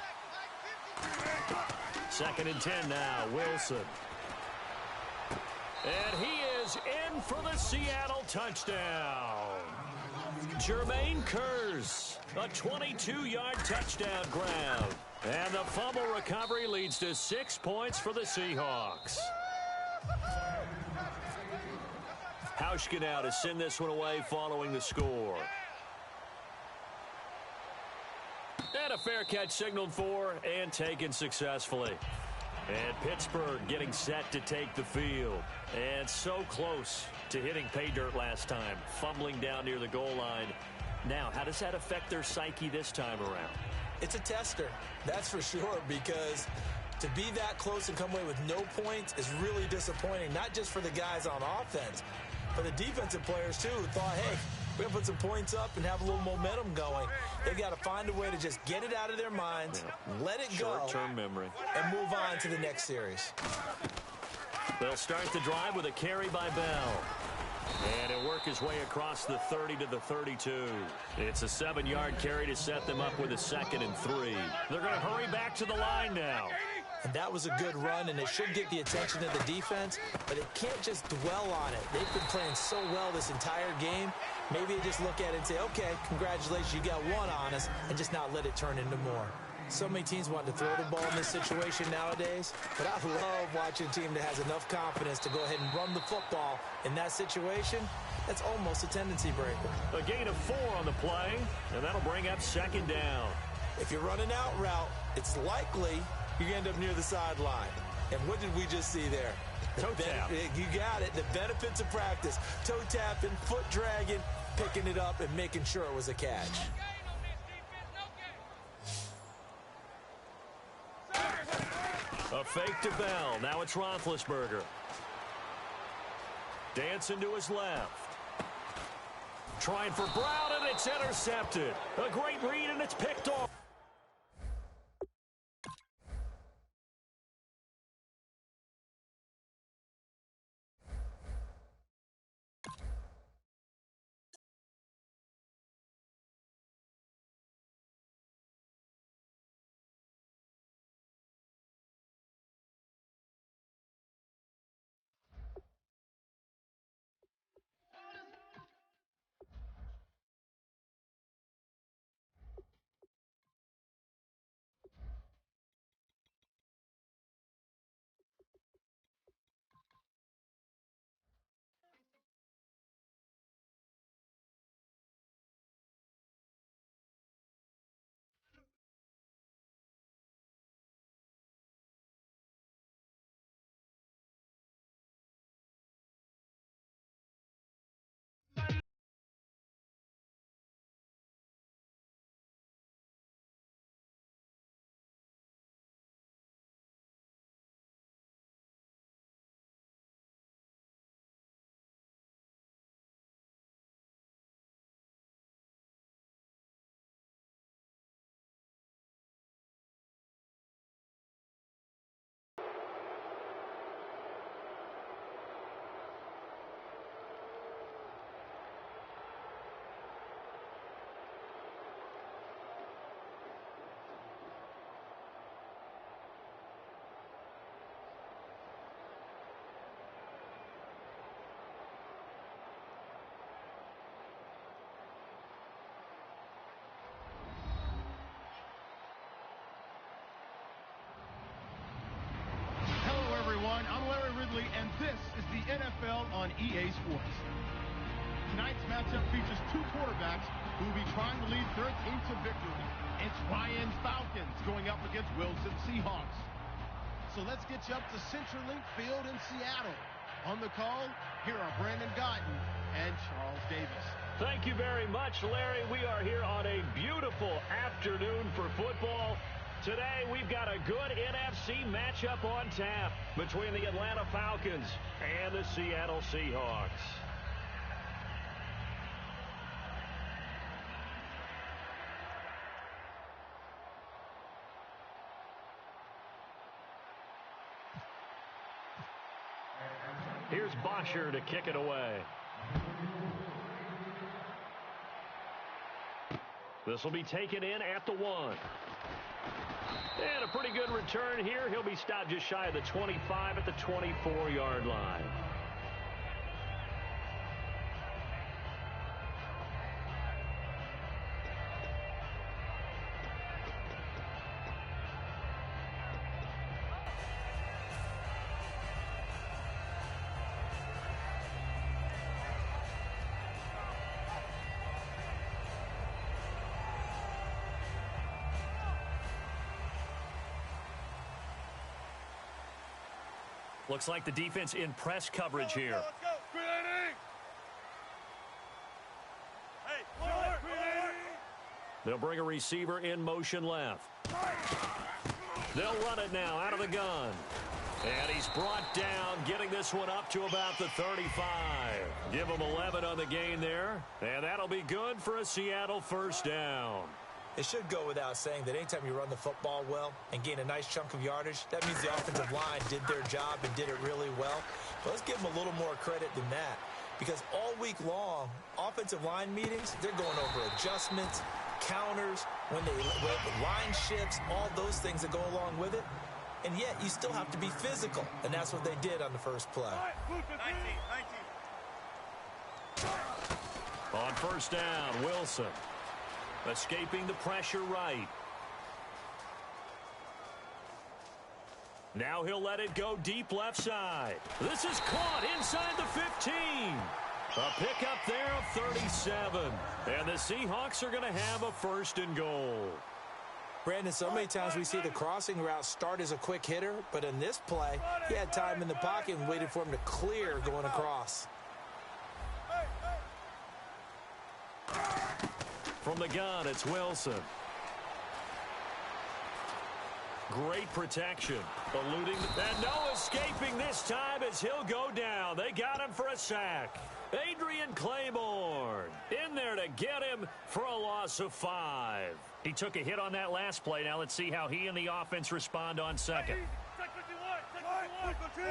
2nd and 10 now, Wilson. And he is in for the Seattle touchdown. Jermaine Kearse, a 22-yard touchdown grab. And the fumble recovery leads to 6 points for the Seahawks. Hauschka now to send this one away following the score. And a fair catch signaled for and taken successfully. And Pittsburgh getting set to take the field. And so close to hitting pay dirt last time, fumbling down near the goal line. Now, how does that affect their psyche this time around? It's a tester, that's for sure, because to be that close and come away with no points is really disappointing, not just for the guys on offense, but the defensive players, too, who thought, hey, we're going to put some points up and have a little momentum going. They've got to find a way to just get it out of their minds, let it go, short-term memory, and move on to the next series. They'll start the drive with a carry by Bell. And he'll work his way across the 30 to the 32. It's a 7-yard carry to set them up with a 2nd and 3. They're going to hurry back to the line now. And that was a good run, and it should get the attention of the defense, but it can't just dwell on it. They've been playing so well this entire game. Maybe they just look at it and say, okay, congratulations, you got one on us, and just not let it turn into more. So many teams want to throw the ball in this situation nowadays, but I love watching a team that has enough confidence to go ahead and run the football in that situation. That's almost a tendency breaker. A gain of 4 on the play, and that'll bring up 2nd down. If you're running out route, it's likely you end up near the sideline. And what did we just see there? Toe tap. You got it. The benefits of practice. Toe tapping, foot dragging, picking it up, and making sure it was a catch. A fake to Bell. Now it's Roethlisberger. Dancing to his left. Trying for Brown, and it's intercepted. A great read, and it's picked off. on EA Sports. Tonight's matchup features two quarterbacks who will be trying to lead their team to victory. It's Ryan's Falcons going up against Wilson Seahawks. So let's get you up to CenturyLink Field in Seattle. On the call, here are Brandon Guyton and Charles Davis. Thank you very much, Larry. We are here on a beautiful afternoon for football. Today, we've got a good NFC matchup on tap between the Atlanta Falcons and the Seattle Seahawks. Here's Bosher to kick it away. This will be taken in at the 1. And a pretty good return here. He'll be stopped just shy of the 25 at the 24-yard line. Looks like the defense in press coverage here. Let's go. They'll bring a receiver in motion left. They'll run it now out of the gun. And he's brought down, getting this one up to about the 35. Give him 11 on the gain there. And that'll be good for a Seattle first down. It should go without saying that anytime you run the football well and gain a nice chunk of yardage, that means the offensive line did their job and did it really well. But let's give them a little more credit than that, because all week long, offensive line meetings, they're going over adjustments, counters, when line shifts, all those things that go along with it. And yet, you still have to be physical, and that's what they did on the first play. 19. On first down, Wilson. Escaping the pressure right. Now he'll let it go deep left side. This is caught inside the 15. A pickup there of 37. And the Seahawks are going to have a first and goal. Brandon, so many times we see the crossing route start as a quick hitter, but in this play, he had time in the pocket and waited for him to clear going across. From the gun, it's Wilson. Great protection. Eluding, and no escaping this time as he'll go down. They got him for a sack. Adrian Claiborne in there to get him for a loss of 5. He took a hit on that last play. Now let's see how he and the offense respond on second. Take 51. 14,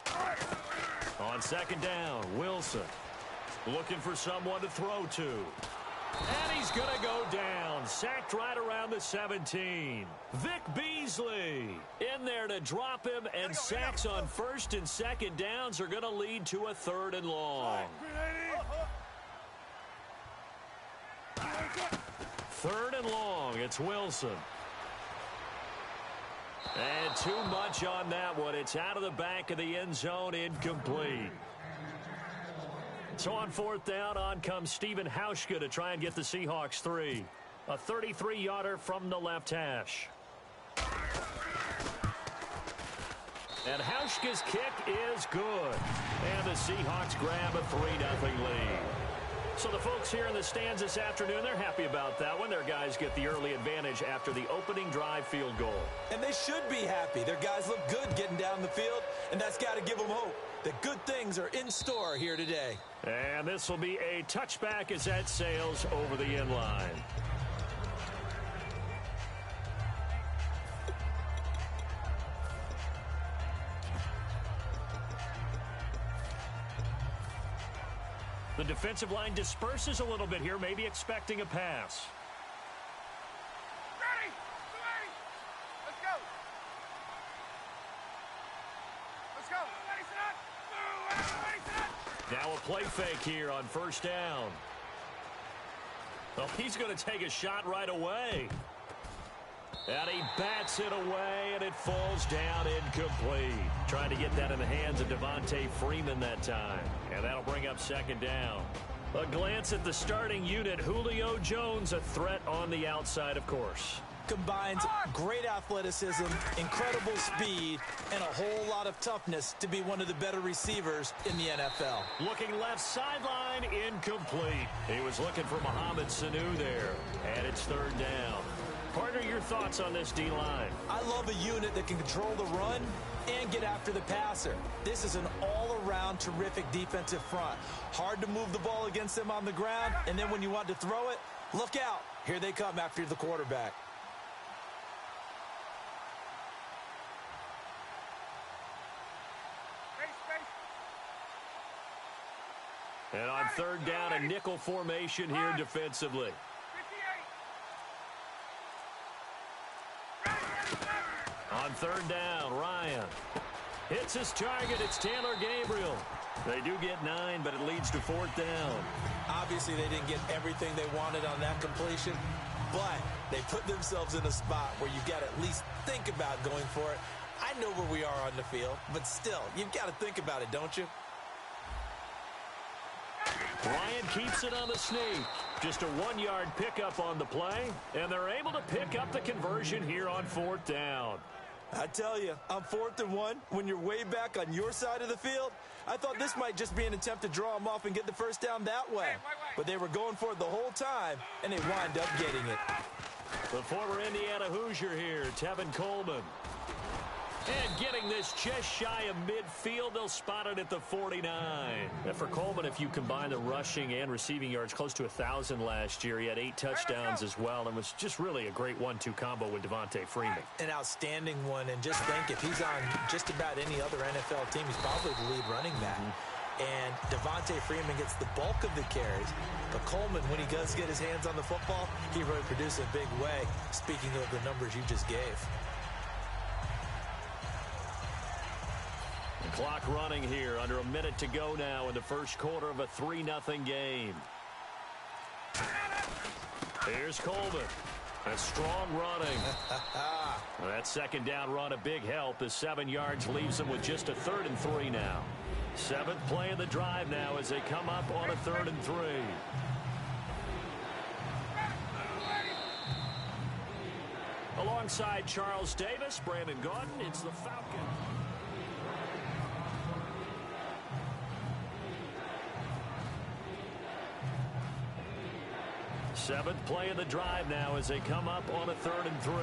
Zebra. On second down, Wilson looking for someone to throw to. And he's going to go down. Sacked right around the 17. Vic Beasley in there to drop him, and sacks on first and second downs are going to lead to a 3rd and long. 3rd and long, it's Wilson. And too much on that one. It's out of the back of the end zone, incomplete. So on 4th down, on comes Stephen Hauschka to try and get the Seahawks 3. A 33-yarder from the left hash. And Hauschka's kick is good. And the Seahawks grab a 3-0 lead. So the folks here in the stands this afternoon, they're happy about that one. Their guys get the early advantage after the opening drive field goal. And they should be happy. Their guys look good getting down the field, and that's got to give them hope that good things are in store here today. And this will be a touchback as that sails over the end line. The defensive line disperses a little bit here, maybe expecting a pass. Ready. Let's go. Now a play fake here on first down. Well, he's going to take a shot right away. And he bats it away, and it falls down incomplete. Trying to get that in the hands of Devontae Freeman that time. And that'll bring up second down. A glance at the starting unit. Julio Jones, a threat on the outside, of course. Combines great athleticism, incredible speed, and a whole lot of toughness to be one of the better receivers in the NFL. Looking left sideline, incomplete. He was looking for Mohamed Sanu there. And it's third down. Partner, your thoughts on this D-line? I love a unit that can control the run and get after the passer. This is an all-around terrific defensive front. Hard to move the ball against them on the ground, and then when you want to throw it, look out. Here they come after the quarterback. And on third down, a nickel formation here defensively. On third down, Ryan hits his target. It's Taylor Gabriel. They do get 9, but it leads to fourth down. Obviously, they didn't get everything they wanted on that completion, but they put themselves in a spot where you've got to at least think about going for it. I know where we are on the field, but still, you've got to think about it, don't you? Ryan keeps it on the sneak. Just a 1-yard pickup on the play, and they're able to pick up the conversion here on fourth down. I tell you, on 4th and 1, when you're way back on your side of the field, I thought this might just be an attempt to draw them off and get the first down that way. But they were going for it the whole time, and they wind up getting it. The former Indiana Hoosier here, Tevin Coleman. And getting this just shy of midfield, they'll spot it at the 49. And for Coleman, if you combine the rushing and receiving yards, close to 1,000 last year. He had 8 touchdowns as well and was just really a great 1-2 combo with Devontae Freeman. An outstanding one, and just think, if he's on just about any other NFL team, he's probably the lead running back. And Devontae Freeman gets the bulk of the carries. But Coleman, when he does get his hands on the football, he really produces a big way, speaking of the numbers you just gave. Clock running here, under a minute to go now in the first quarter of a 3-0 game. Here's Coleman. A strong running. That second down run a big help. The 7 yards leaves them with just a 3rd and 3 now. 7th play of the drive now as they come up on a 3rd and 3. Alongside Charles Davis, Brandon Gordon, it's the Falcons. Seventh play of the drive now as they come up on a 3rd and 3.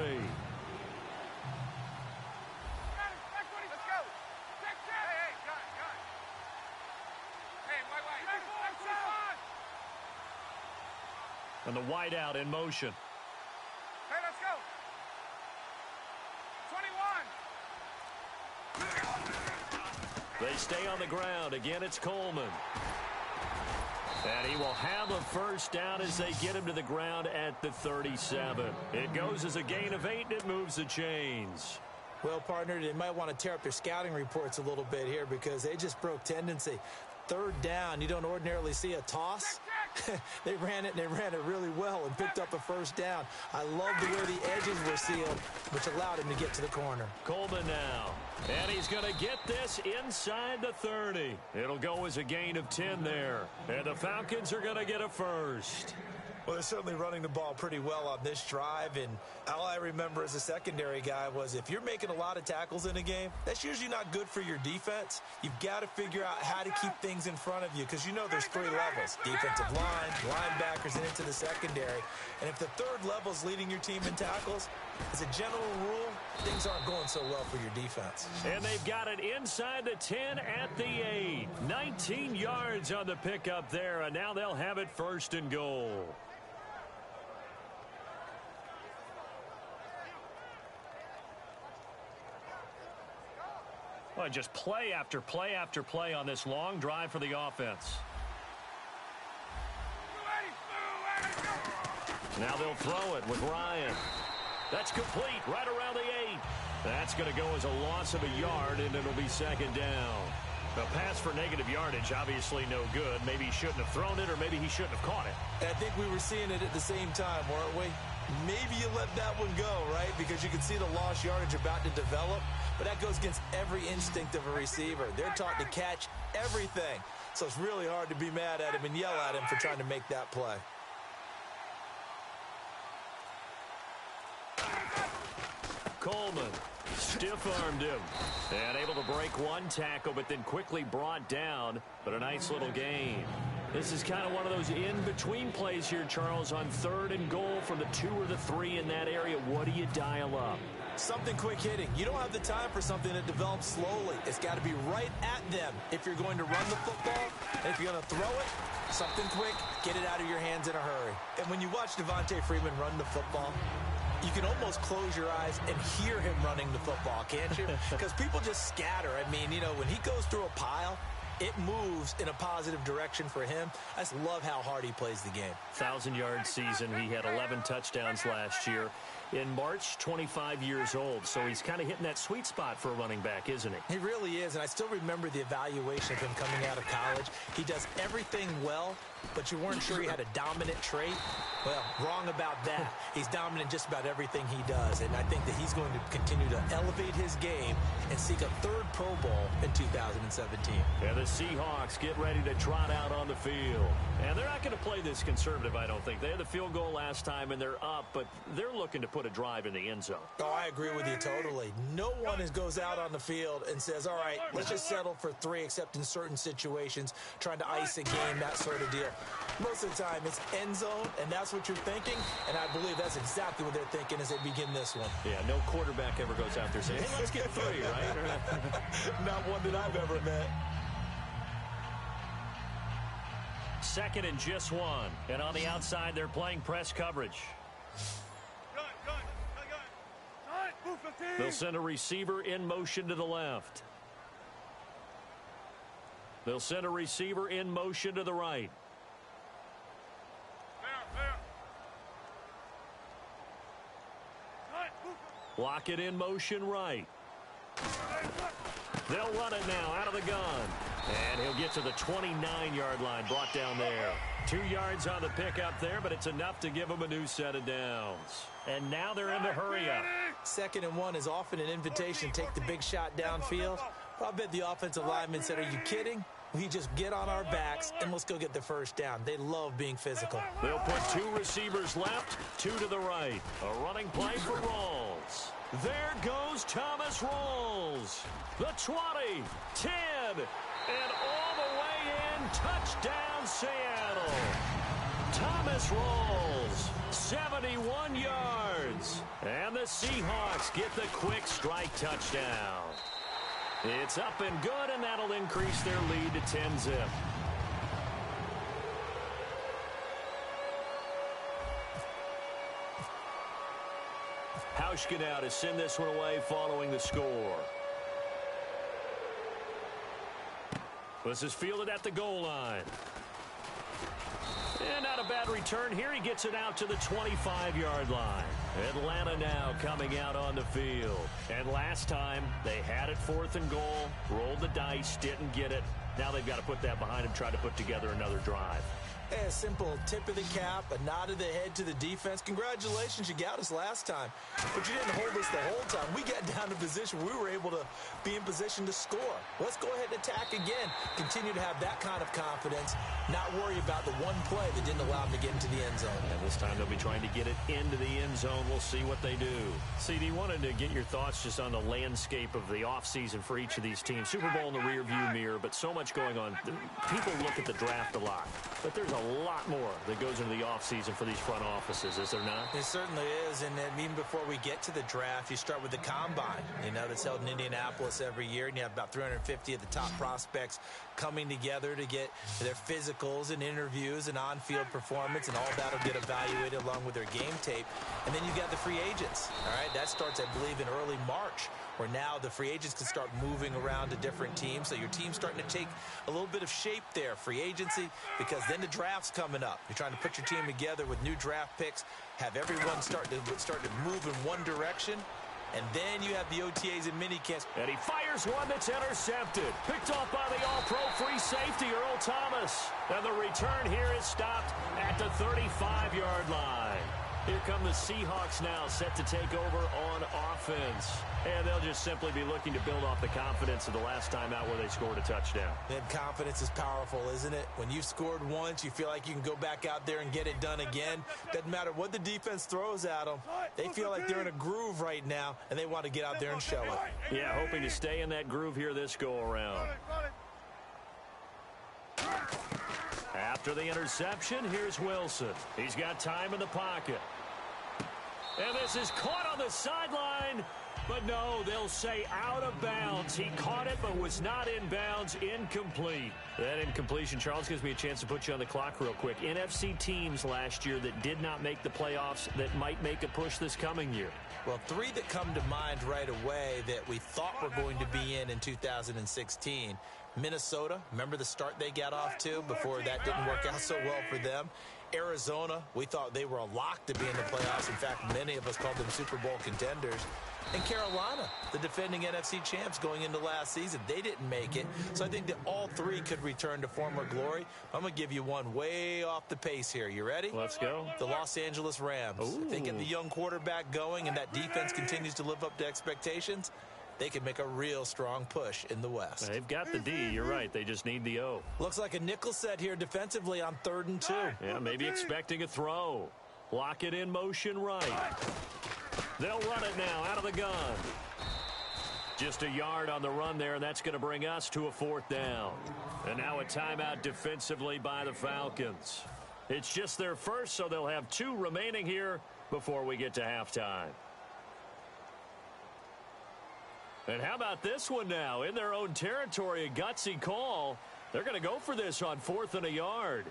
And the wideout in motion. Hey, let's go. 21. They stay on the ground. Again, it's Coleman. And he will have a first down as they get him to the ground at the 37. It goes as a gain of 8, and it moves the chains. Well, partner, they might want to tear up their scouting reports a little bit here because they just broke tendency. 3rd down, you don't ordinarily see a toss. They ran it, and they ran it really well and picked up a first down. I love the way the edges were sealed, which allowed him to get to the corner. Coleman now. And he's going to get this inside the 30. It'll go as a gain of 10 there. And the Falcons are going to get a first. Well, they're certainly running the ball pretty well on this drive, and all I remember as a secondary guy was if you're making a lot of tackles in a game, that's usually not good for your defense. You've got to figure out how to keep things in front of you because you know there's 3 levels, defensive line, linebackers, and into the secondary. And if the 3rd level is leading your team in tackles, as a general rule, things aren't going so well for your defense. And they've got it inside the 10 at the 8. 19 yards on the pickup there, and now they'll have it 1st and goal. Well, just play after play after play on this long drive for the offense. Now they'll throw it with Ryan. That's complete right around the 8. That's going to go as a loss of a yard, and it'll be 2nd down. A pass for negative yardage, obviously no good. Maybe he shouldn't have thrown it, or maybe he shouldn't have caught it. I think we were seeing it at the same time, weren't we? maybe you let that one go, right? Because you can see the lost yardage about to develop, but that goes against every instinct of a receiver. They're taught to catch everything. So it's really hard to be mad at him and yell at him for trying to make that play. Coleman stiff-armed him and able to break one tackle, but then quickly brought down. But a nice little gain. This is kind of one of those in-between plays here, Charles, on 3rd and goal from the 2 or the 3 in that area. What do you dial up? Something quick hitting. You don't have the time for something that develops slowly. It's got to be right at them if you're going to run the football. And if you're going to throw it, something quick, get it out of your hands in a hurry. And when you watch Devontae Freeman run the football, you can almost close your eyes and hear him running the football, can't you? Because people just scatter. I mean, you know, when he goes through a pile, it moves in a positive direction for him. I just love how hard he plays the game. 1,000-yard season. He had 11 touchdowns last year. In March, 25 years old. So he's kind of hitting that sweet spot for a running back, isn't he? He really is, and I still remember the evaluation of him coming out of college. He does everything well, but you weren't sure he had a dominant trait. Well, wrong about that. He's dominant just about everything he does, and I think that he's going to continue to elevate his game and seek a 3rd Pro Bowl in 2017. And the Seahawks get ready to trot out on the field. And they're not going to play this conservative, I don't think. They had the field goal last time, and they're up, but they're looking to put a drive in the end zone. Oh, I agree with you totally. No one goes out on the field and says, all right, let's just settle for 3, except in certain situations, trying to ice a game, that sort of deal. Most of the time, it's end zone, and that's what you're thinking, and I believe that's exactly what they're thinking as they begin this one. Yeah, no quarterback ever goes out there saying, hey, let's get 3, right? Not one that I've ever met. 2nd and just 1. And on the outside, they're playing press coverage. They'll send a receiver in motion to the left. They'll send a receiver in motion to the right. Lock it in motion right. They'll run it now out of the gun. And he'll get to the 29-yard line, brought down there. 2 yards on the pickup there, but it's enough to give them a new set of downs. And now they're in the hurry-up. 2nd and 1 is often an invitation to take the big shot downfield. But I bet the offensive lineman said, are you kidding? We just get on our backs and let's go get the first down. They love being physical. They'll put 2 receivers left, 2 to the right. A running play for Rawls. There goes Thomas Rawls. The 20, 10, and all the way in. Touchdown, Seattle. Thomas Rawls, 71 yards. And the Seahawks get the quick strike touchdown. It's up and good, and that'll increase their lead to 10-zip. Hauschka now to send this one away following the score. This is fielded at the goal line. And not a bad return here. He gets it out to the 25-yard line. Atlanta now coming out on the field. And last time, they had it 4th and goal, rolled the dice, didn't get it. Now they've got to put that behind them, try to put together another drive. A simple tip of the cap, a nod of the head to the defense. Congratulations, you got us last time. But you didn't hold us the whole time. We got down to position. We were able to be in position to score. Let's go ahead and attack again. Continue to have that kind of confidence. Not worry about the one play that didn't allow them to get into the end zone. And this time they'll be trying to get it into the end zone. We'll see what they do. CD, wanted to get your thoughts just on the landscape of the offseason for each of these teams. Super Bowl in the rearview mirror, but so much going on. People look at the draft a lot, but there's a lot more that goes into the offseason for these front offices, is there not? It certainly is, and even before we get to the draft, you start with the combine, that's held in Indianapolis every year, and you have about 350 of the top prospects coming together to get their physicals and interviews and on-field performance, and all that will get evaluated along with their game tape. And then you've got the free agents, all right? That starts, I believe, in early March, where now the free agents can start moving around to different teams, so your team's starting to take a little bit of shape there, free agency, because then the draft's coming up. You're trying to put your team together with new draft picks, have everyone start to move in one direction, and then you have the OTAs and minicamps. And he fires one that's intercepted. Picked off by the All-Pro free safety, Earl Thomas. And the return here is stopped at the 35-yard line. Here come the Seahawks now, set to take over on offense. And they'll just simply be looking to build off the confidence of the last time out where they scored a touchdown. And confidence is powerful, isn't it? When you've scored once, you feel like you can go back out there and get it done again. Doesn't matter what the defense throws at them. They feel like they're in a groove right now, and they want to get out there and show it. Yeah, hoping to stay in that groove here this go-around. After the interception, here's Wilson. He's got time in the pocket. And this is caught on the sideline. But no, they'll say out of bounds. He caught it but was not in bounds. Incomplete. That incompletion, Charles, gives me a chance to put you on the clock real quick. NFC teams last year that did not make the playoffs that might make a push this coming year. Well, three that come to mind right away that we thought were going to be in 2016. Minnesota, remember the start they got off to before that didn't work out so well for them. Arizona, we thought they were a lock to be in the playoffs. In fact, many of us called them Super Bowl contenders. And Carolina, the defending NFC champs going into last season, they didn't make it. So I think that all three could return to former glory. I'm going to give you one way off the pace here. You ready? Let's go. The Los Angeles Rams. Ooh. I think if the young quarterback going and that defense continues to live up to expectations, they can make a real strong push in the West. They've got the D. You're right. They just need the O. Looks like a nickel set here defensively on 3rd and 2. Yeah, maybe expecting a throw. Lock it in motion right. They'll run it now out of the gun. Just a yard on the run there, and that's going to bring us to a 4th down. And now a timeout defensively by the Falcons. It's just their first, so they'll have 2 remaining here before we get to halftime. And how about this one now? In their own territory, a gutsy call. They're going to go for this on 4th and a yard.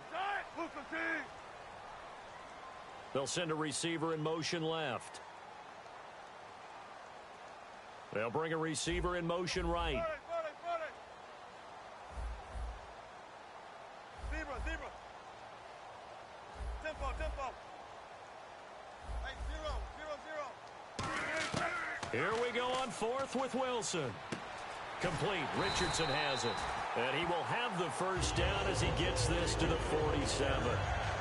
They'll send a receiver in motion left. They'll bring a receiver in motion right. Zebra. Tempo. Hey, 0. Here we go on 4th with Wilson. Complete. Richardson has it. And he will have the first down as he gets this to the 47.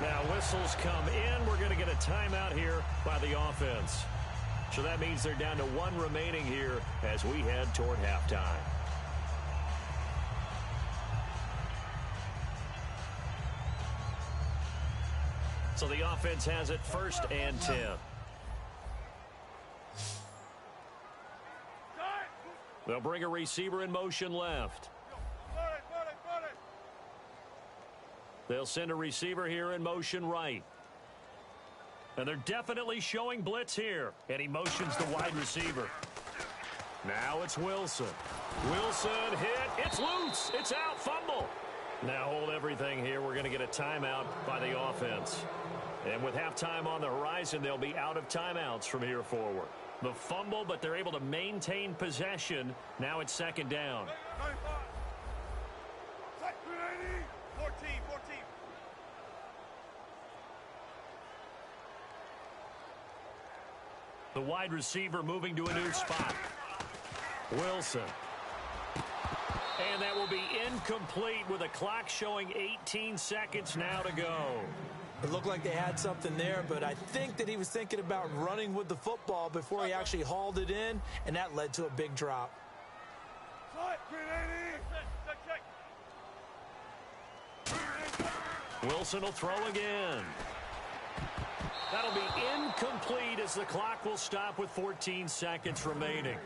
Now whistles come in. We're going to get a timeout here by the offense. So that means they're down to 1 remaining here as we head toward halftime. So the offense has it 1st and 10. They'll bring a receiver in motion left. They'll send a receiver here in motion right. And they're definitely showing blitz here. And he motions the wide receiver. Now it's Wilson. Wilson hit. It's loose. It's out. Fumble. Now hold everything here. We're going to get a timeout by the offense. And with halftime on the horizon, they'll be out of timeouts from here forward. The fumble, but they're able to maintain possession. Now it's 2nd down. 14. The wide receiver moving to a new spot. Wilson. And that will be incomplete with a clock showing 18 seconds now to go. It looked like they had something there, but I think that he was thinking about running with the football before he actually hauled it in, and that led to a big drop. Wilson will throw again. That'll be incomplete as the clock will stop with 14 seconds remaining.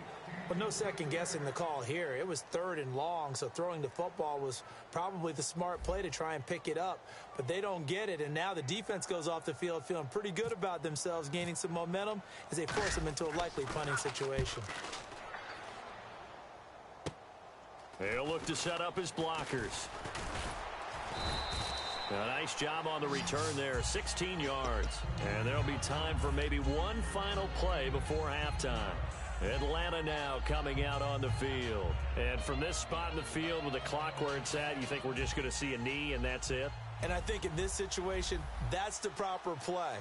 But no second guessing the call here. It was 3rd and long, so throwing the football was probably the smart play to try and pick it up. But they don't get it, and now the defense goes off the field feeling pretty good about themselves, gaining some momentum as they force them into a likely punting situation. They'll look to set up his blockers. A nice job on the return there, 16 yards. And there'll be time for maybe one final play before halftime. Atlanta now coming out on the field. And from this spot in the field with the clock where it's at, you think we're just going to see a knee and that's it? And I think in this situation, that's the proper play.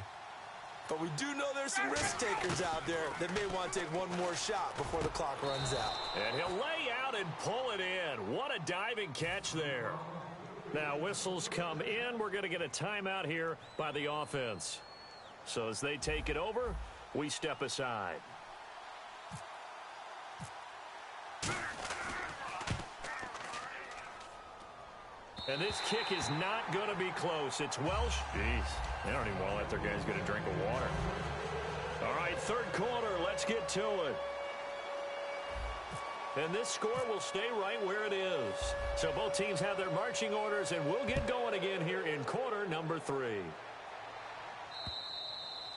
But we do know there's some risk takers out there that may want to take one more shot before the clock runs out. And he'll lay out and pull it in. What a diving catch there. Now whistles come in. We're going to get a timeout here by the offense. So as they take it over, we step aside. And this kick is not going to be close. It's Welsh. Jeez, they don't even want to let their guys get a drink of water. All right, third quarter, let's get to it. And this score will stay right where it is. So both teams have their marching orders, and we'll get going again here in quarter number 3.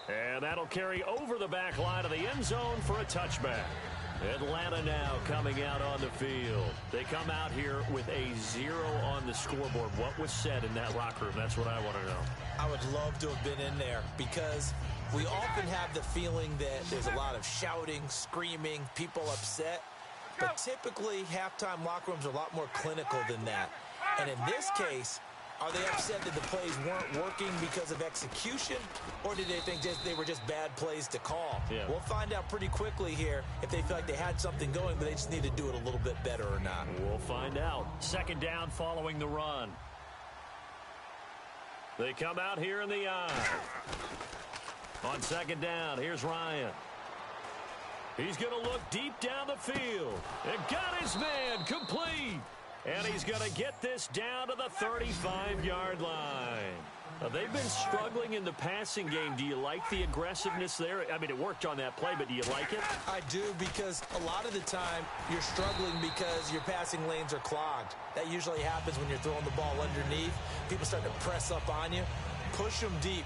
And that'll carry over the back line of the end zone for a touchback. Atlanta now coming out on the field. They come out here with a 0 on the scoreboard. What was said in that locker room? That's what I want to know. I would love to have been in there because we often have the feeling that there's a lot of shouting, screaming, people upset. But typically, halftime locker rooms are a lot more clinical than that. And in this case, are they upset that the plays weren't working because of execution, or did they think they were just bad plays to call? Yeah. We'll find out pretty quickly here if they feel like they had something going, but they just need to do it a little bit better or not. We'll find out. Second down following the run. They come out here in the eye. On second down, here's Ryan. He's going to look deep down the field. And got his man complete. And he's going to get this down to the 35-yard line. Now, they've been struggling in the passing game. Do you like the aggressiveness there? I mean, it worked on that play, but do you like it? I do, because a lot of the time you're struggling because your passing lanes are clogged. That usually happens when you're throwing the ball underneath. People start to press up on you. Push them deep.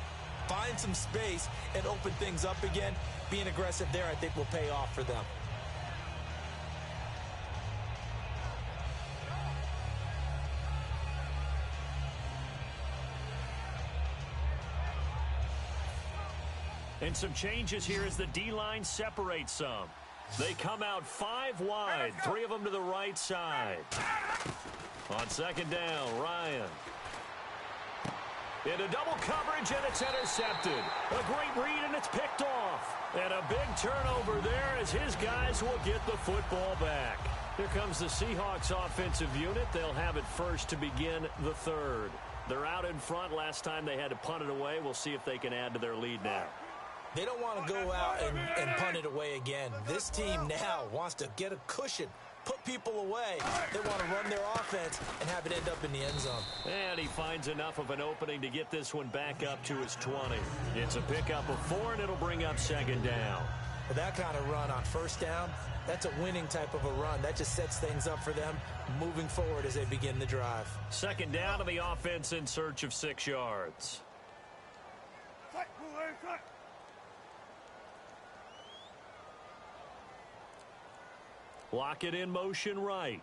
Find some space and open things up again. Being aggressive there, I think, will pay off for them. And some changes here as the D-line separates some. They come out 5 wide, 3 of them to the right side. On second down, Ryan. Into double coverage, and it's intercepted. A great read, and it's picked off. And a big turnover there as his guys will get the football back. Here comes the Seahawks offensive unit. They'll have it first to begin the third. They're out in front. Last time they had to punt it away. We'll see if they can add to their lead now. They don't want to go out and punt it away again. This team now wants to get a cushion, put people away. They want to run their offense and have it end up in the end zone. And he finds enough of an opening to get this one back up to his 20. It's a pickup of 4, and it'll bring up second down. With that kind of run on first down, that's a winning type of a run. That just sets things up for them moving forward as they begin the drive. Second down to the offense in search of 6 yards. Lock it in motion right.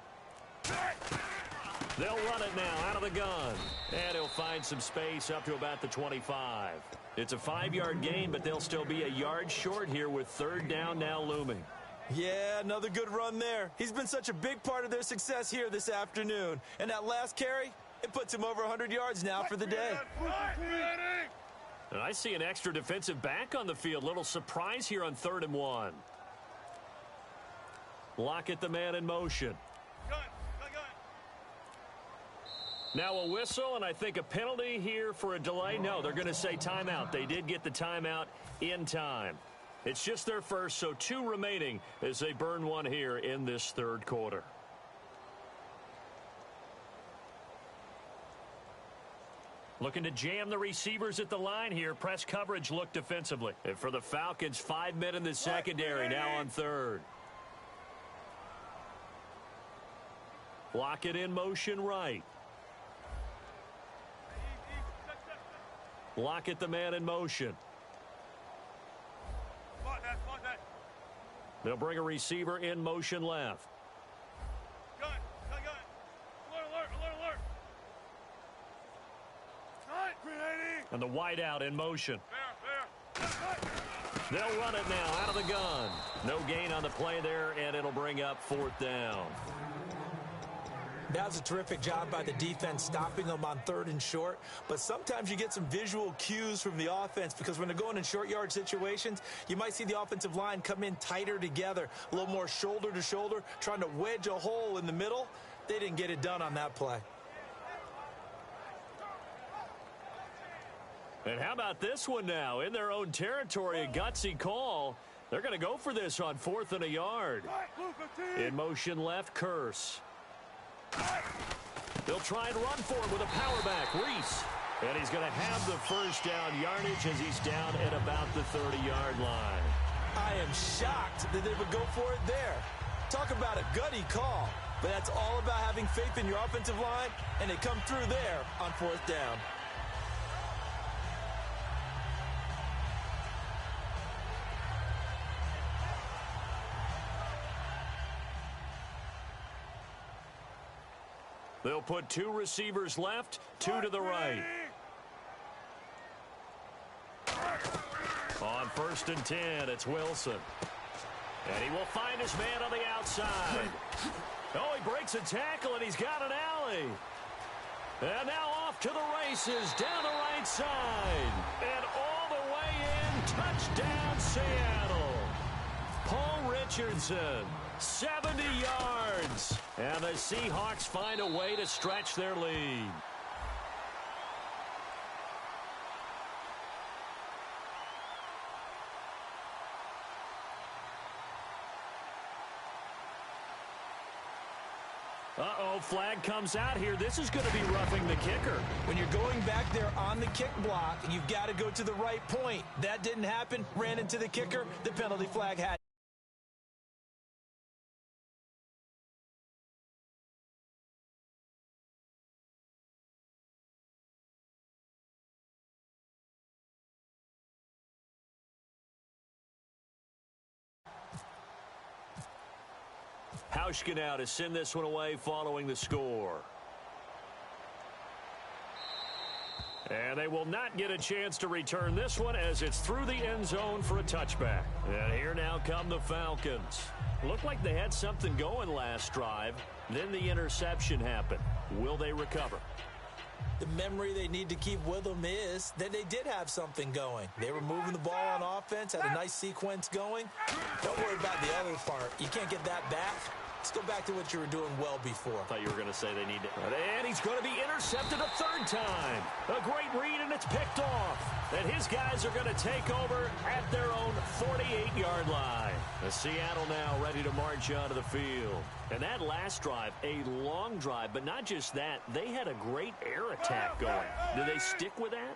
They'll run it now out of the gun. And he'll find some space up to about the 25. It's a 5-yard gain, but they'll still be a yard short here with third down now looming. Yeah, another good run there. He's been such a big part of their success here this afternoon. And that last carry, it puts him over 100 yards now for the day. And I see an extra defensive back on the field. Little surprise here on 3rd and 1. Lockett the man in motion. Now a whistle, and I think a penalty here for a delay. No, they're going to say timeout. They did get the timeout in time. It's just their first, so 2 remaining as they burn one here in this third quarter. Looking to jam the receivers at the line here. Press coverage look defensively. And for the Falcons, 5 men in the secondary now on third. Lock it in motion right. Lockett the man in motion. They'll bring a receiver in motion left. And the wideout in motion. They'll run it now out of the gun. No gain on the play there, and it'll bring up 4th down. That was a terrific job by the defense stopping them on 3rd and short. But sometimes you get some visual cues from the offense because when they're going in short yard situations, you might see the offensive line come in tighter together, a little more shoulder to shoulder, trying to wedge a hole in the middle. They didn't get it done on that play. And how about this one now? In their own territory, a gutsy call. They're going to go for this on 4th and a yard. In motion left, Curse. They'll try and run for it with a power back, Reese. And he's going to have the first down yardage as he's down at about the 30-yard line. I am shocked that they would go for it there. Talk about a gutty call. But that's all about having faith in your offensive line, and they come through there on 4th down. They'll put 2 receivers left, 2 to the right. On 1st and 10, it's Wilson. And he will find his man on the outside. Oh, he breaks a tackle, and he's got an alley. And now off to the races, down the right side. And all the way in, touchdown Seattle. Paul Richardson, 70 yards. And the Seahawks find a way to stretch their lead. Uh-oh, flag comes out here. This is going to be roughing the kicker. When you're going back there on the kick block, you've got to go to the right point. That didn't happen. Ran into the kicker. The penalty flag had. Hauschka now to send this one away following the score. And they will not get a chance to return this one as it's through the end zone for a touchback. And here now come the Falcons. Looked like they had something going last drive. Then the interception happened. Will they recover? The memory they need to keep with them is that they did have something going. They were moving the ball on offense, had a nice sequence going. Don't worry about the other part. You can't get that back. Let's go back to what you were doing well before. I thought you were going to say they need to. And he's going to be intercepted a 3rd time. A great read, and it's picked off. And his guys are going to take over at their own 48-yard line. The Seattle now ready to march onto the field. And that last drive, a long drive, but not just that. They had a great air attack going. Do they stick with that?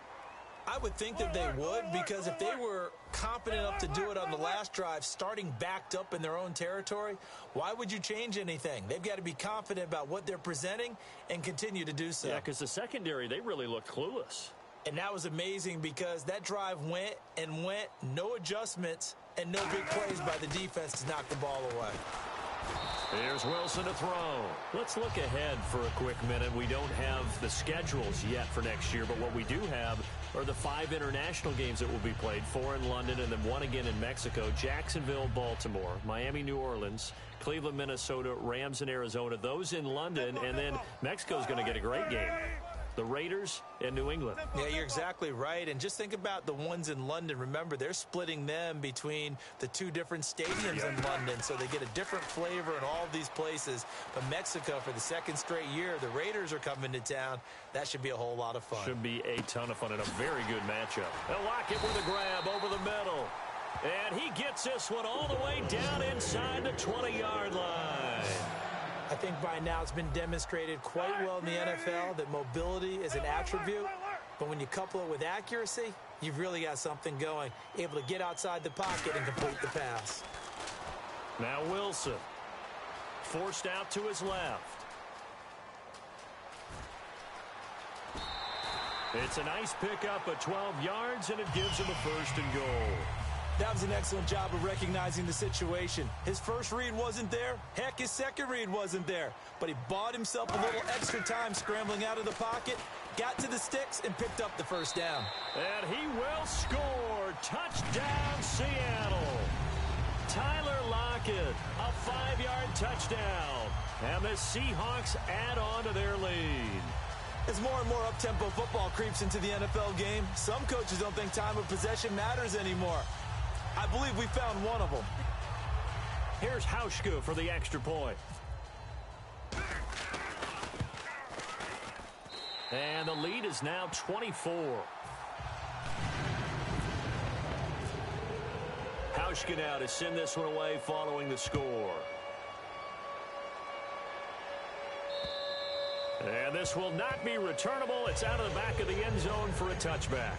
I would think that they would, because if they were competent enough to do it on the last drive, starting backed up in their own territory, why would you change anything? They've got to be confident about what they're presenting and continue to do so. Yeah, because the secondary, they really looked clueless. And that was amazing because that drive went and went, no adjustments, and no big plays by the defense to knock the ball away. Here's Wilson to throw. Let's look ahead for a quick minute. We don't have the schedules yet for next year, but what we do have are the 5 international games that will be played, 4 in London and then 1 again in Mexico, Jacksonville, Baltimore, Miami, New Orleans, Cleveland, Minnesota, Rams, and Arizona. Those in London, and then Mexico's going to get a great game. The Raiders and New England. Yeah, you're exactly right. And just think about the ones in London. Remember, they're splitting them between the 2 different stadiums in London, so they get a different flavor in all of these places. But Mexico, for the 2nd straight year, the Raiders are coming to town. That should be a whole lot of fun. Should be a ton of fun and a very good matchup. They'll lock it with a grab over the middle. And he gets this one all the way down inside the 20-yard line. I think by now it's been demonstrated quite well in the NFL that mobility is an attribute, but when you couple it with accuracy, you've really got something going, able to get outside the pocket and complete the pass. Now Wilson, forced out to his left. It's a nice pickup of 12 yards, and it gives him a 1st and goal. That was an excellent job of recognizing the situation. His first read wasn't there. Heck, his second read wasn't there. But he bought himself a little extra time scrambling out of the pocket, got to the sticks, and picked up the 1st down. And he will score. Touchdown, Seattle. Tyler Lockett, a 5-yard touchdown. And the Seahawks add on to their lead. As more and more up-tempo football creeps into the NFL game, some coaches don't think time of possession matters anymore. I believe we found one of them. Here's Hauschka for the extra point. And the lead is now 24. Hauschka now to send this one away following the score. And this will not be returnable. It's out of the back of the end zone for a touchback.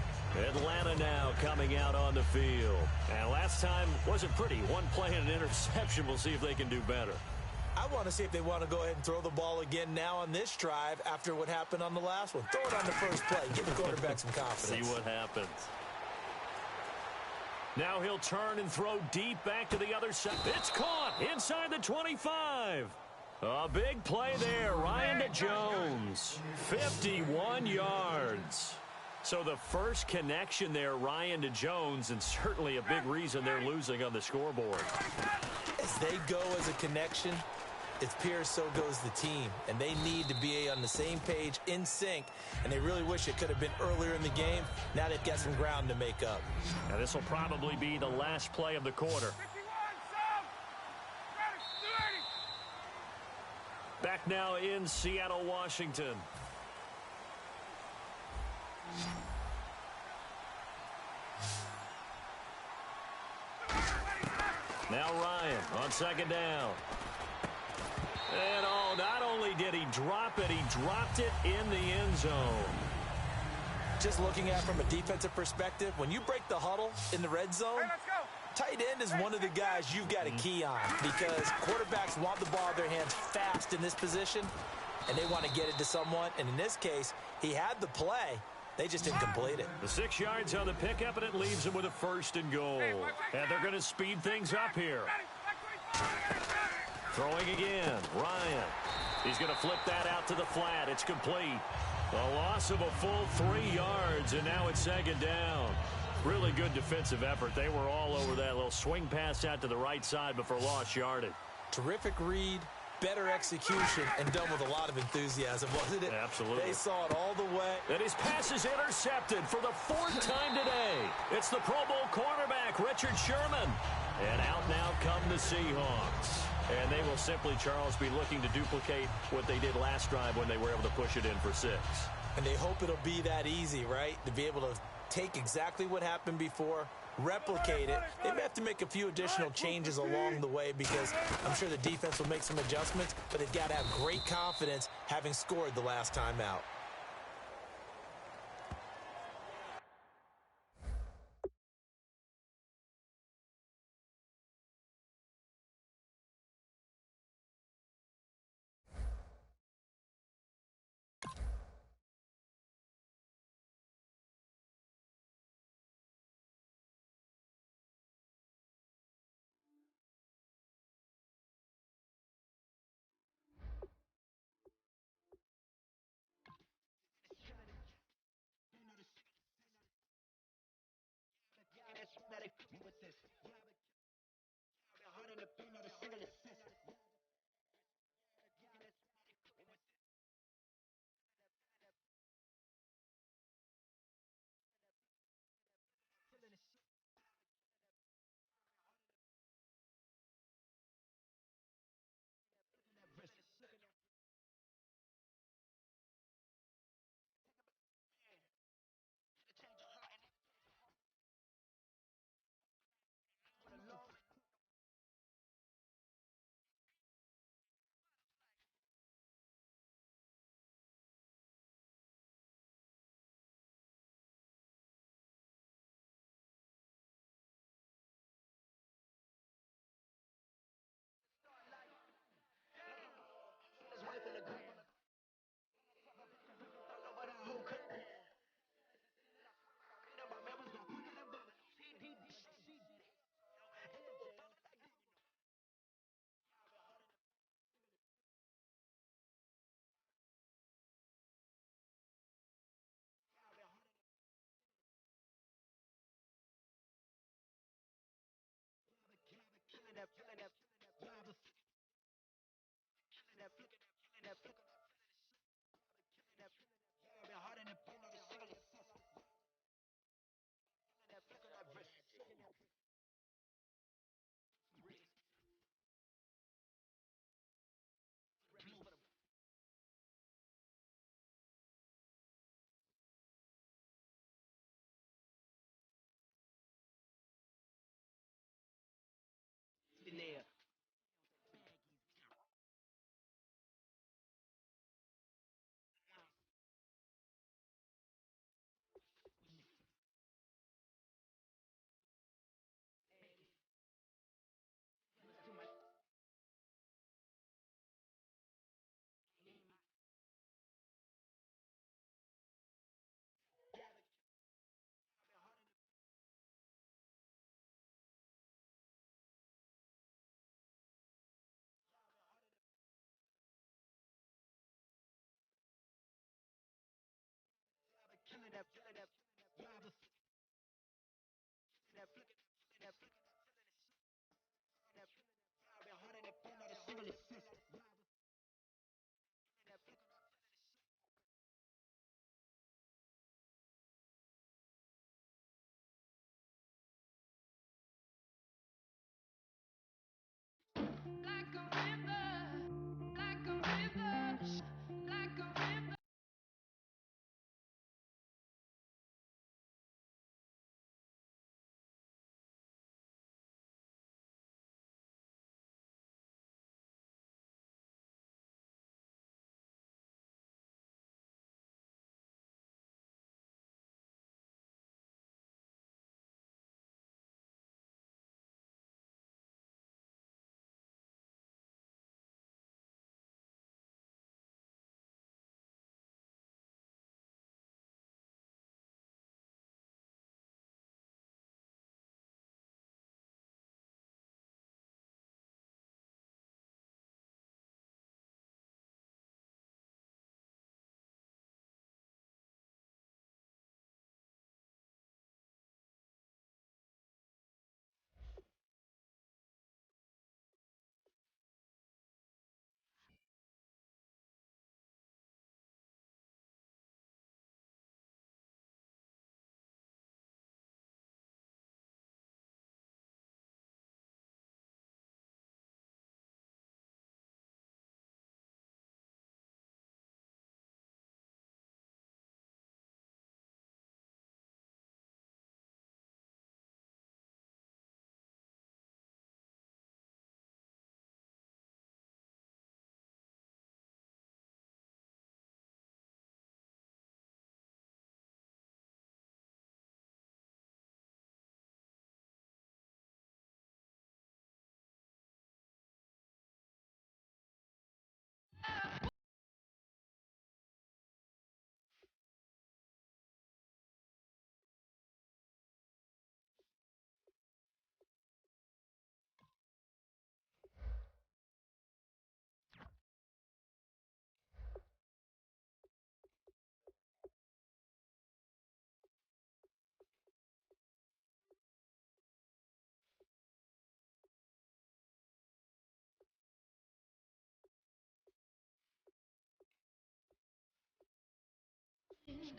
Atlanta now coming out on the field. And last time wasn't pretty. One play and an interception. We'll see if they can do better. I want to see if they want to go ahead and throw the ball again now on this drive after what happened on the last one. Throw it on the first play. Give the quarterback some confidence. See what happens. Now he'll turn and throw deep back to the other side. It's caught inside the 25. A big play there. Ryan to Jones. 51 yards. So the first connection there, Ryan to Jones, and certainly a big reason they're losing on the scoreboard. As they go as a connection, it's Pierce, so goes the team. And they need to be on the same page, in sync. And they really wish it could have been earlier in the game. Now they've got some ground to make up. Now this will probably be the last play of the quarter. Back now in Seattle, Washington. Now Ryan on second down. And not only did he drop it, he dropped it in the end zone. Just looking at it from a defensive perspective, when you break the huddle in the red zone, tight end is one of the guys you've got to key on because quarterbacks want the ball in their hands fast in this position, and they want to get it to someone. And in this case, he had the play. They just didn't complete it. The 6 yards on the pickup, and it leaves him with a first and goal. And they're going to speed things up here. Throwing again, Ryan. He's going to flip that out to the flat. It's complete. A loss of a full 3 yards, and now it's second down. Really good defensive effort. They were all over that little swing pass out to the right side, but for lost yardage. Terrific read, better execution, and done with a lot of enthusiasm, wasn't it? Absolutely. They saw it all the way. And his pass is intercepted for the 4th time today. It's the Pro Bowl cornerback, Richard Sherman. And out now come the Seahawks. And they will simply, Charles, be looking to duplicate what they did last drive when they were able to push it in for 6. And they hope it'll be that easy, right? To be able to take exactly what happened before, replicate it. They may have to make a few additional changes along the way because I'm sure the defense will make some adjustments, but they've got to have great confidence having scored the last time out.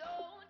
Stone